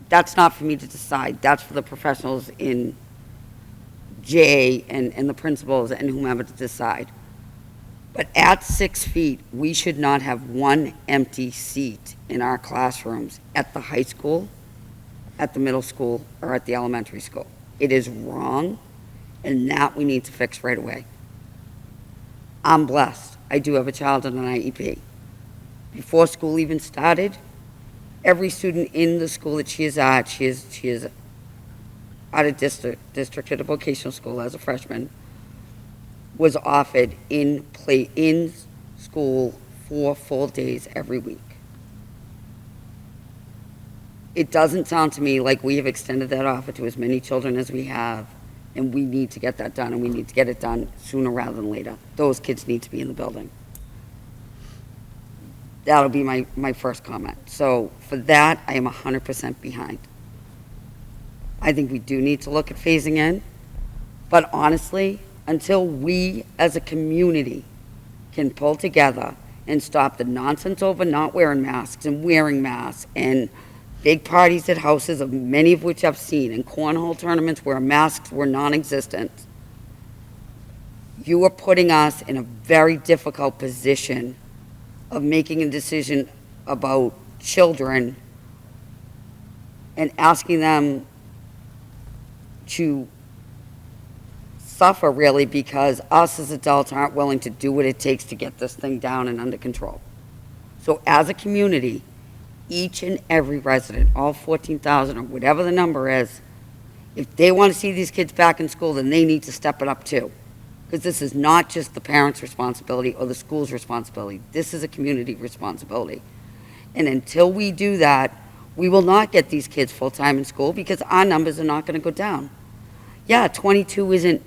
That's not for me to decide. That's for the professionals in J and the principals and whomever to decide. But at 6 feet, we should not have one empty seat in our classrooms at the high school, at the middle school, or at the elementary school. It is wrong, and that we need to fix right away. I'm blessed. I do have a child on an IEP. Before school even started, every student in the school that she is at, she is out of district at a vocational school as a freshman, was offered in school 4 full days every week. It doesn't sound to me like we have extended that offer to as many children as we have, and we need to get that done, and we need to get it done sooner rather than later. Those kids need to be in the building. That'll be my first comment. So for that, I am 100% behind. I think we do need to look at phasing in, but honestly, until we as a community can pull together and stop the nonsense over not wearing masks and wearing masks and big parties at houses, of many of which I've seen, and cornhole tournaments where masks were non-existent, you are putting us in a very difficult position of making a decision about children and asking them to suffer, really, because us as adults aren't willing to do what it takes to get this thing down and under control. So as a community, each and every resident, all 14,000 or whatever the number is, if they want to see these kids back in school, then they need to step it up too. Because this is not just the parents' responsibility or the school's responsibility. This is a community responsibility. And until we do that, we will not get these kids full-time in school because our numbers are not going to go down. Yeah, 22 isn't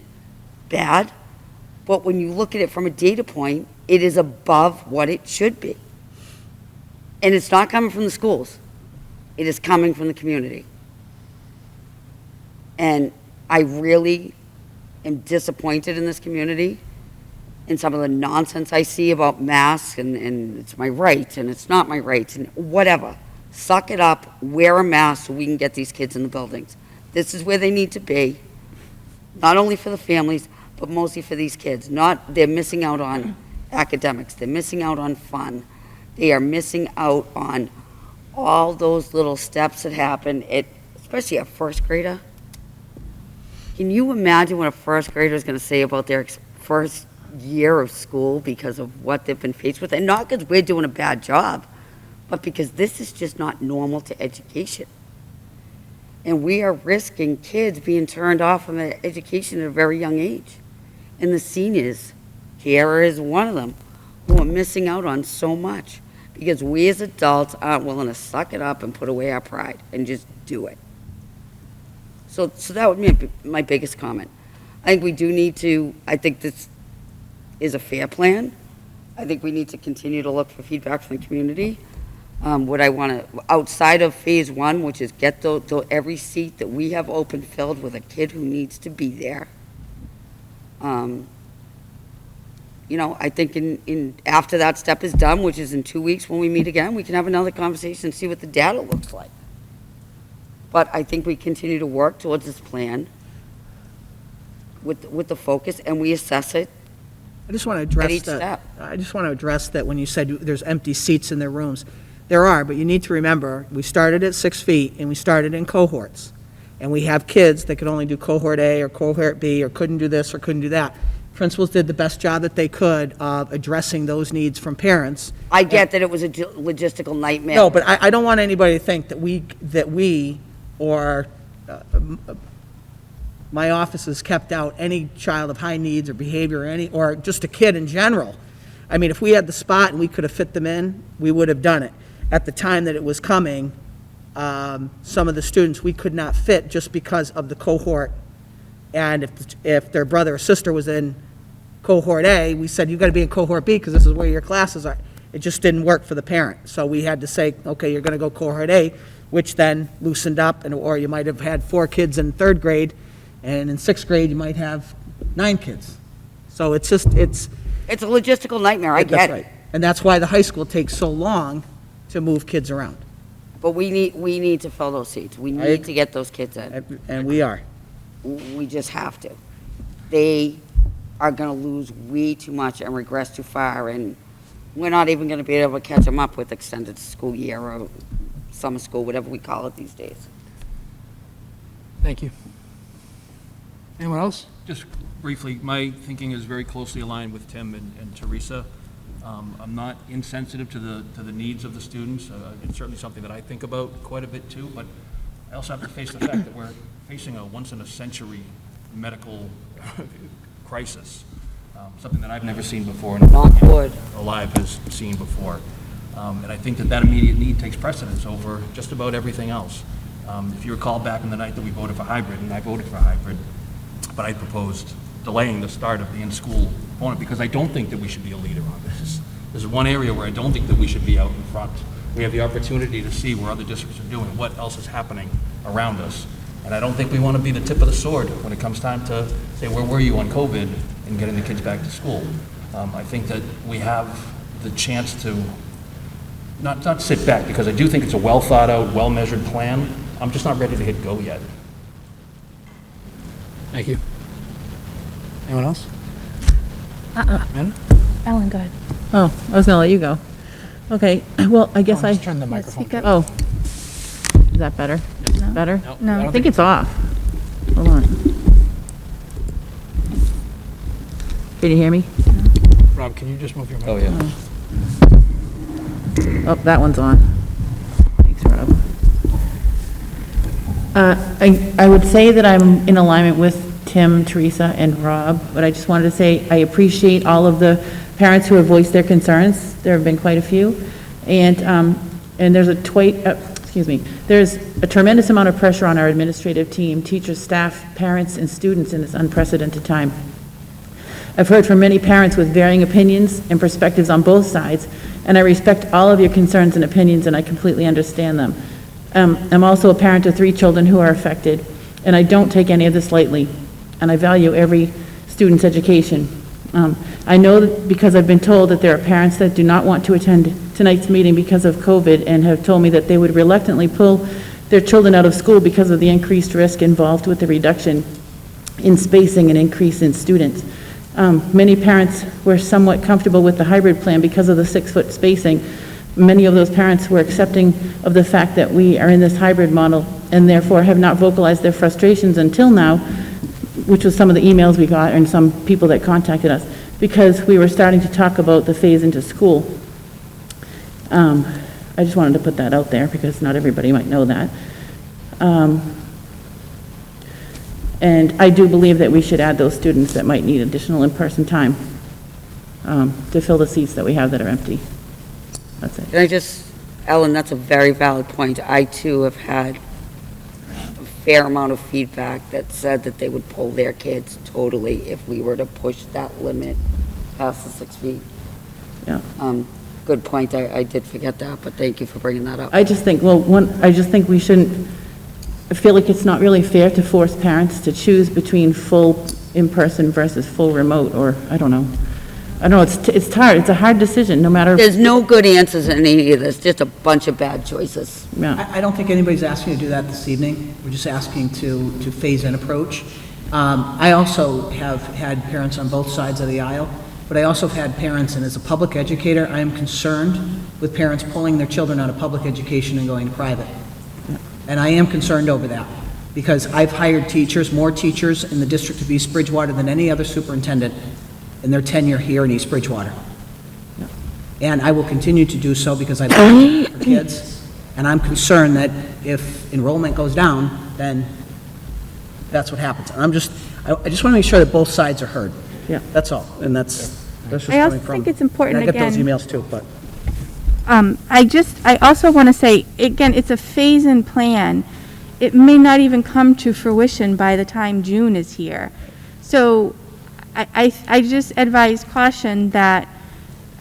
bad, but when you look at it from a data point, it is above what it should be. And it's not coming from the schools. It is coming from the community. And I really am disappointed in this community and some of the nonsense I see about masks and it's my right and it's not my right and whatever. Suck it up, wear a mask so we can get these kids in the buildings. This is where they need to be, not only for the families, but mostly for these kids. They're missing out on academics. They're missing out on fun. They are missing out on all those little steps that happen, especially a first grader. Can you imagine what a first grader is going to say about their first year of school because of what they've been faced with? And not because we're doing a bad job, but because this is just not normal to education. And we are risking kids being turned off from their education at a very young age. And the seniors, Kiara is one of them, who are missing out on so much because we as adults aren't willing to suck it up and put away our pride and just do it. So that would be my biggest comment. I think we do need to, I think this is a fair plan. I think we need to continue to look for feedback from the community. What I want to, outside of phase one, which is get every seat that we have open filled with a kid who needs to be there. You know, I think after that step is done, which is in 2 weeks when we meet again, we can have another conversation and see what the data looks like. But I think we continue to work towards this plan with the focus, and we assess it. I just want to address each that. step. I just want to address that when you said there's empty seats in their rooms. There are, but you need to remember, we started at 6 feet, and we started in cohorts. And we have kids that could only do cohort A or cohort B, or couldn't do this or couldn't do that. Principals did the best job that they could of addressing those needs from parents. I get that it was a logistical nightmare. No, but I don't want anybody to think that we or my office has kept out any child of high needs or behavior, or just a kid in general. I mean, if we had the spot and we could have fit them in, we would have done it. At the time that it was coming, some of the students we could not fit just because of the cohort. And if their brother or sister was in cohort A, we said, you got to be in cohort B because this is where your classes are. It just didn't work for the parent. So we had to say, okay, you're going to go cohort A, which then loosened up, or you might have had 4 kids in 3rd grade, and in 6th grade, you might have 9 kids. So it's just, It's a logistical nightmare, I that's get right. it. And that's why the high school takes so long to move kids around. But we need to fill those seats. We need to get those kids in. And we are. We just have to. They are going to lose way too much and regress too far, and we're not even going to be able to catch them up with extended school year or summer school, whatever we call it these days. Thank you. Anyone else? Just briefly, my thinking is very closely aligned with Tim and Teresa. I'm not insensitive to the needs of the students. It's certainly something that I think about quite a bit too, but I also have to face the fact that we're facing a once-in-a-century medical crisis, something that I've never seen before and Knock wood. alive has seen before. And I think that immediate need takes precedence over just about everything else. If you recall back in the night that we voted for hybrid, and I voted for hybrid, but I proposed delaying the start of the in-school component because I don't think that we should be a leader on this. There's one area where I don't think that we should be out in front. We have the opportunity to see where other districts are doing, what else is happening around us. And I don't think we want to be the tip of the sword when it comes time to say, where were you on COVID and getting the kids back to school? I think that we have the chance to not sit back, because I do think it's a well-thought-out, well-measured plan. I'm just not ready to hit go yet. Thank you. Anyone else? Amanda? Ellen, go ahead. Oh, I was gonna let you go. Okay, well, I guess Just turn the microphone. speak up. Oh. Is that better? Better? No. I think it's off. Hold on. Can you hear me? Rob, can you just move your mic? Oh, yeah. Oh, that one's on. Thanks, Rob. I would say that I'm in alignment with Tim, Teresa, and Rob, but I just wanted to say I appreciate all of the parents who have voiced their concerns. There have been quite a few. And there's there's a tremendous amount of pressure on our administrative team, teachers, staff, parents, and students in this unprecedented time. I've heard from many parents with varying opinions and perspectives on both sides, and I respect all of your concerns and opinions, and I completely understand them. I'm also a parent of 3 children who are affected, and I don't take any of this lightly, and I value every student's education. I know that because I've been told that there are parents that do not want to attend tonight's meeting because of COVID and have told me that they would reluctantly pull their children out of school because of the increased risk involved with the reduction in spacing and increase in students. Many parents were somewhat comfortable with the hybrid plan because of the 6-foot spacing. Many of those parents were accepting of the fact that we are in this hybrid model and therefore have not vocalized their frustrations until now, which was some of the emails we got and some people that contacted us, because we were starting to talk about the phase into school. I just wanted to put that out there because not everybody might know that. And I do believe that we should add those students that might need additional in-person time to fill the seats that we have that are empty. That's it. Can I just, Ellen, that's a very valid point. I too have had fair amount of feedback that said that they would pull their kids totally if we were to push that limit past the 6 feet. Yeah. Good point. I did forget that, but thank you for bringing that up. I just think, I just think we shouldn't, I feel like it's not really fair to force parents to choose between full in-person versus full remote, or, I don't know. I don't know, it's hard, it's a hard decision, no matter. There's no good answers in any of this, just a bunch of bad choices. Yeah. I don't think anybody's asking you to do that this evening. We're just asking to phase in approach. I also have had parents on both sides of the aisle, but I also have had parents, and as a public educator, I am concerned with parents pulling their children out of public education and going to private. And I am concerned over that, because I've hired teachers, more teachers in the District of East Bridgewater than any other superintendent in their tenure here in East Bridgewater. And I will continue to do so because I love for kids, and I'm concerned that if enrollment goes down, then that's what happens. And I just want to make sure that both sides are heard. Yeah. That's all, and that's just I also coming from. think it's important, and I get those again- emails too, but. I also want to say, again, it's a phase-in plan. It may not even come to fruition by the time June is here. So I just advise caution that,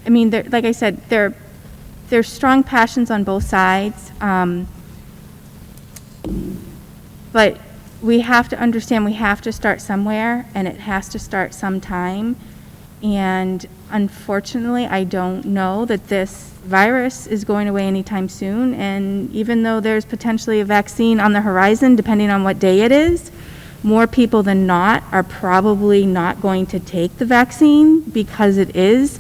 I mean, like I said, there's strong passions on both sides. But we have to understand we have to start somewhere, and it has to start sometime. And unfortunately, I don't know that this virus is going away anytime soon. And even though there's potentially a vaccine on the horizon, depending on what day it is, more people than not are probably not going to take the vaccine because it is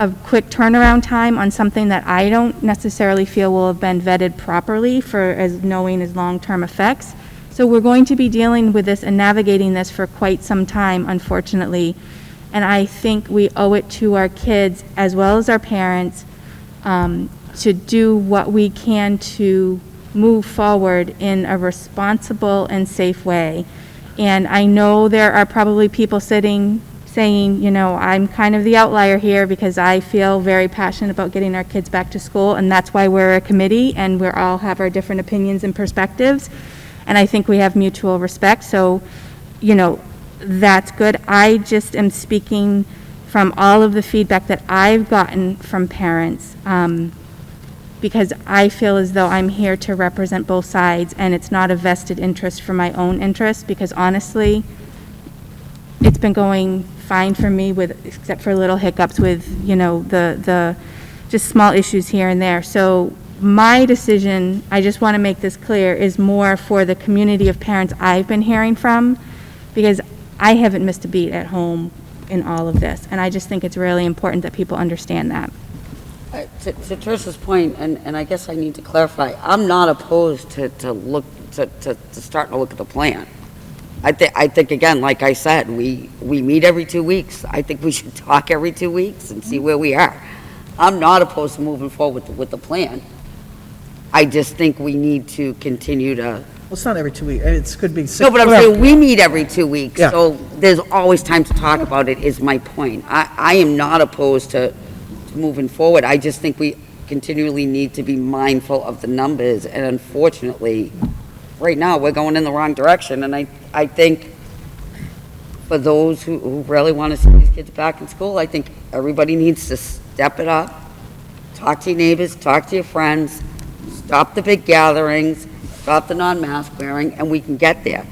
a quick turnaround time on something that I don't necessarily feel will have been vetted properly for as knowing its long-term effects. So we're going to be dealing with this and navigating this for quite some time, unfortunately. And I think we owe it to our kids, as well as our parents, to do what we can to move forward in a responsible and safe way. And I know there are probably people saying, you know, I'm kind of the outlier here because I feel very passionate about getting our kids back to school, and that's why we're a committee, and we all have our different opinions and perspectives. And I think we have mutual respect, so, you know, that's good. I just am speaking from all of the feedback that I've gotten from parents, because I feel as though I'm here to represent both sides, and it's not a vested interest for my own interest, because honestly, it's been going fine for me except for little hiccups with, you know, the just small issues here and there. So my decision, I just want to make this clear, is more for the community of parents I've been hearing from, because I haven't missed a beat at home in all of this, and I just think it's really important that people understand that. To Trish's point, and I guess I need to clarify, I'm not opposed to starting to look at the plan. I think again, like I said, we meet every 2 weeks. I think we should talk every 2 weeks and see where we are. I'm not opposed to moving forward with the plan. I just think we need to continue to. Well, it's not every 2 weeks. It could be 6. No, but I'm saying we meet every 2 weeks, Yeah. so there's always time to talk about it, is my point. I am not opposed to moving forward. I just think we continually need to be mindful of the numbers, and unfortunately, right now, we're going in the wrong direction, and I think for those who really want to see these kids back in school, I think everybody needs to step it up, talk to your neighbors, talk to your friends, stop the big gatherings, stop the non-mask wearing, and we can get there.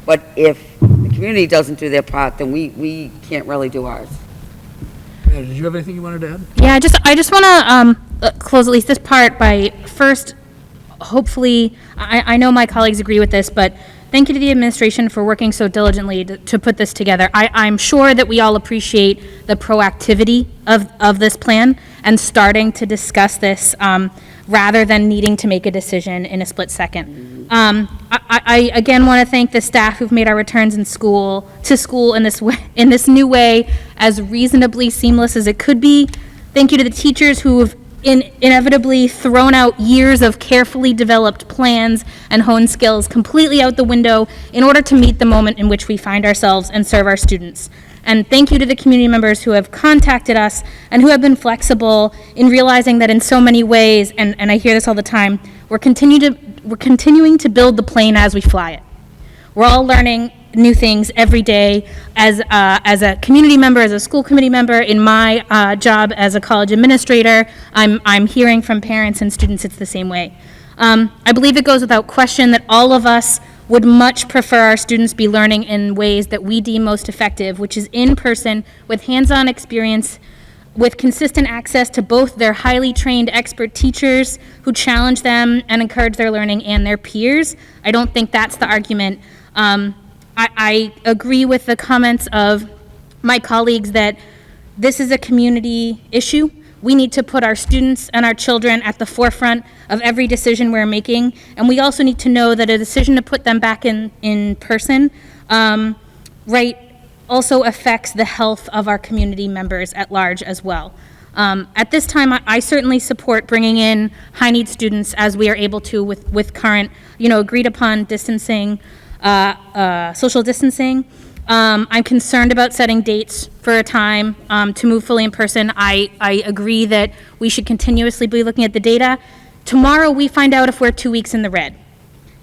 But if the community doesn't do their part, then we can't really do ours. Did you have anything you wanted to add? Yeah, I just want to close at least this part by first, hopefully, I know my colleagues agree with this, but thank you to the administration for working so diligently to put this together. I'm sure that we all appreciate the proactivity of this plan and starting to discuss this rather than needing to make a decision in a split second. I again want to thank the staff who've made our returns to school in this new way as reasonably seamless as it could be. Thank you to the teachers who have inevitably thrown out years of carefully developed plans and honed skills completely out the window in order to meet the moment in which we find ourselves and serve our students. And thank you to the community members who have contacted us and who have been flexible in realizing that in so many ways, and I hear this all the time, we're continuing to build the plane as we fly it. We're all learning new things every day. As a community member, as a school committee member, in my job as a college administrator, I'm hearing from parents and students it's the same way. I believe it goes without question that all of us would much prefer our students be learning in ways that we deem most effective, which is in person, with hands-on experience, with consistent access to both their highly trained expert teachers who challenge them and encourage their learning and their peers. I don't think that's the argument. I agree with the comments of my colleagues that this is a community issue. We need to put our students and our children at the forefront of every decision we're making, and we also need to know that a decision to put them back in person, also affects the health of our community members at large as well. At this time, I certainly support bringing in high-need students as we are able to with current, agreed upon distancing, social distancing. I'm concerned about setting dates for a time to move fully in person. I agree that we should continuously be looking at the data. Tomorrow, we find out if we're 2 weeks in the red.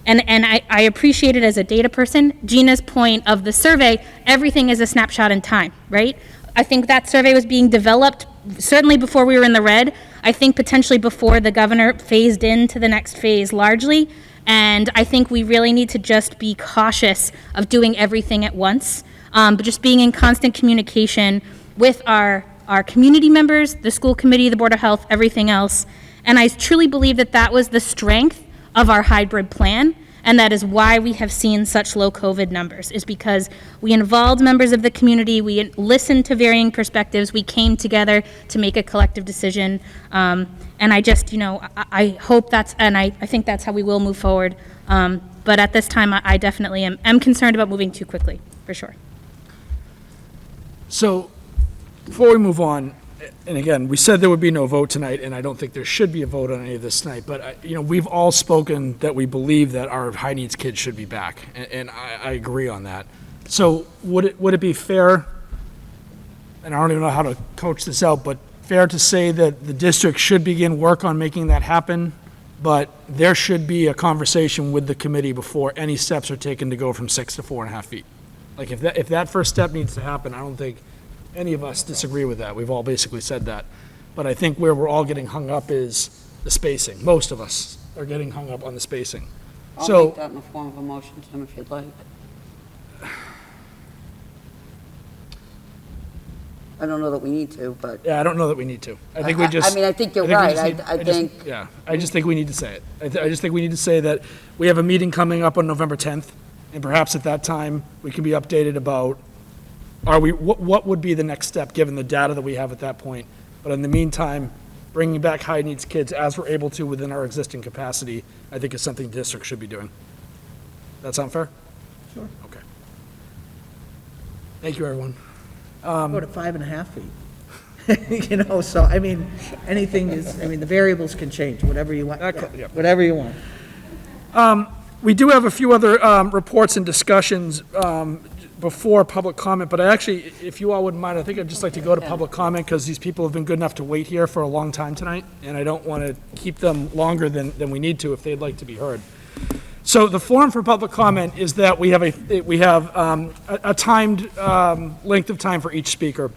And I appreciate it as a data person. Gina's point of the survey, everything is a snapshot in time, right? I think that survey was being developed certainly before we were in the red. I think potentially before the governor phased into the next phase largely. And I think we really need to just be cautious of doing everything at once, but just being in constant communication with our community members, the school committee, the Board of Health, everything else. And I truly believe that that was the strength of our hybrid plan, and that is why we have seen such low COVID numbers, is because we involved members of the community, we listened to varying perspectives, we came together to make a collective decision. And I just, I hope that's, and I think that's how we will move forward. But at this time, I definitely am concerned about moving too quickly, for sure. So, before we move on, and again, we said there would be no vote tonight, and I don't think there should be a vote on any of this tonight, but, we've all spoken that we believe that our high-needs kids should be back, and I agree on that. So, would it be fair, and I don't even know how to coach this out, but fair to say that the district should begin work on making that happen, but there should be a conversation with the committee before any steps are taken to go from 6 to 4.5 feet? Like, if that first step needs to happen, I don't think any of us disagree with that. We've all basically said that. But I think where we're all getting hung up is the spacing. Most of us are getting hung up on the spacing. I'll make that in the form of a motion, Tim, if you'd like. I don't know that we need to, but. Yeah, I don't know that we need to. I think we just. I mean, I think you're right. I think. Yeah, I just think we need to say it. I just think we need to say that we have a meeting coming up on November 10th, and perhaps at that time, we can be updated about what would be the next step, given the data that we have at that point. But in the meantime, bringing back high-needs kids as we're able to within our existing capacity, I think is something the district should be doing. That sound fair? Sure. Okay. Thank you, everyone. Go to 5.5 feet. So, anything is, the variables can change, whatever you want. Yeah. Whatever you want. We do have a few other reports and discussions before public comment, but if you all wouldn't mind, I think I'd just like to go to public comment because these people have been good enough to wait here for a long time tonight, and I don't want to keep them longer than we need to if they'd like to be heard. So the forum for public comment is that we have a timed length of time for each speaker.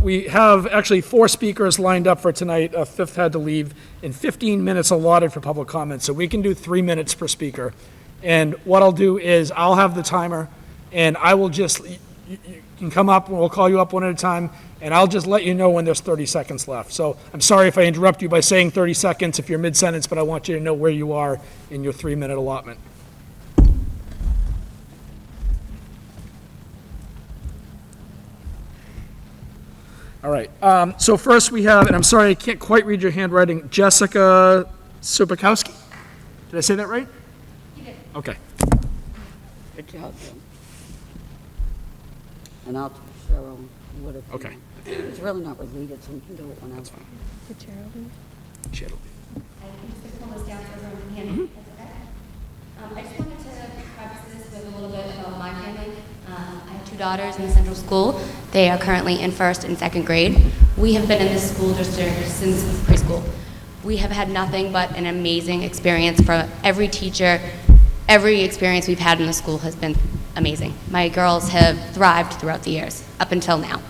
We have actually 4 speakers lined up for tonight. A 5th had to leave, and 15 minutes allotted for public comment. So we can do 3 minutes per speaker. And what I'll do is I'll have the timer, and I will just, you can come up, and we'll call you up one at a time, and I'll just let you know when there's 30 seconds left. So I'm sorry if I interrupt you by saying 30 seconds if you're mid-sentence, but I want you to know where you are in your 3-minute allotment. All right, so first we have, and I'm sorry, I can't quite read your handwriting, Jessica Supakowski? Did I say that right? You did. Okay. Good job, Jim. And I'll, Cheryl, would have. Okay. It's really not related, so we can do it whenever. That's fine. Did Cheryl leave? Cheryl. I can just pull this down for everyone to hand. That's okay. I just wanted to preface this with a little bit about my family. I have two daughters in the central school. They are currently in 1st and 2nd grade. We have been in this school district since preschool. We have had nothing but an amazing experience for every teacher. Every experience we've had in the school has been amazing. My girls have thrived throughout the years, up until now.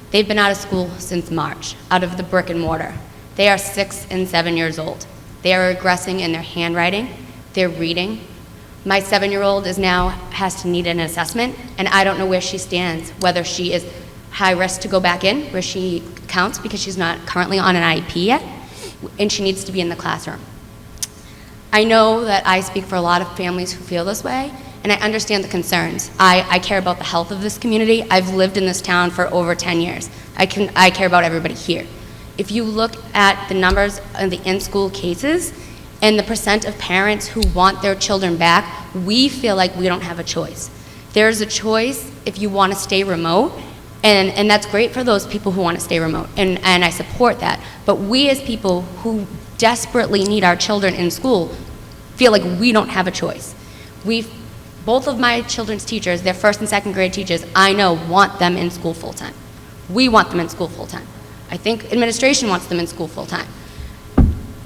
They've been out of school since March, out of the brick and mortar. They are 6 and 7 years old. They are regressing in their handwriting, their reading. My 7-year-old has to need an assessment, and I don't know where she stands, whether she is high risk to go back in, where she counts because she's not currently on an IEP yet, and she needs to be in the classroom. I know that I speak for a lot of families who feel this way, and I understand the concerns. I care about the health of this community. I've lived in this town for over 10 years. I care about everybody here. If you look at the numbers of the in-school cases and the % of parents who want their children back, we feel like we don't have a choice. There's a choice if you want to stay remote, and that's great for those people who want to stay remote, and I support that. But we as people who desperately need our children in school feel like we don't have a choice. Both of my children's teachers, their 1st and 2nd grade teachers, I know want them in school full-time. We want them in school full-time. I think administration wants them in school full-time.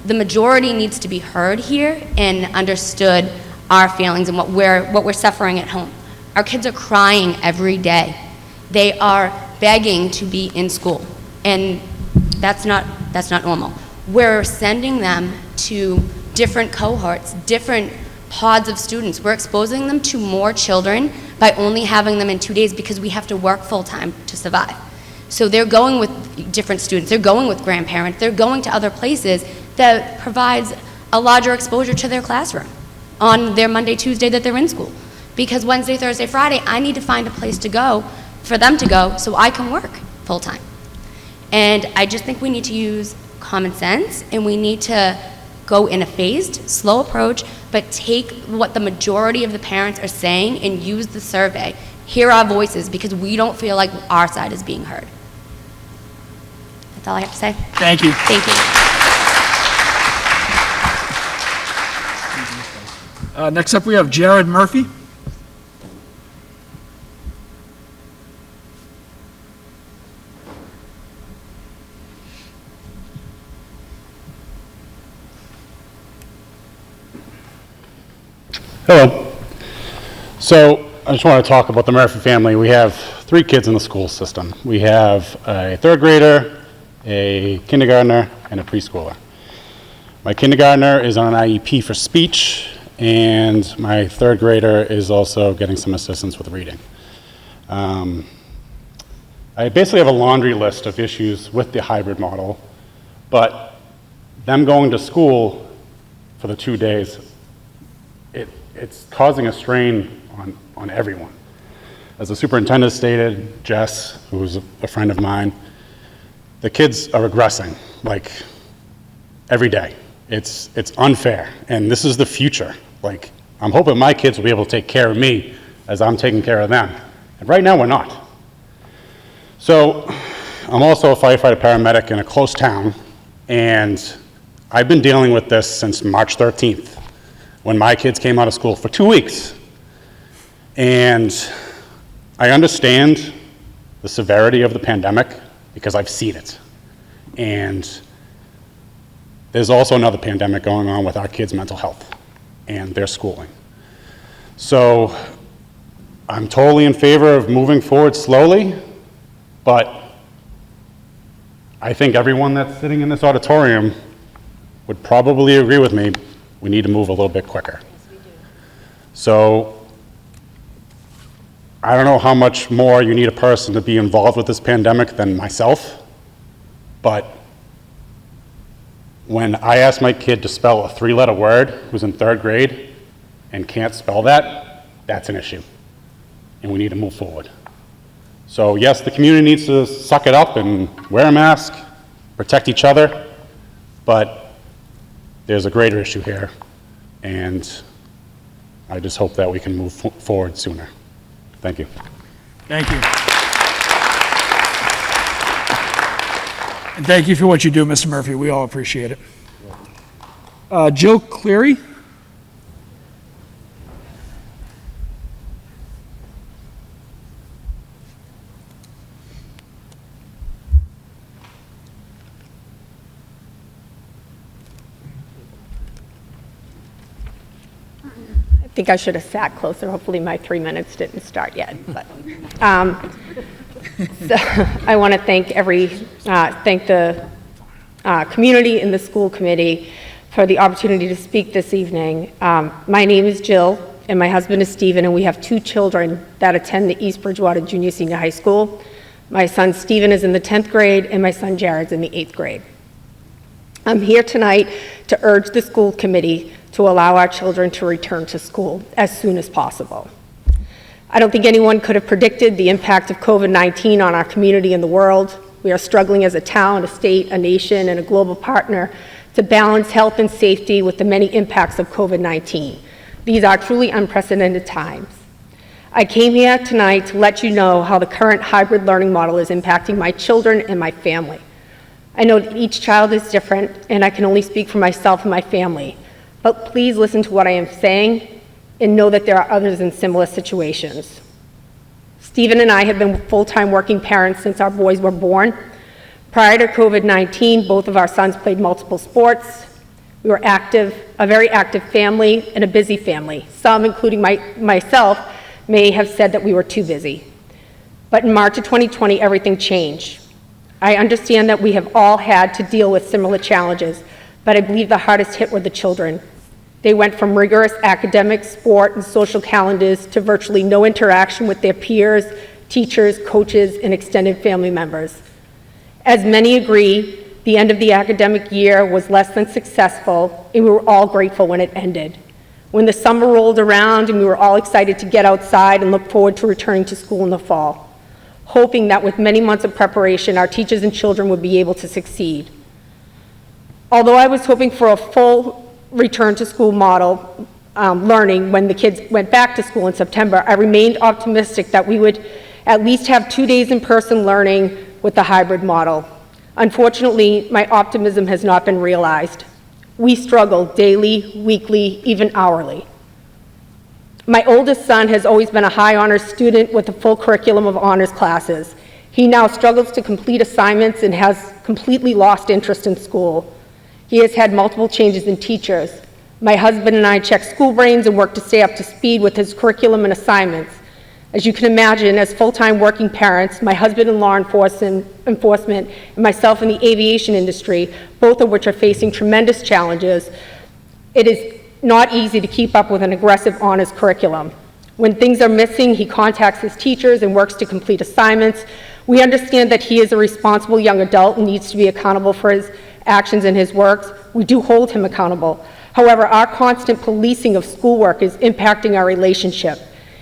The majority needs to be heard here and understood our feelings and what we're suffering at home. Our kids are crying every day. They are begging to be in school, and that's not normal. We're sending them to different cohorts, different pods of students. We're exposing them to more children by only having them in 2 days because we have to work full-time to survive. So they're going with different students, they're going with grandparents, they're going to other places that provides a larger exposure to their classroom on their Monday, Tuesday that they're in school. Because Wednesday, Thursday, Friday, I need to find a place to go, for them to go, so I can work full-time. And I just think we need to use common sense, and we need to go in a phased, slow approach, but take what the majority of the parents are saying and use the survey. Hear our voices, because we don't feel like our side is being heard. That's all I have to say. Thank you. Thank you. Next up, we have Jared Murphy. Hello. So I just want to talk about the Murphy family. We have 3 kids in the school system. We have a 3rd grader, a kindergartner, and a preschooler. My kindergartner is on an IEP for speech, and my 3rd grader is also getting some assistance with reading. I basically have a laundry list of issues with the hybrid model, but them going to school for the 2 days, it's causing a strain on everyone. As the superintendent stated, Jess, who's a friend of mine, the kids are regressing, like, every day. It's unfair, and this is the future. Like, I'm hoping my kids will be able to take care of me as I'm taking care of them. And right now, we're not. So, I'm also a firefighter paramedic in a close town, and I've been dealing with this since March 13th, when my kids came out of school for 2 weeks. And I understand the severity of the pandemic because I've seen it. And there's also another pandemic going on with our kids' mental health and their schooling. So I'm totally in favor of moving forward slowly, but I think everyone that's sitting in this auditorium would probably agree with me, we need to move a little bit quicker. Yes, we do. So I don't know how much more you need a person to be involved with this pandemic than myself, but when I asked my kid to spell a 3-letter word who's in 3rd grade and can't spell that, that's an issue, and we need to move forward. So yes, the community needs to suck it up and wear a mask, protect each other, but there's a greater issue here, and I just hope that we can move forward sooner. Thank you. Thank you. And thank you for what you do, Mr. Murphy. We all appreciate it. Jill Cleary. think I should have sat closer. Hopefully my 3 minutes didn't start yet. But, so I want to thank the community and the school committee for the opportunity to speak this evening. My name is Jill, and my husband is Stephen, and we have 2 children that attend the East Bridgewater Junior Senior High School. My son Stephen is in the 10th grade, and my son Jared's in the 8th grade. I'm here tonight to urge the school committee to allow our children to return to school as soon as possible. I don't think anyone could have predicted the impact of COVID-19 on our community and the world. We are struggling as a town, a state, a nation, and a global partner to balance health and safety with the many impacts of COVID-19. These are truly unprecedented times. I came here tonight to let you know how the current hybrid learning model is impacting my children and my family. I know that each child is different, and I can only speak for myself and my family, but please listen to what I am saying and know that there are others in similar situations. Stephen and I have been full-time working parents since our boys were born. Prior to COVID-19, both of our sons played multiple sports. We were active, a very active family and a busy family. Some, including myself, may have said that we were too busy. But in March of 2020, everything changed. I understand that we have all had to deal with similar challenges, but I believe the hardest hit were the children. They went from rigorous academic, sport, and social calendars to virtually no interaction with their peers, teachers, coaches, and extended family members. As many agree, the end of the academic year was less than successful, and we were all grateful when it ended. When the summer rolled around and we were all excited to get outside and look forward to returning to school in the fall, hoping that with many months of preparation, our teachers and children would be able to succeed. Although I was hoping for a full return to school model learning when the kids went back to school in September, I remained optimistic that we would at least have 2 days in-person learning with the hybrid model. Unfortunately, my optimism has not been realized. We struggle daily, weekly, even hourly. My oldest son has always been a high honors student with a full curriculum of honors classes. He now struggles to complete assignments and has completely lost interest in school. He has had multiple changes in teachers. My husband and I check school brains and work to stay up to speed with his curriculum and assignments. As you can imagine, as full-time working parents, my husband in law enforcement, and myself in the aviation industry, both of which are facing tremendous challenges, it is not easy to keep up with an aggressive honors curriculum. When things are missing, he contacts his teachers and works to complete assignments. We understand that he is a responsible young adult and needs to be accountable for his actions and his works. We do hold him accountable. However, our constant policing of schoolwork is impacting our relationship.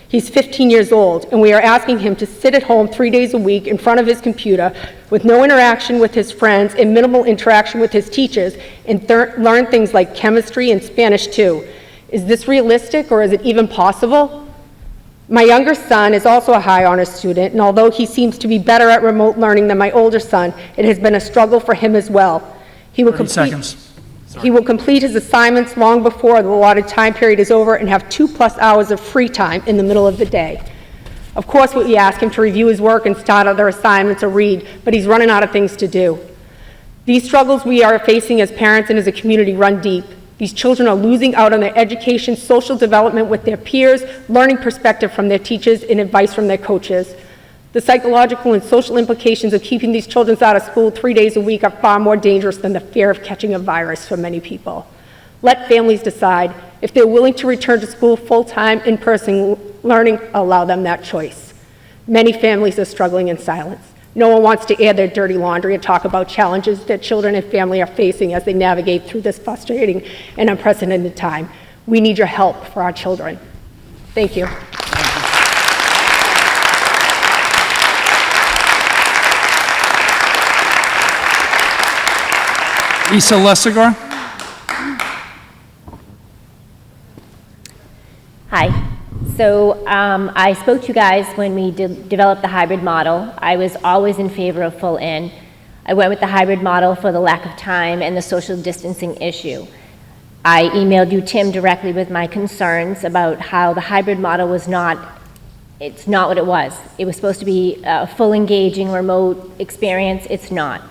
He's 15 years old, and we are asking him to sit at home 3 days a week in front of his computer with no interaction with his friends and minimal interaction with his teachers and learn things like chemistry and Spanish too. Is this realistic, or is it even possible? My younger son is also a high honors student, and although he seems to be better at remote learning than my older son, it has been a struggle for him as well. He will complete his assignments long before the allotted time period is over and have 2+ hours of free time in the middle of the day. Of course, we ask him to review his work and start other assignments or read, but he's running out of things to do. These struggles we are facing as parents and as a community run deep. These children are losing out on their education, social development with their peers, learning perspective from their teachers, and advice from their coaches. The psychological and social implications of keeping these children out of school 3 days a week are far more dangerous than the fear of catching a virus for many people. Let families decide. If they're willing to return to school full-time, in-person learning, allow them that choice. Many families are struggling in silence. No one wants to air their dirty laundry and talk about challenges that children and family are facing as they navigate through this frustrating and unprecedented time. We need your help for our children. Thank you. Lisa Lessigar. Hi. So I spoke to you guys when we developed the hybrid model. I was always in favor of full in. I went with the hybrid model for the lack of time and the social distancing issue. I emailed you, Tim, directly with my concerns about how the hybrid model was it's not what it was. It was supposed to be a full engaging remote experience. It's not.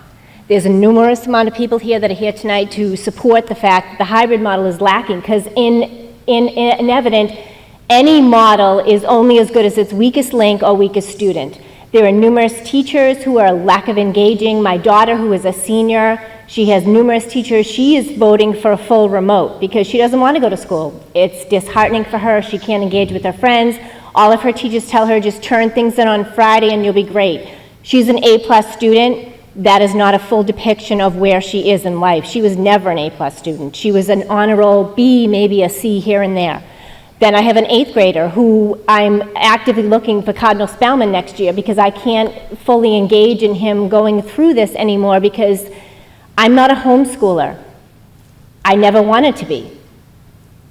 There's a numerous amount of people here that are here tonight to support the fact that the hybrid model is lacking, because in evident Any model is only as good as its weakest link or weakest student. There are numerous teachers who are lack of engaging. My daughter, who is a senior, she has numerous teachers. She is voting for a full remote because she doesn't want to go to school. It's disheartening for her. She can't engage with her friends. All of her teachers tell her, just turn things in on Friday and you'll be great. She's an A+ student. That is not a full depiction of where she is in life. She was never an A+ student. She was an honor roll B, maybe a C here and there. Then I have an 8th grader who I'm actively looking for Cardinal Spellman next year because I can't fully engage in him going through this anymore because I'm not a homeschooler. I never wanted to be.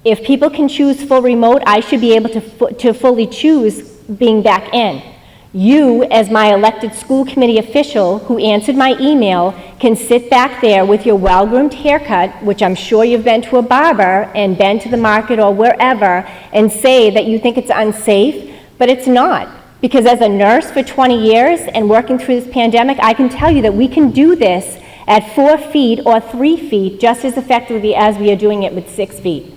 If people can choose full remote, I should be able to fully choose being back in. You, as my elected school committee official who answered my email, can sit back there with your well-groomed haircut, which I'm sure you've been to a barber and been to the market or wherever, and say that you think it's unsafe, but it's not. Because as a nurse for 20 years and working through this pandemic, I can tell you that we can do this at 4 feet or 3 feet just as effectively as we are doing it with 6 feet.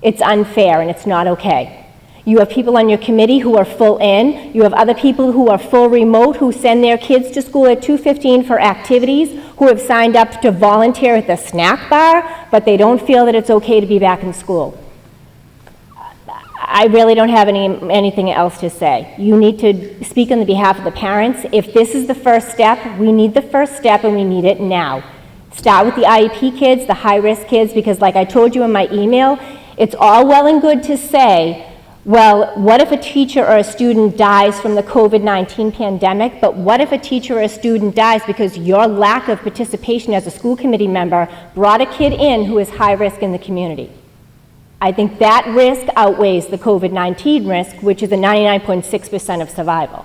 It's unfair and it's not okay. You have people on your committee who are full in. You have other people who are full remote who send their kids to school at 2:15 for activities, who have signed up to volunteer at the snack bar, but they don't feel that it's okay to be back in school. I really don't have anything else to say. You need to speak on the behalf of the parents. If this is the first step, we need the first step and we need it now. Start with the IEP kids, the high-risk kids, because like I told you in my email, it's all well and good to say, well, what if a teacher or a student dies from the COVID-19 pandemic, but what if a teacher or a student dies because your lack of participation as a school committee member brought a kid in who is high risk in the community? I think that risk outweighs the COVID-19 risk, which is a 99.6% of survival.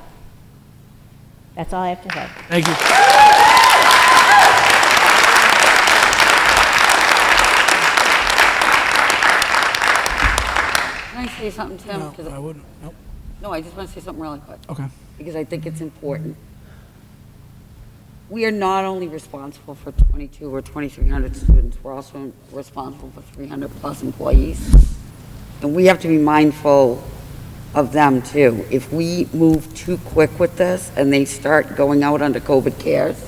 That's all I have to say. Thank you. Can I say something, Tim? No, I wouldn't. Nope. No, I just want to say something really quick. Okay. Because I think it's important. We are not only responsible for 22 or 2,300 students, we're also responsible for 300 plus employees. And we have to be mindful of them too. If we move too quick with this and they start going out under COVID cares,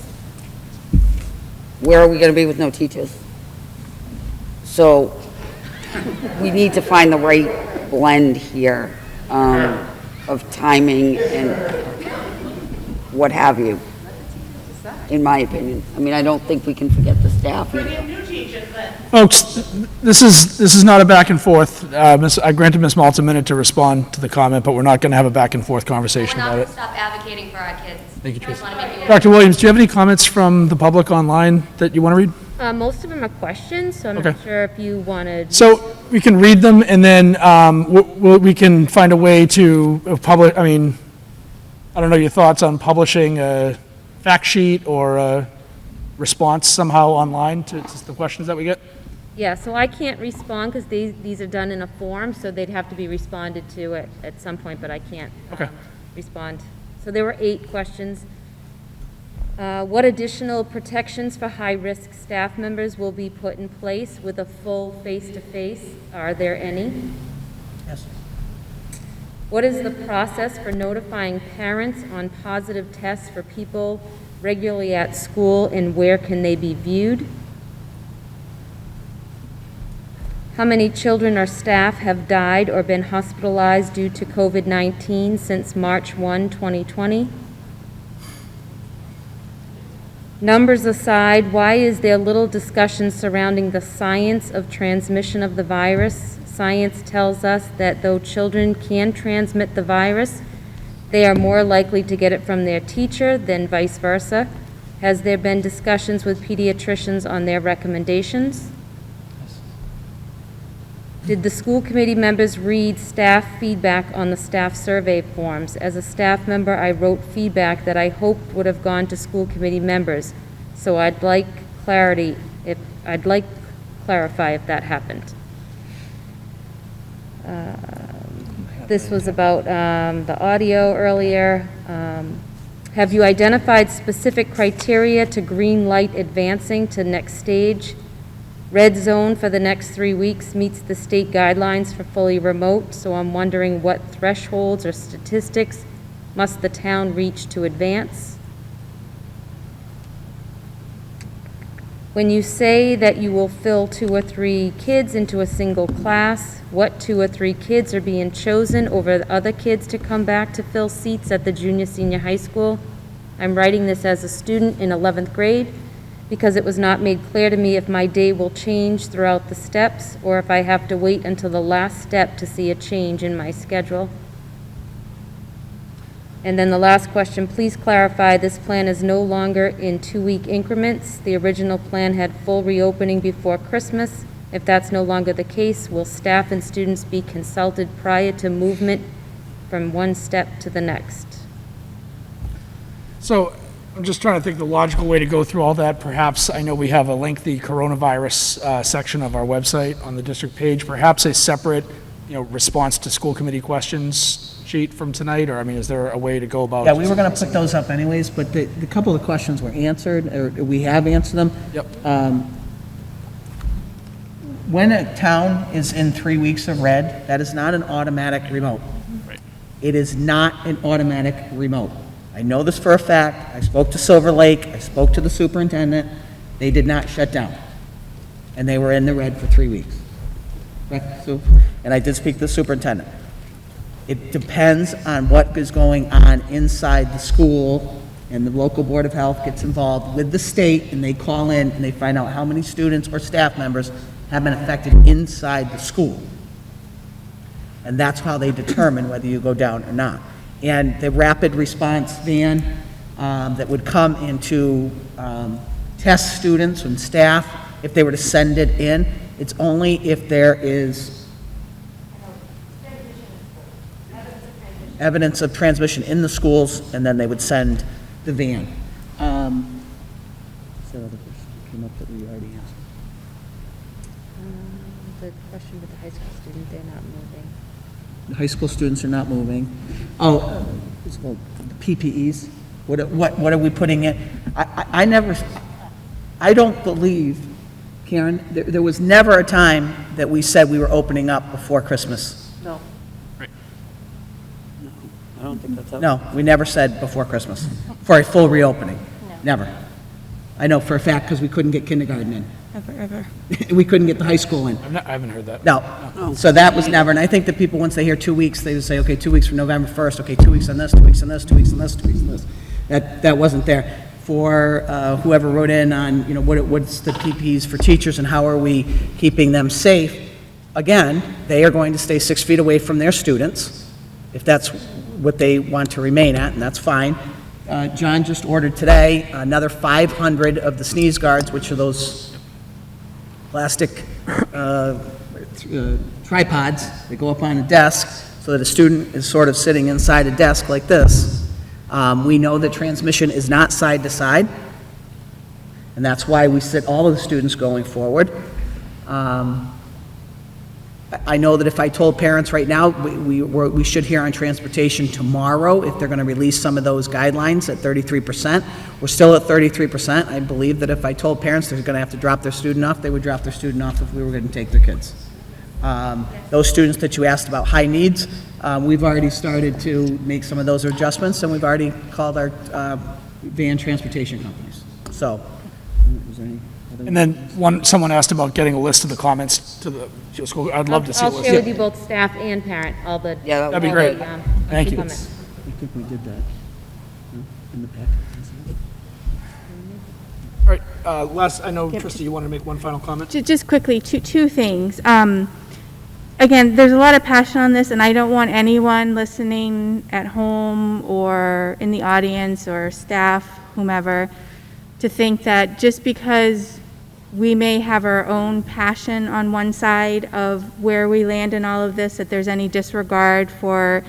where are we going to be with no teachers? So we need to find the right blend here of timing and what have you, in my opinion. I mean, I don't think we can forget the staff either. Folks, this is not a back and forth. I granted Ms. Maltz a minute to respond to the comment, but we're not going to have a back and forth conversation We're not about going it. to stop advocating for our kids. Thank you, I just Teresa. want to make you Dr. Williams, do you have any comments from the public online that you want to read? Most of them are questions, so I'm Okay. not sure if you wanted. So we can read them and then we can find a way to publish, I mean, I don't know your thoughts on publishing a fact sheet or a response somehow online to the questions that we get? Yeah, so I can't respond because these are done in a form, so they'd have to be responded to at some point, but I can't Okay. respond. So there were 8 questions. What additional protections for high-risk staff members will be put in place with a full face-to-face? Are there any? Yes. What is the process for notifying parents on positive tests for people regularly at school, and where can they be viewed? How many children or staff have died or been hospitalized due to COVID-19 since March 1, 2020? Numbers aside, why is there little discussion surrounding the science of transmission of the virus? Science tells us that though children can transmit the virus, they are more likely to get it from their teacher than vice versa. Has there been discussions with pediatricians on their recommendations? Did the school committee members read staff feedback on the staff survey forms? As a staff member, I wrote feedback that I hoped would have gone to school committee members. So I'd like clarify if that happened. This was about the audio earlier. Have you identified specific criteria to green light advancing to next stage Red zone for the next 3 weeks meets the state guidelines for fully remote, so I'm wondering what thresholds or statistics must the town reach to advance? When you say that you will fill 2 or 3 kids into a single class, what 2 or 3 kids are being chosen over the other kids to come back to fill seats at the junior, senior high school? I'm writing this as a student in 11th grade because it was not made clear to me if my day will change throughout the steps or if I have to wait until the last step to see a change in my schedule. And then the last question, please clarify, this plan is no longer in 2-week increments. The original plan had full reopening before Christmas. If that's no longer the case, will staff and students be consulted prior to movement from one step to the next? So I'm just trying to think the logical way to go through all that. Perhaps, I know we have a lengthy coronavirus section of our website on the district page, perhaps a separate, response to school committee questions sheet from tonight, or, is there a way to go about? Yeah, we were going to put those up anyways, but the couple of questions were answered, or we have answered them. Yep. When a town is in 3 weeks of red, that is not an automatic remote. Right. It is not an automatic remote. I know this for a fact. I spoke to Silver Lake. I spoke to the superintendent. They did not shut down. And they were in the red for 3 weeks. Correct, Sue? And I did speak to the superintendent. It depends on what is going on inside the school, and the local board of health gets involved with the state, and they call in and they find out how many students or staff members have been affected inside the school. And that's how they determine whether you go down or not. And the rapid response van that would come into test students and staff, if they were to send it in, it's only if there is evidence of transmission in the schools, and then they would send the van. So the question came up that we already answered. The question with the high school student, they're not moving. The high school students are not moving. Oh, it's called PPEs. What are we putting in? I don't believe, Karen, there was never a time that we said we were opening up before Christmas. No. I don't think that's up. No, we never said before Christmas for a full reopening. Never. I know for a fact because we couldn't get kindergarten in. Ever. We couldn't get the high school in. I haven't heard that. No. So that was never, and I think that people, once they hear 2 weeks, they would say, okay, 2 weeks from November 1st, okay, 2 weeks on this, 2 weeks on this, 2 weeks on this, 2 weeks on this. That wasn't there. For whoever wrote in on, what's the PPs for teachers and how are we keeping them safe, again, they are going to stay 6 feet away from their students, if that's what they want to remain at, and that's fine. John just ordered today another 500 of the sneeze guards, which are those plastic tripods that go up on a desk so that a student is sort of sitting inside a desk like this. We know that transmission is not side to side, and that's why we sit all of the students going forward. I know that if I told parents right now, we should hear on transportation tomorrow if they're going to release some of those guidelines at 33%. We're still at 33%. I believe that if I told parents they're going to have to drop their student off, they would drop their student off if we were going to take their kids. Those students that you asked about high needs, we've already started to make some of those adjustments, and we've already called our van transportation companies. So, is there any other? And then someone asked about getting a list of the comments to the school. I'd love to see a list. I'll share with you both staff and parent, all the. Yeah, that'd be great. Thank you. comments. I think we did that in the packet. All right, I know, Trista, you wanted to make one final comment? Just quickly, two things. Again, there's a lot of passion on this, and I don't want anyone listening at home or in the audience or staff, whomever, to think that just because we may have our own passion on one side of where we land in all of this, that there's any disregard for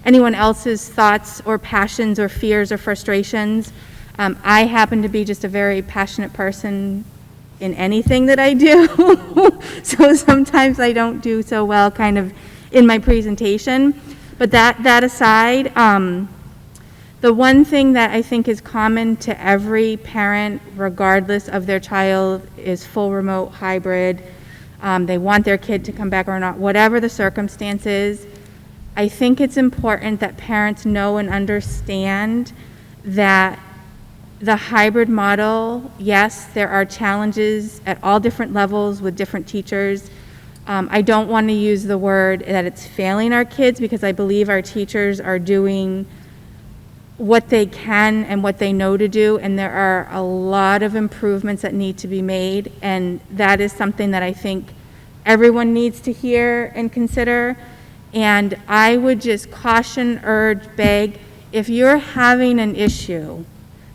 anyone else's thoughts or passions or fears or frustrations. I happen to be just a very passionate person in anything that I do. So sometimes I don't do so well kind of in my presentation. But that aside, The one thing that I think is common to every parent, regardless of their child, is full remote, hybrid. They want their kid to come back or not, whatever the circumstances. I think it's important that parents know and understand that the hybrid model, yes, there are challenges at all different levels with different teachers. I don't want to use the word that it's failing our kids, because I believe our teachers are doing what they can and what they know to do, and there are a lot of improvements that need to be made, and that is something that I think everyone needs to hear and consider. And I would just caution, urge, beg, if you're having an issue,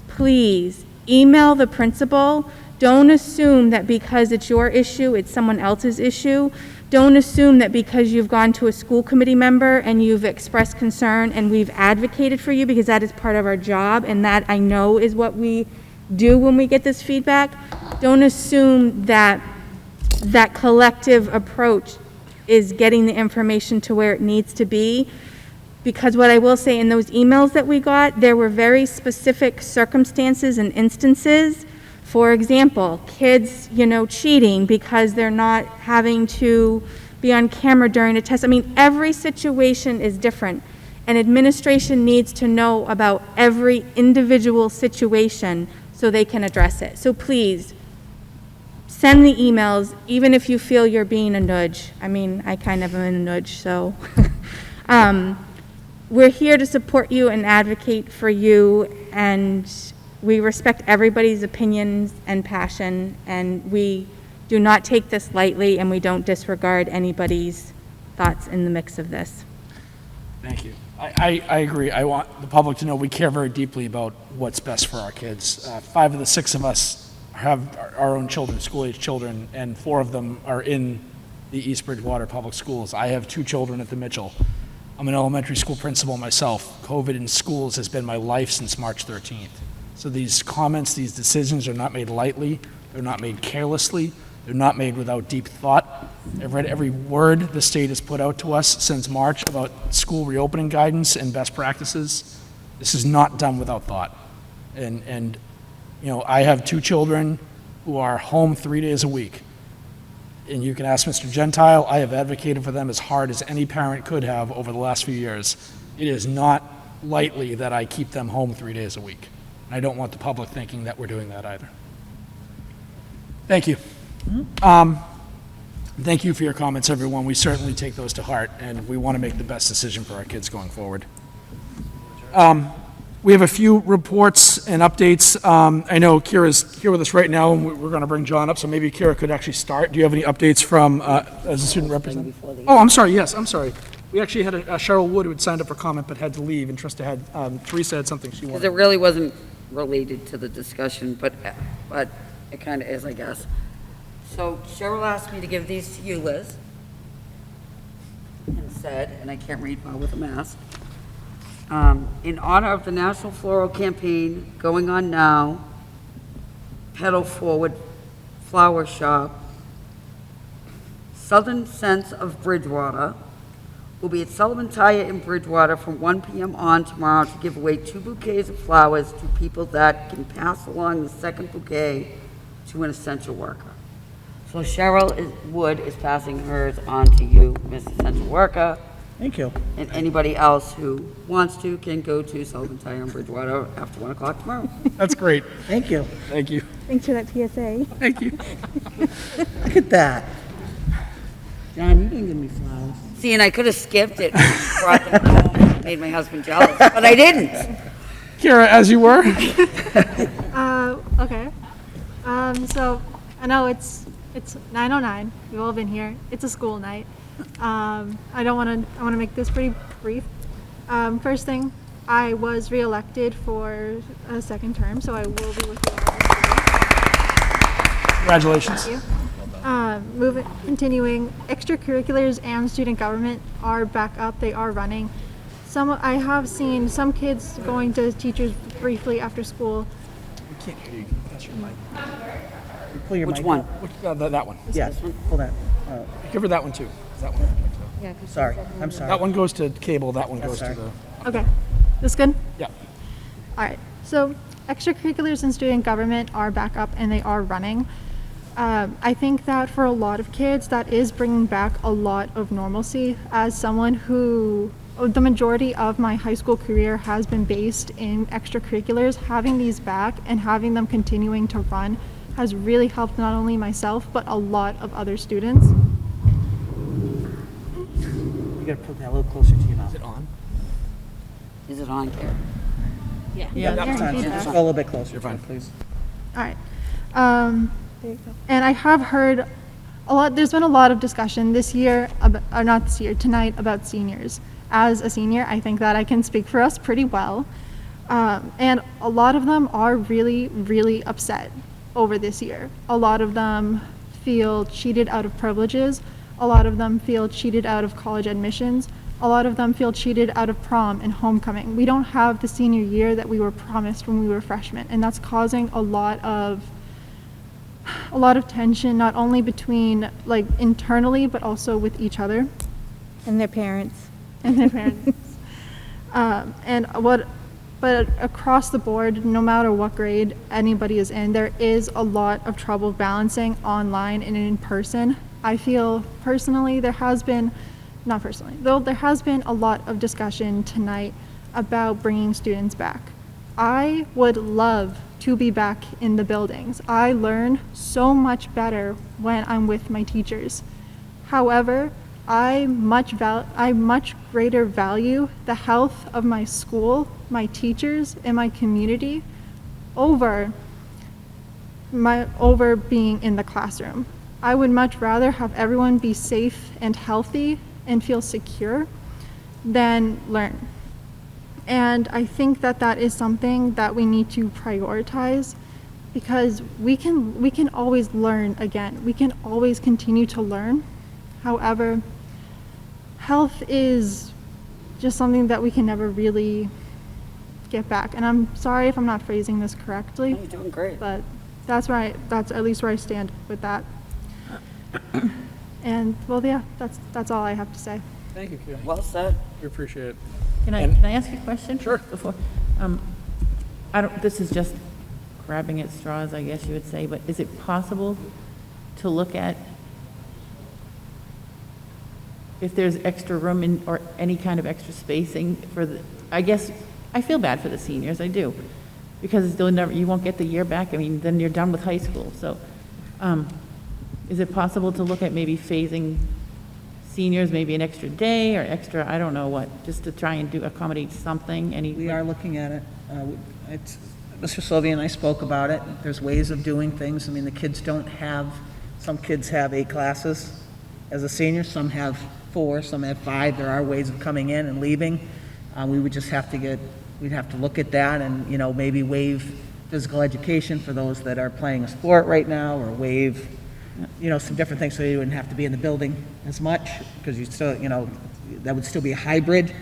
please email the principal. Don't assume that because it's your issue, it's someone else's issue. Don't assume that because you've gone to a school committee member and you've expressed concern and we've advocated for you, because that is part of our job, and that I know is what we do when we get this feedback. Don't assume that that collective approach is getting the information to where it needs to be. Because what I will say, in those emails that we got, there were very specific circumstances and instances. For example, kids, cheating because they're not having to be on camera during a test. I mean, every situation is different, and administration needs to know about every individual situation so they can address it. So please, send the emails, even if you feel you're being a nudge. I mean, I kind of am a nudge, so. We're here to support you and advocate for you, and we respect everybody's opinions and passion, and we do not take this lightly, and we don't disregard anybody's thoughts in the mix of this. Thank you. I agree. I want the public to know we care very deeply about what's best for our kids. 5 of the 6 of us have our own children, school-age children, and 4 of them are in the East Bridgewater Public Schools. I have 2 children at the Mitchell. I'm an elementary school principal myself. COVID in schools has been my life since March 13th. So these comments, these decisions are not made lightly. They're not made carelessly. They're not made without deep thought. I've read every word the state has put out to us since March about school reopening guidance and best practices. This is not done without thought. And I have 2 children who are home 3 days a week. And you can ask Mr. Gentile, I have advocated for them as hard as any parent could have over the last few years. It is not lightly that I keep them home 3 days a week. I don't want the public thinking that we're doing that either. Thank you. Thank you for your comments, everyone. We certainly take those to heart, and we want to make the best decision for our kids going forward. We have a few reports and updates. I know Kira's here with us right now, and we're going to bring John up, so maybe Kira could actually start. Do you have any updates from, as a student representative? Oh, I'm sorry, yes, I'm sorry. We actually had Cheryl Wood who had signed up for comment but had to leave, and Trista had, Teresa had something she wanted. Because it really wasn't related to the discussion, but it kind of is, I guess. So Cheryl asked me to give these to you, Liz, and said, and I can't read well with a mask, in honor of the National Floral Campaign going on now, Pedal Forward Flower Shop, Southern Sense of Bridgewater will be at Sullivan Tire in Bridgewater from 1 p.m. on tomorrow to give away 2 bouquets of flowers to people that can pass along the second bouquet to an essential worker. So Cheryl Wood is passing hers on to you, Ms. Essential Worker. Thank you. And anybody else who wants to can go to Sullivan Tire in Bridgewater after 1 o'clock tomorrow. That's great. Thank you. Thank you. Thanks for that PSA. Thank you. Look at that. John, you didn't give me flowers. See, and I could have skipped it, brought them home, made my husband jealous, but I didn't. Kira, as you were. Okay. So I know it's 9:09. We've all been here. It's a school night. I want to make this pretty brief. First thing, I was reelected for a second term, so I will be with you all. Congratulations. Thank you. Continuing, extracurriculars and student government are back up. They are running. I have seen some kids going to teachers briefly after school. We can't hear you. That's your mic. Pull your Which mic one? up. That one. Yeah, pull that. Give her that one too. Is that one? Sorry, I'm sorry. That one goes to cable. That one goes to sorry. the. Okay, this good? Yeah. All right, so extracurriculars and student government are back up and they are running. I think that for a lot of kids, that is bringing back a lot of normalcy. As someone who, the majority of my high school career has been based in extracurriculars, having these back and having them continuing to run has really helped not only myself, but a lot of other students. You gotta put that a little closer to your mouth. Is it on? Is it on, Karen? Yeah, that's fine. Just go a little bit closer. You're fine, please. All right. And I have heard a lot, there's been a lot of discussion this year, or not this year, tonight, about seniors. As a senior, I think that I can speak for us pretty well. And a lot of them are really, really upset over this year. A lot of them feel cheated out of privileges. A lot of them feel cheated out of college admissions. A lot of them feel cheated out of prom and homecoming. We don't have the senior year that we were promised when we were freshmen, and that's causing a lot of tension, not only between, like, internally, but also with each other. And their parents. And their parents. But across the board, no matter what grade anybody is in, there is a lot of trouble balancing online and in person. I feel personally there has been a lot of discussion tonight about bringing students back. I would love to be back in the buildings. I learn so much better when I'm with my teachers. However, I much greater value the health of my school, my teachers, and my community over being in the classroom. I would much rather have everyone be safe and healthy and feel secure than learn. And I think that that is something that we need to prioritize, because we can always learn again. We can always continue to learn. However, health is just something that we can never really get back. And I'm sorry if I'm not phrasing this correctly. No, you're doing great. But that's at least where I stand with that. And, well, yeah, that's all I have to say. Thank you, Karen. Well said. We appreciate it. Can I ask a question? Sure. Before, this is just grabbing at straws, I guess you would say, but is it possible to look at if there's extra room or any kind of extra spacing for I guess, I feel bad for the seniors, I do, because you won't get the year back. I mean, then you're done with high school. So, is it possible to look at maybe phasing seniors, maybe an extra day or extra, I don't know what, just to try and accommodate something? We are looking at it. Mr. Sylvia and I spoke about it. There's ways of doing things. I mean, the kids some kids have 8 classes as a senior, some have 4, some have 5. There are ways of coming in and leaving. We would just have to we'd have to look at that and, maybe waive physical education for those that are playing a sport right now, or waive, some different things, so you wouldn't have to be in the building as much, because you still, that would still be a hybrid.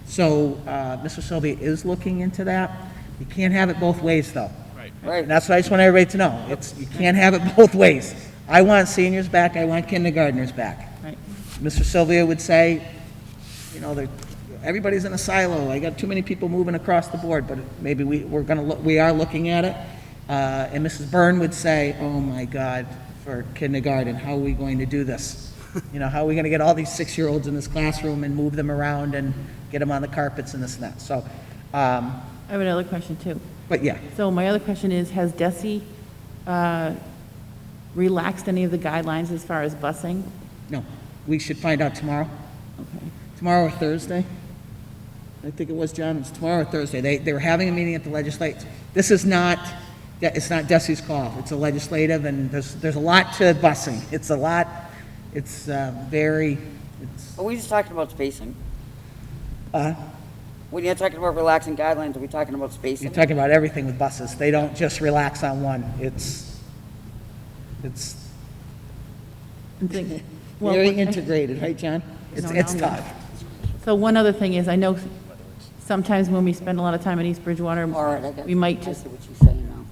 So Mr. Sylvia is looking into that. You can't have it both ways, though. Right. And that's what I just want everybody to know. You can't have it both ways. I want seniors back, I want kindergartners back. Right. Mr. Sylvia would say, everybody's in a silo. I got too many people moving across the board, but maybe we are looking at it. And Mrs. Byrne would say, oh my God, for kindergarten, how are we going to do this? How are we going to get all these 6-year-olds in this classroom and move them around and get them on the carpets and this and that? So, I have another question too. But yeah. So my other question is, has DESE relaxed any of the guidelines as far as busing? No, we should find out tomorrow. Okay. Tomorrow or Thursday. I think it was, John, it's tomorrow or Thursday. They were having a meeting at the legislature. It's not DESE's call. It's a legislative, and there's a lot to busing. It's a lot. It's But we just talking about spacing. When you're talking about relaxing guidelines, are we talking about spacing? You're talking about everything with buses. They don't just relax on one. It's very integrated, right, John? It's tough. So one other thing is, I know sometimes when we spend a lot of time in East Bridgewater, we might just, what you're saying now.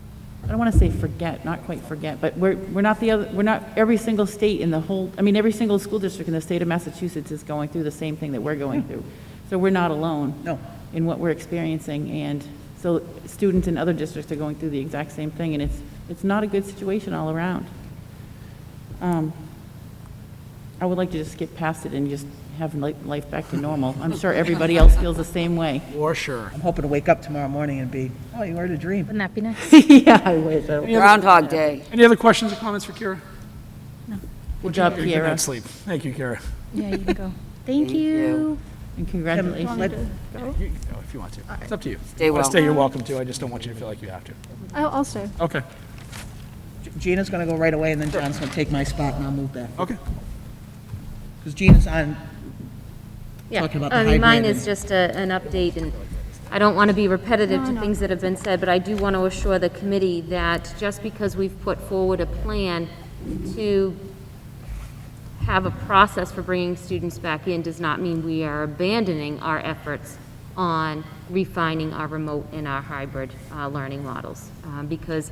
I don't want to say forget, not quite forget, but we're not every single state in the whole, every single school district in the state of Massachusetts is going through the same thing that we're going through. So we're not alone in what we're experiencing, and So students in other districts are going through the exact same thing, and it's not a good situation all around. I would like to just get past it and just have life back to normal. I'm sure everybody else feels the same way. For sure. I'm hoping to wake up tomorrow morning and be, oh, you were in a dream. Wouldn't that be nice? Yeah, I wish. Groundhog Day. Any other questions or comments for Kira? Good job, Good Kiera. night's sleep. Thank you, Kira. Yeah, you can go. Thank you. And congratulations. You can go if you want to. It's up to you. Stay well. Stay, you're welcome to. I just don't want you to feel like you have to. I'll stay. Okay. Gina's going to go right away, and then John's going to take my spot, and I'll move back. Okay. Because Gina's on, Yeah, talking about the I mean, mine hybrid is just an update, and I don't want to be repetitive to things that have been said, but I do want to assure the committee that just because we've put forward a plan to have a process for bringing students back in does not mean we are abandoning our efforts on refining our remote and our hybrid learning models. Because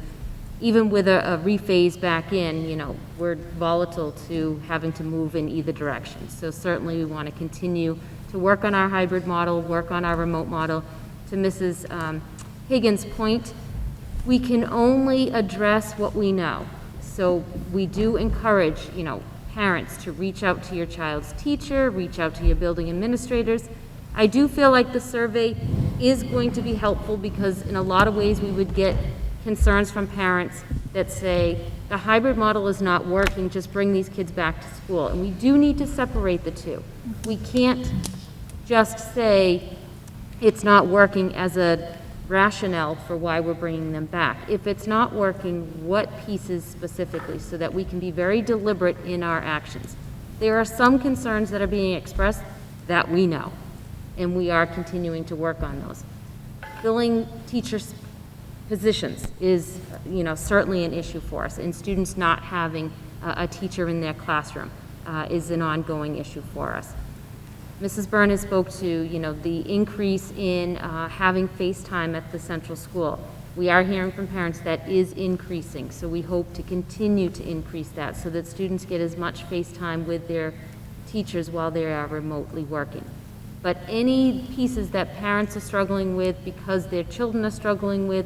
even with a rephase back in, you know, we're volatile to having to move in either direction. So certainly we want to continue to work on our hybrid model, work on our remote model. To Mrs. Higgins' point, we can only address what we know. So we do encourage, you know, parents to reach out to your child's teacher, reach out to your building administrators. I do feel like the survey is going to be helpful because in a lot of ways we would get concerns from parents that say, the hybrid model is not working, just bring these kids back to school. And we do need to separate the two. We can't just say it's not working as a rationale for why we're bringing them back. If it's not working, what pieces specifically, so that we can be very deliberate in our actions. There are some concerns that are being expressed that we know, and we are continuing to work on those. Filling teachers' positions is, you know, certainly an issue for us, and students not having a teacher in their classroom is an ongoing issue for us. Mrs. Byrne spoke to, you know, the increase in having FaceTime at the central school. We are hearing from parents that is increasing, so we hope to continue to increase that so that students get as much FaceTime with their teachers while they are remotely working. But any pieces that parents are struggling with because their children are struggling with,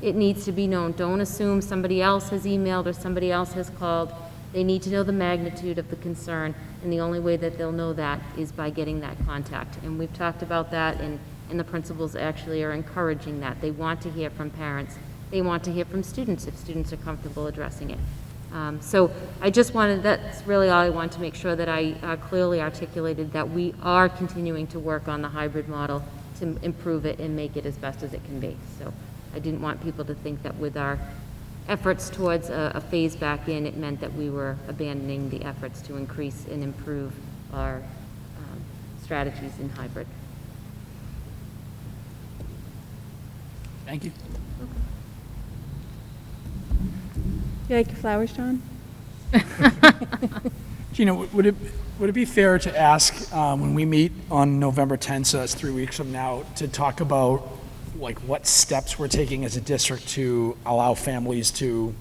it needs to be known. Don't assume somebody else has emailed or somebody else has called. They need to know the magnitude of the concern, and the only way that they'll know that is by getting that contact. And we've talked about that, and the principals actually are encouraging that. They want to hear from parents. They want to hear from students if students are comfortable addressing it. So I just wanted, that's really all I wanted to make sure that I clearly articulated that we are continuing to work on the hybrid model to improve it and make it as best as it can be. So I didn't want people to think that with our efforts towards a phase back in, it meant that we were abandoning the efforts to increase and improve our strategies in hybrid. Thank you. You like your flowers, John? Gina, would it be fair to ask when we meet on November 10th, so that's 3 weeks from now, to talk about like what steps we're taking as a district to allow families to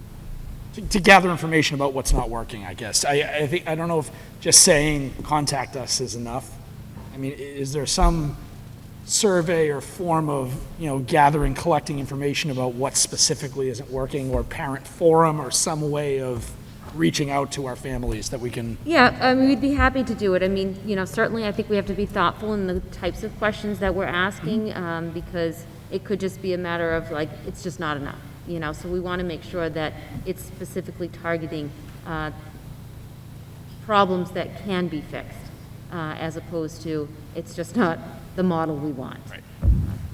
gather information about what's not working, I guess. I think, I don't know if just saying contact us is enough. I mean, is there some survey or form of, you know, gathering, collecting information about what specifically isn't working, or parent forum, or some way of reaching out to our families that we can? Yeah, I mean, we'd be happy to do it. I mean, you know, certainly I think we have to be thoughtful in the types of questions that we're asking, because it could just be a matter of like, it's just not enough, you know, so we want to make sure that it's specifically targeting problems that can be fixed, as opposed to it's just not the model we want. Right.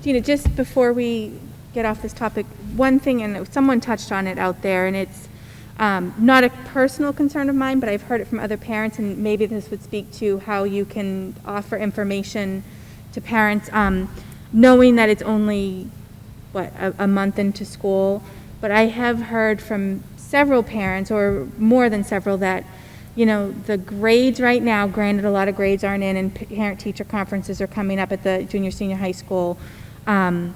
Gina, just before we get off this topic, one thing, and someone touched on it out there, and it's not a personal concern of mine, but I've heard it from other parents, and maybe this would speak to how you can offer information to parents, knowing that it's only, a month into school. But I have heard from several parents, or more than several, that, you know, the grades right now, granted a lot of grades aren't in, and parent-teacher conferences are coming up at the junior, senior high school. The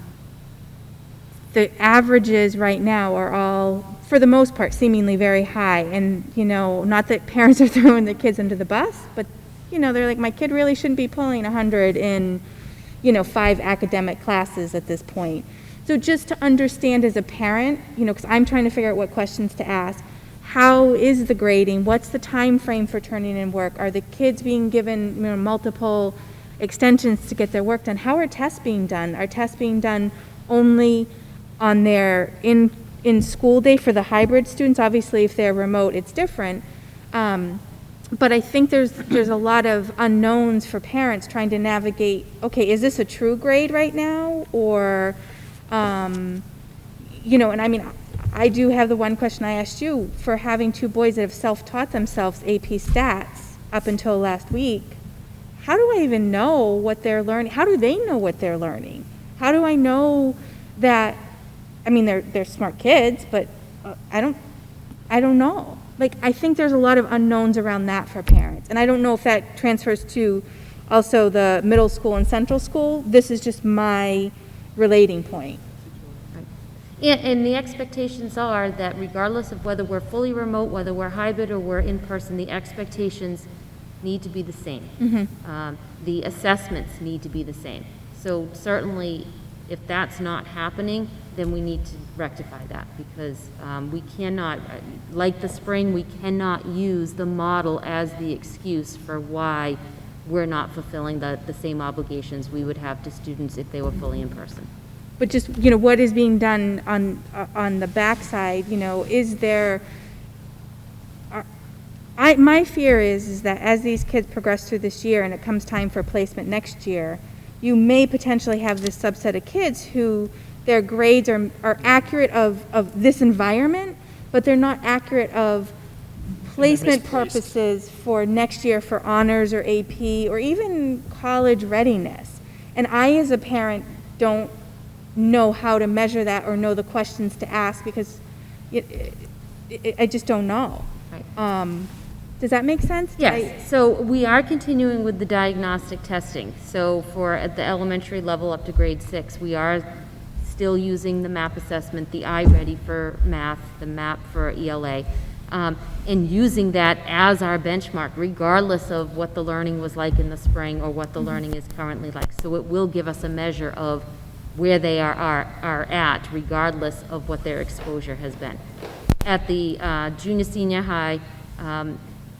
averages right now are all, for the most part, seemingly very high. And, you know, not that parents are throwing their kids under the bus, but, you know, they're like, my kid really shouldn't be pulling 100 in, you know, 5 academic classes at this point. So just to understand as a parent, you know, because I'm trying to figure out what questions to ask, how is the grading? What's the time frame for turning in work? Are the kids being given, you know, multiple extensions to get their work done? How are tests being done? Are tests being done only on their in-school day for the hybrid students? Obviously, if they're remote, it's different. But I think there's a lot of unknowns for parents trying to navigate, okay, is this a true grade right now? Or, you know, and I mean, I do have the one question I asked you, for having two boys that have self-taught themselves AP stats up until last week, how do I even know what they're learning? How do they know what they're learning? How do I know that, I mean, they're smart kids, but I don't know. Like, I think there's a lot of unknowns around that for parents. And I don't know if that transfers to also the middle school and central school. This is just my relating point. And the expectations are that regardless of whether we're fully remote, whether we're hybrid or we're in person, the expectations need to be the same. The assessments need to be the same. So certainly, if that's not happening, then we need to rectify that, because we cannot, like the spring, we cannot use the model as the excuse for why we're not fulfilling the same obligations we would have to students if they were fully in person. But just, you know, what is being done on the backside, you know, is there, my fear is that as these kids progress through this year and it comes time for placement next year, you may potentially have this subset of kids who their grades are accurate of this environment, but they're not accurate of placement purposes for next year for honors or AP or even college readiness. And I, as a parent, don't know how to measure that or know the questions to ask, because I just don't know. Right. Does that make sense? Yes, so we are continuing with the diagnostic testing. So for at the elementary level up to grade 6, we are still using the MAP assessment, the iReady for math, the MAP for ELA, and using that as our benchmark, regardless of what the learning was like in the spring or what the learning is currently like. So it will give us a measure of where they are at, regardless of what their exposure has been. At the junior, senior high,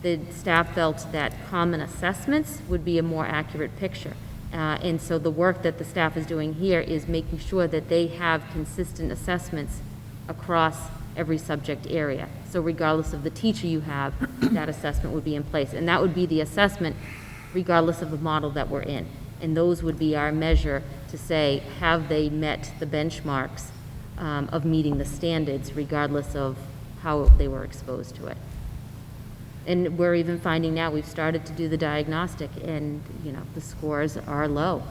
the staff felt that common assessments would be a more accurate picture. And so the work that the staff is doing here is making sure that they have consistent assessments across every subject area. So regardless of the teacher you have, that assessment would be in place. And that would be the assessment regardless of the model that we're in. And those would be our measure to say, have they met the benchmarks of meeting the standards regardless of how they were exposed to it. And we're even finding now, we've started to do the diagnostic, and, you know, the scores are low.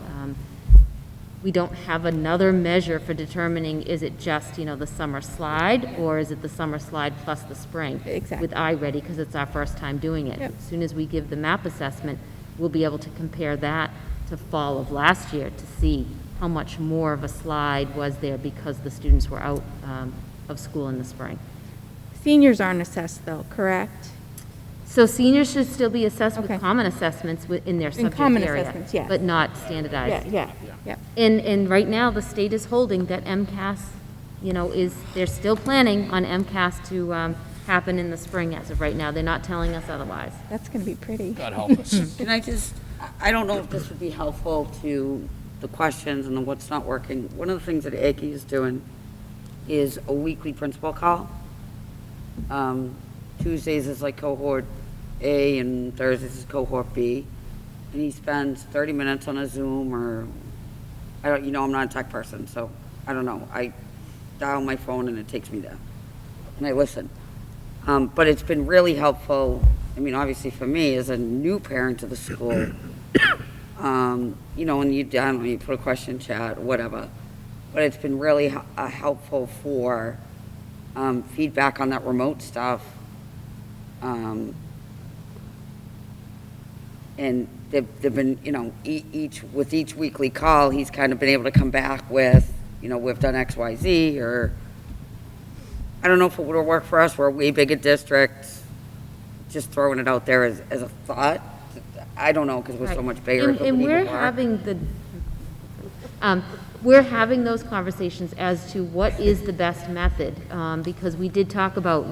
We don't have another measure for determining, is it just, you know, the summer slide, or is it the summer slide plus the spring? Exactly. With iReady, because it's our first time doing it. Yep. As soon as we give the MAP assessment, we'll be able to compare that to fall of last year to see how much more of a slide was there because the students were out of school in the spring. Seniors aren't assessed though, correct? So seniors should still be assessed with common assessments in their subject common area, assessments, yes. but not standardized. Yeah. And right now, the state is holding that MCAS, you know, they're still planning on MCAS to happen in the spring as of right now. They're not telling us otherwise. That's going to be pretty. God help us. Can I don't know if this would be helpful to the questions and the what's not working. One of the things that Aki is doing is a weekly principal call. Tuesdays is like cohort A and Thursdays is cohort B. And he spends 30 minutes on a Zoom, or, I'm not a tech person, so I don't know. I dial my phone and it takes me there. And I listen. But it's been really helpful, obviously for me as a new parent to the school, when you put a question chat, whatever. But it's been really helpful for feedback on that remote stuff. And they've been, with each weekly call, he's kind of been able to come back with, we've done X, Y, Z, or I don't know if it would have worked for us. We're a way bigger district. Just throwing it out there as a thought. I don't know, because we're so much bigger. And we're having We're having those conversations as to what is the best method, because we did talk about,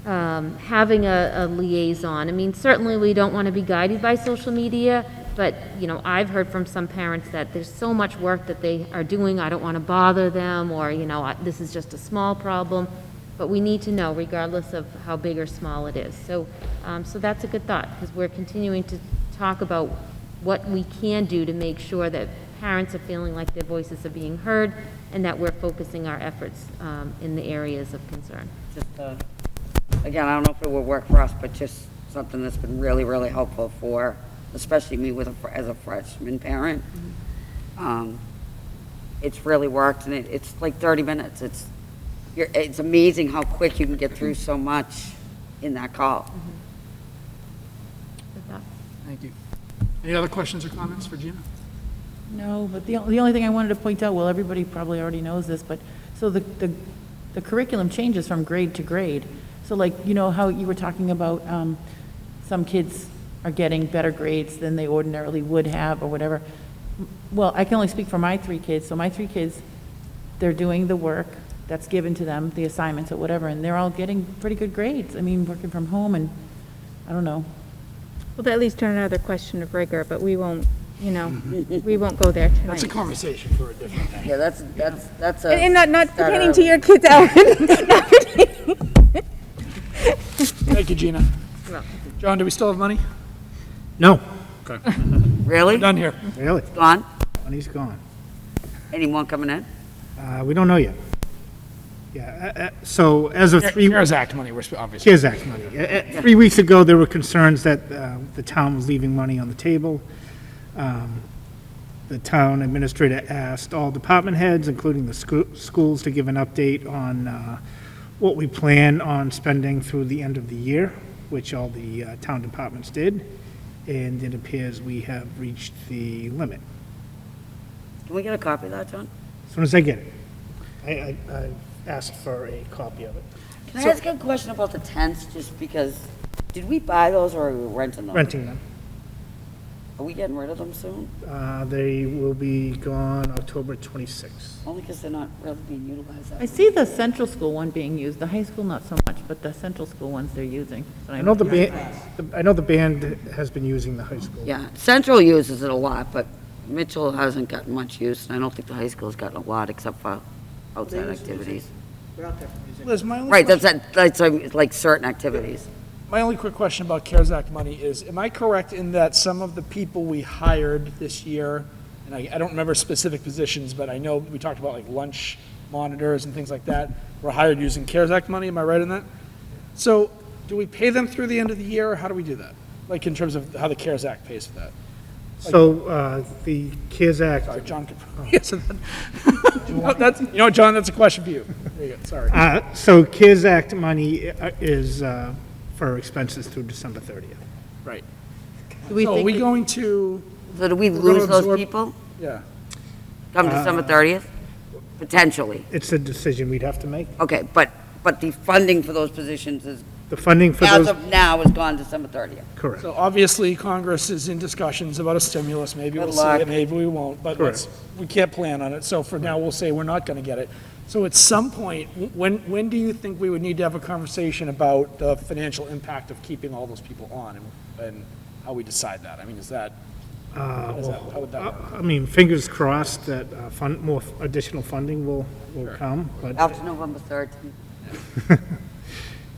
having a liaison. I mean, certainly we don't want to be guided by social media, but, I've heard from some parents that there's so much work that they are doing, I don't want to bother them, or, this is just a small problem. But we need to know, regardless of how big or small it is. So that's a good thought, because we're continuing to talk about what we can do to make sure that parents are feeling like their voices are being heard, and that we're focusing our efforts in the areas of concern. Just, again, I don't know if it will work for us, but just something that's been really, really helpful for, especially me as a freshman parent. It's really worked, and it's like 30 minutes. It's amazing how quick you can get through so much in that call. Thank you. Any other questions or comments for Gina? No, but the only thing I wanted to point out, well, everybody probably already knows this, but, so the curriculum changes from grade to grade. So like, how you were talking about some kids are getting better grades than they ordinarily would have or whatever. Well, I can only speak for my 3 kids. So my 3 kids, they're doing the work that's given to them, the assignments or whatever, and they're all getting pretty good grades. I mean, working from home, and I don't know. Well, that leads to another question of rigor, but we won't, we won't go there tonight. That's a conversation for a different day. Yeah, that's a. And not pertaining to your kids, Ellen. Not pertaining. Thank you, Gina. John, do we still have money? No. Okay. Really? We're done here. Really? Gone? Money's gone. Any more coming in? We don't know yet. Yeah, so as of CARES Act money, we're obviously. CARES Act money. 3 weeks ago, there were concerns that the town was leaving money on the table. The town administrator asked all department heads, including the schools, to give an update on what we plan on spending through the end of the year, which all the town departments did, and it appears we have reached the limit. Can we get a copy of that, John? As soon as I get it. I asked for a copy of it. Can I ask a question about the tents, just because, did we buy those or are we renting them? Renting them. Are we getting rid of them soon? They will be gone October 26th. Only because they're not really being utilized. I see the central school one being used, the high school not so much, but the central school ones they're using. So I know the band has been using the high school. Yeah, Central uses it a lot, but Mitchell hasn't gotten much use, and I don't think the high school's gotten a lot except for outside activities. They're out there for music. Liz, my only Right, question- that's like certain activities. My only quick question about CARES Act money is, am I correct in that some of the people we hired this year, and I don't remember specific positions, but I know we talked about like lunch monitors and things like that, were hired using CARES Act money, am I right in that? So do we pay them through the end of the year, or how do we do that? Like in terms of how the CARES Act pays for that? So the CARES Act. Sorry, John could probably answer that. No, John, that's a question for you. There you go, sorry. So CARES Act money is for expenses through December 30th. Right. So are we going to? So do we we're gonna lose those absorb- people Yeah. come December 30th? Potentially. It's a decision we'd have to make. Okay, but the funding for those positions is, The funding for as those, of now, is gone December 30th. correct. So obviously, Congress is in discussions about a stimulus. Maybe Good we'll see luck. it, maybe we won't, but Correct. we can't plan on it. So for now, we'll say we're not going to get it. So at some point, when do you think we would need to have a conversation about the financial impact of keeping all those people on and how we decide that? I mean, how would that work? I mean, fingers crossed that more additional funding will come, but. After November 13th.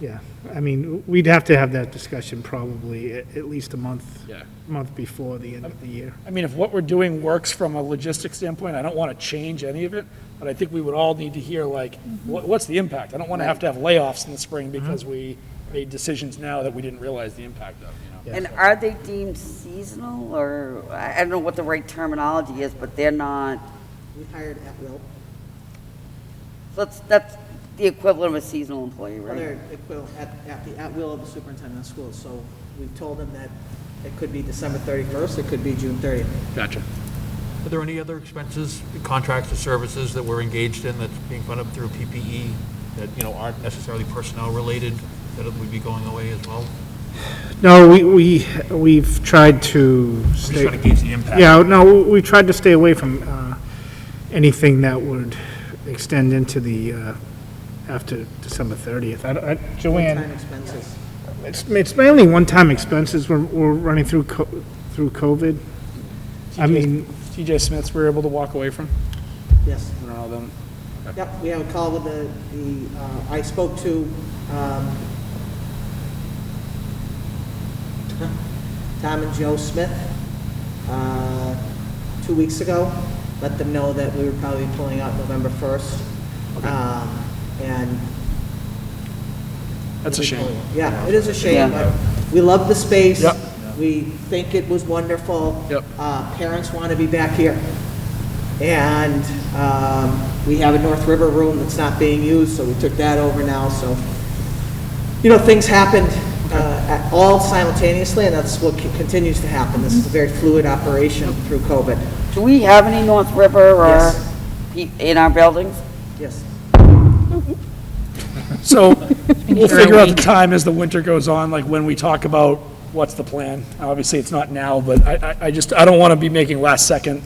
Yeah, I mean, we'd have to have that discussion probably at least a month before the end of the year. I mean, if what we're doing works from a logistics standpoint, I don't want to change any of it, but I think we would all need to hear, like, what's the impact? I don't want to have layoffs in the spring because we made decisions now that we didn't realize the impact of, And are they deemed seasonal, or, I don't know what the right terminology is, but they're not, We hired at will. so that's the equivalent of a seasonal employee, right? They're equivalent at will of the superintendent of schools. So we told them that it could be December 31st, it could be June 30th. Gotcha. Are there any other expenses, contracts or services that we're engaged in that's being funded through PPE that, aren't necessarily personnel related, that would be going away as well? No, we've tried to Just stay. trying to gauge the impact. Yeah, no, we tried to stay away from anything that would extend into the, after December 30th. One-time Joanne, expenses. it's mainly one-time expenses. We're running through COVID. I mean, TJ Smiths were able to walk away from? Yes. I don't know them. Yep, we have a call with I spoke to, Tom and Joe Smith, 2 weeks ago. Let them know that we were probably pulling out November 1st. And. That's a shame. Yeah, it is a shame, Yeah. but we love the space. Yep. We think it was wonderful. Yep. Parents want to be back here. And we have a North River room that's not being used, so we took that over now, so. Things happened all simultaneously, and that's what continues to happen. This is a very fluid operation through COVID. Do we have any North River or Yes. in our buildings? Yes. So we'll figure out the time as the winter goes on, like when we talk about what's the plan. Obviously, it's not now, but I don't want to be making last second.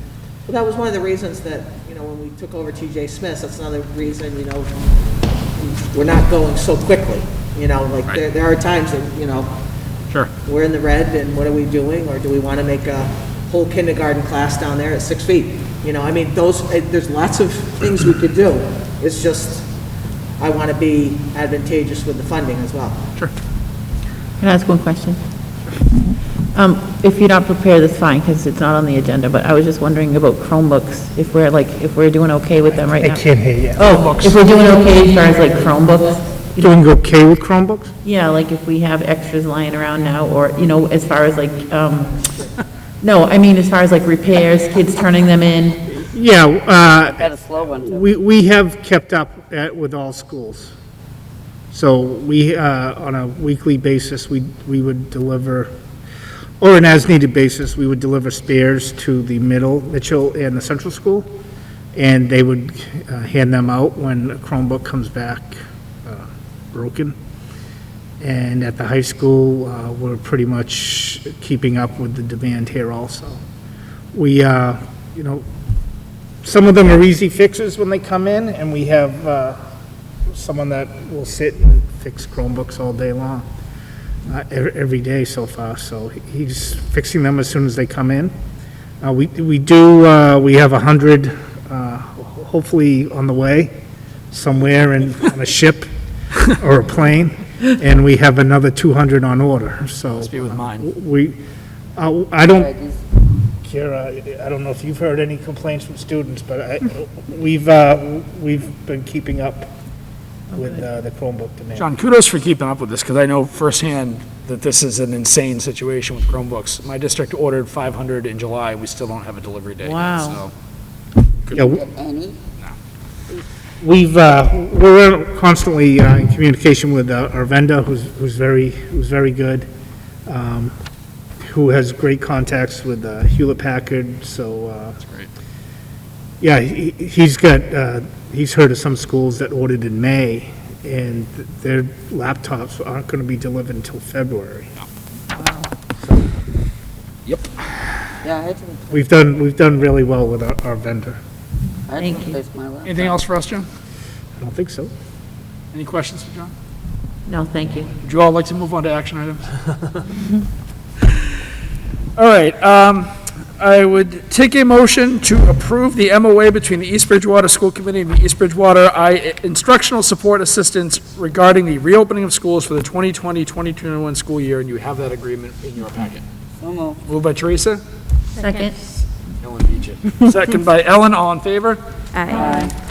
Well, that was one of the reasons that, when we took over TJ Smith, that's another reason, we're not going so quickly. Right. There are times that, Sure. we're in the red and what are we doing? Or do we want to make a whole kindergarten class down there at 6 feet? There's lots of things we could do. It's just, I want to be advantageous with the funding as well. Sure. Can I ask one question? If you're not prepared, that's fine, because it's not on the agenda, but I was just wondering about Chromebooks, if we're doing okay with them right now. I can't hear you. Oh, if we're doing okay as far as like Chromebooks? Doing okay with Chromebooks? Yeah, like if we have extras lying around now, or, as far as like, no, I mean, as far as like repairs, kids turning them in. Yeah, Got a slow one, too. we have kept up with all schools. So we, on a weekly basis, we would deliver, or an as-needed basis, we would deliver spares to the Mitchell and the Central School, and they would hand them out when a Chromebook comes back broken. And at the high school, we're pretty much keeping up with the demand here also. We, some of them are easy fixes when they come in, and we have someone that will sit and fix Chromebooks all day long, every day so far. So he's fixing them as soon as they come in. We have 100 hopefully on the way somewhere on a ship or a plane, and we have another 200 on order. So Must be with mine. I don't. Kira, I don't know if you've heard any complaints from students, but we've been keeping up with the Chromebook demand. John, kudos for keeping up with this, because I know firsthand that this is an insane situation with Chromebooks. My district ordered 500 in July. We still don't have a delivery date. Wow. So, Yeah, Any? we're constantly in communication with our vendor, who's very good, who has great contacts with Hewlett Packard. So that's great. yeah, he's heard of some schools that ordered in May, and their laptops aren't going to be delivered until February. Yep. Yeah, I had to, We've done really well with our vendor. I had Thank to you. replace my laptop. Anything else for us, John? I don't think so. Any questions for John? No, thank you. Would you all like to move on to action items? All right, I would take a motion to approve the MOA between the East Bridgewater School Committee and the East Bridgewater Instructional Support Assistance regarding the reopening of schools for the 2020-2021 school year, and you have that agreement in your packet. So moved. Moved by Teresa, Second. Ellen beat you. Second by Ellen, all in favor? Aye.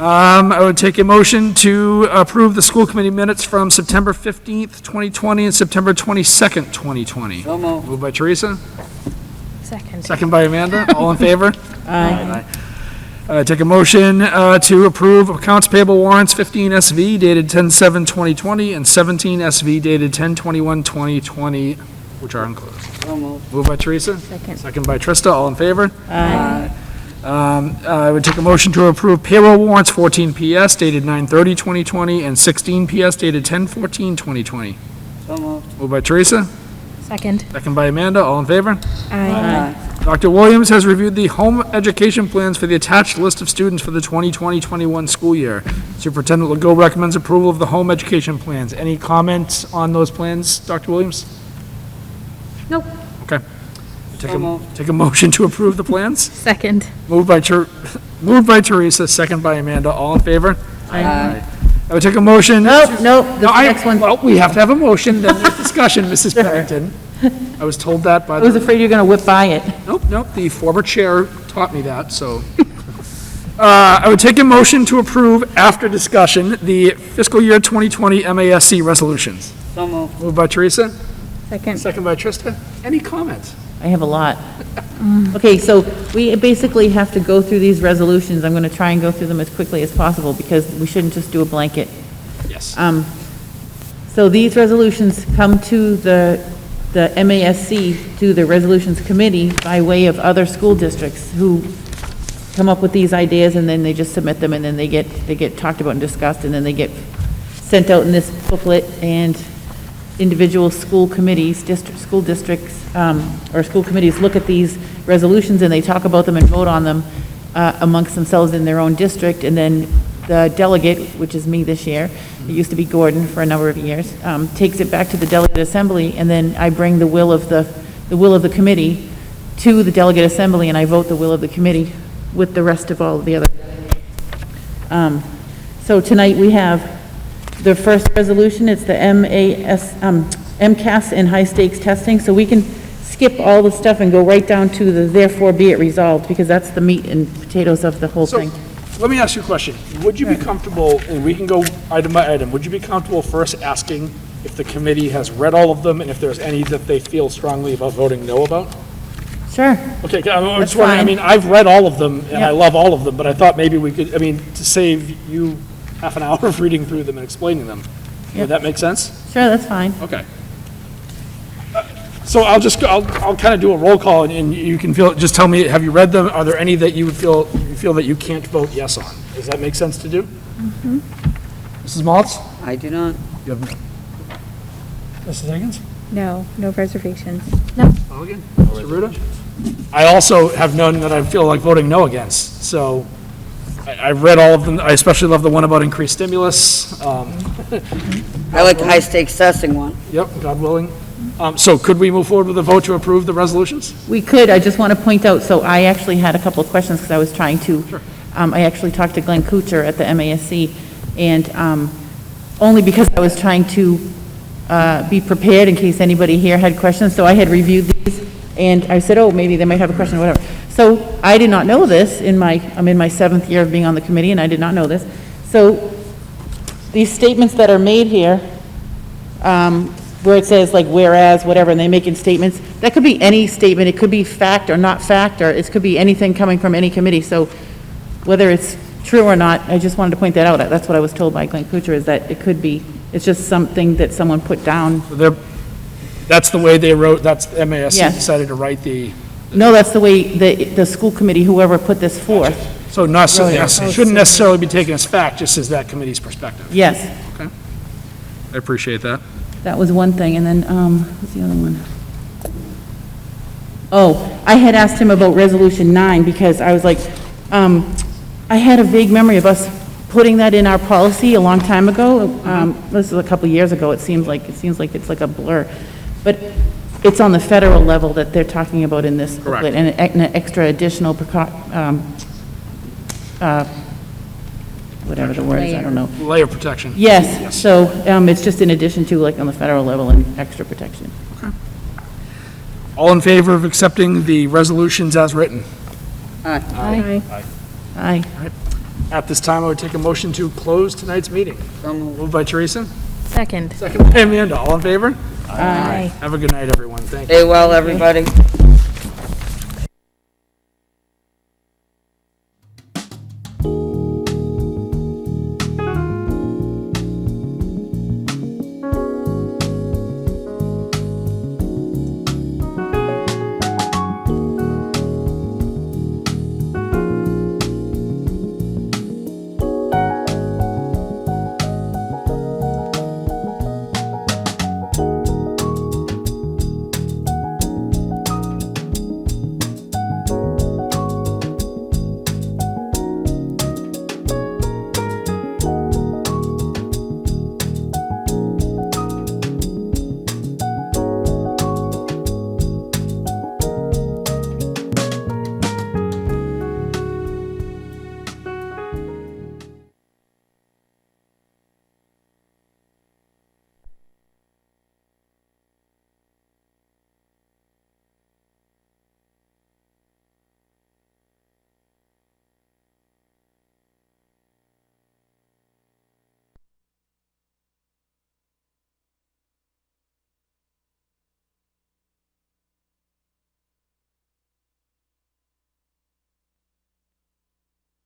I would take a motion to approve the school committee minutes from September 15th, 2020 and September 22nd, 2020. So moved. Moved by Teresa, Second. second by Amanda, all in favor? Aye. Take a motion to approve accounts payable warrants 15 SV dated 10/7/2020 and 17 SV dated 10/21/2020, which are enclosed. So moved. Moved by Teresa, Second. second by Trista, all in favor? Aye. I would take a motion to approve payroll warrants 14 PS dated 9/30/2020 and 16 PS dated 10/14/2020. So moved. Moved by Teresa, Second. second by Amanda, all in favor? Aye. Dr. Williams has reviewed the home education plans for the attached list of students for the 2020-21 school year. Superintendent Legault recommends approval of the home education plans. Any comments on those plans, Dr. Williams? Nope. Okay. Take a motion to approve the plans. Second. Moved by Teresa, second by Amanda, all in favor? Aye. I would take a motion. Nope, the next one. Well, we have to have a motion, then there's discussion, Mrs. Pennington. I was told that by I was the, afraid you were going to whip by it. nope, the former chair taught me that, so. I would take a motion to approve, after discussion, the fiscal year 2020 MASC resolutions. So moved. Moved by Teresa, Second. second by Trista. Any comments? I have a lot. Okay, so we basically have to go through these resolutions. I'm going to try and go through them as quickly as possible because we shouldn't just do a blanket. Yes. So these resolutions come to the MASC, to the Resolutions Committee, by way of other school districts who come up with these ideas, and then they just submit them, and then they get talked about and discussed, and then they get sent out in this booklet, and individual school committees, school districts, or school committees look at these resolutions, and they talk about them and vote on them amongst themselves in their own district, and then the delegate, which is me this year, it used to be Gordon for a number of years, takes it back to the delegate assembly, and then I bring the will of the committee to the delegate assembly, and I vote the will of the committee with the rest of all of the other. So tonight we have the first resolution. It's the MCAS and high-stakes testing, so we can skip all the stuff and go right down to the therefore be it resolved, because that's the meat and potatoes of the whole thing. Let me ask you a question. Would you be comfortable, and we can go item by item, would you be comfortable first asking if the committee has read all of them and if there's any that they feel strongly about voting no about? Sure. Okay, I That's just wondering, I fine. mean, I've read all of them and I Yep. love all of them, but I thought maybe we could, I mean, to save you half an hour of reading through them and explaining them. Yep. Would that make sense? Sure, that's fine. Okay. So I'll kind of do a roll call and you can just tell me, have you read them? Are there any that you would feel that you can't vote yes on? Does that make sense to do? Mm-hmm. Mrs. Maltz? I do not. You have, Mrs. Higgins? No, no reservations. Mulligan? Mr. Ruda? I also have none that I feel like voting no against, so I've read all of them. I especially love the one about increased stimulus. I like the high-stakes testing one. Yep, God willing. So could we move forward with a vote to approve the resolutions? We could. I just want to point out, so I actually had a couple of questions because I was trying to, I actually talked to Glenn Kuchar at the MASC, and only because I was trying to be prepared in case anybody here had questions. So I had reviewed these, and I said, oh, maybe they might have a question or whatever. So I did not know this I'm in my 7th year of being on the committee, and I did not know this. So these statements that are made here, where it says like whereas, whatever, and they make in statements, that could be any statement. It could be fact or not fact, or it could be anything coming from any committee. So whether it's true or not, I just wanted to point that out. That's what I was told by Glenn Kuchar, is that it could be, it's just something that someone put down. That's the way they wrote, that's the MASC Yes. decided to write the. No, that's the way the school committee, whoever put this forth. So not, wrote it. yes, it shouldn't necessarily be taken as fact, just as that committee's perspective. Yes, Okay. I appreciate that. that was one thing, and then, what's the other one? Oh, I had asked him about Resolution 9, because I was like, I had a vague memory of us putting that in our policy a long time ago. This was a couple years ago. It seems like it's like a blur. But it's on the federal level that they're talking about in this booklet, and an extra additional whatever the word is, I don't know. Layer protection. Yes, so it's just in addition to, like, on the federal level, and extra protection. All in favor of accepting the resolutions as written? Aye. Aye. At this time, I would take a motion to close tonight's meeting. Moved by Teresa, Second. second by Amanda. All in favor? Aye. Have a good night, everyone. Thank you. Stay well, everybody.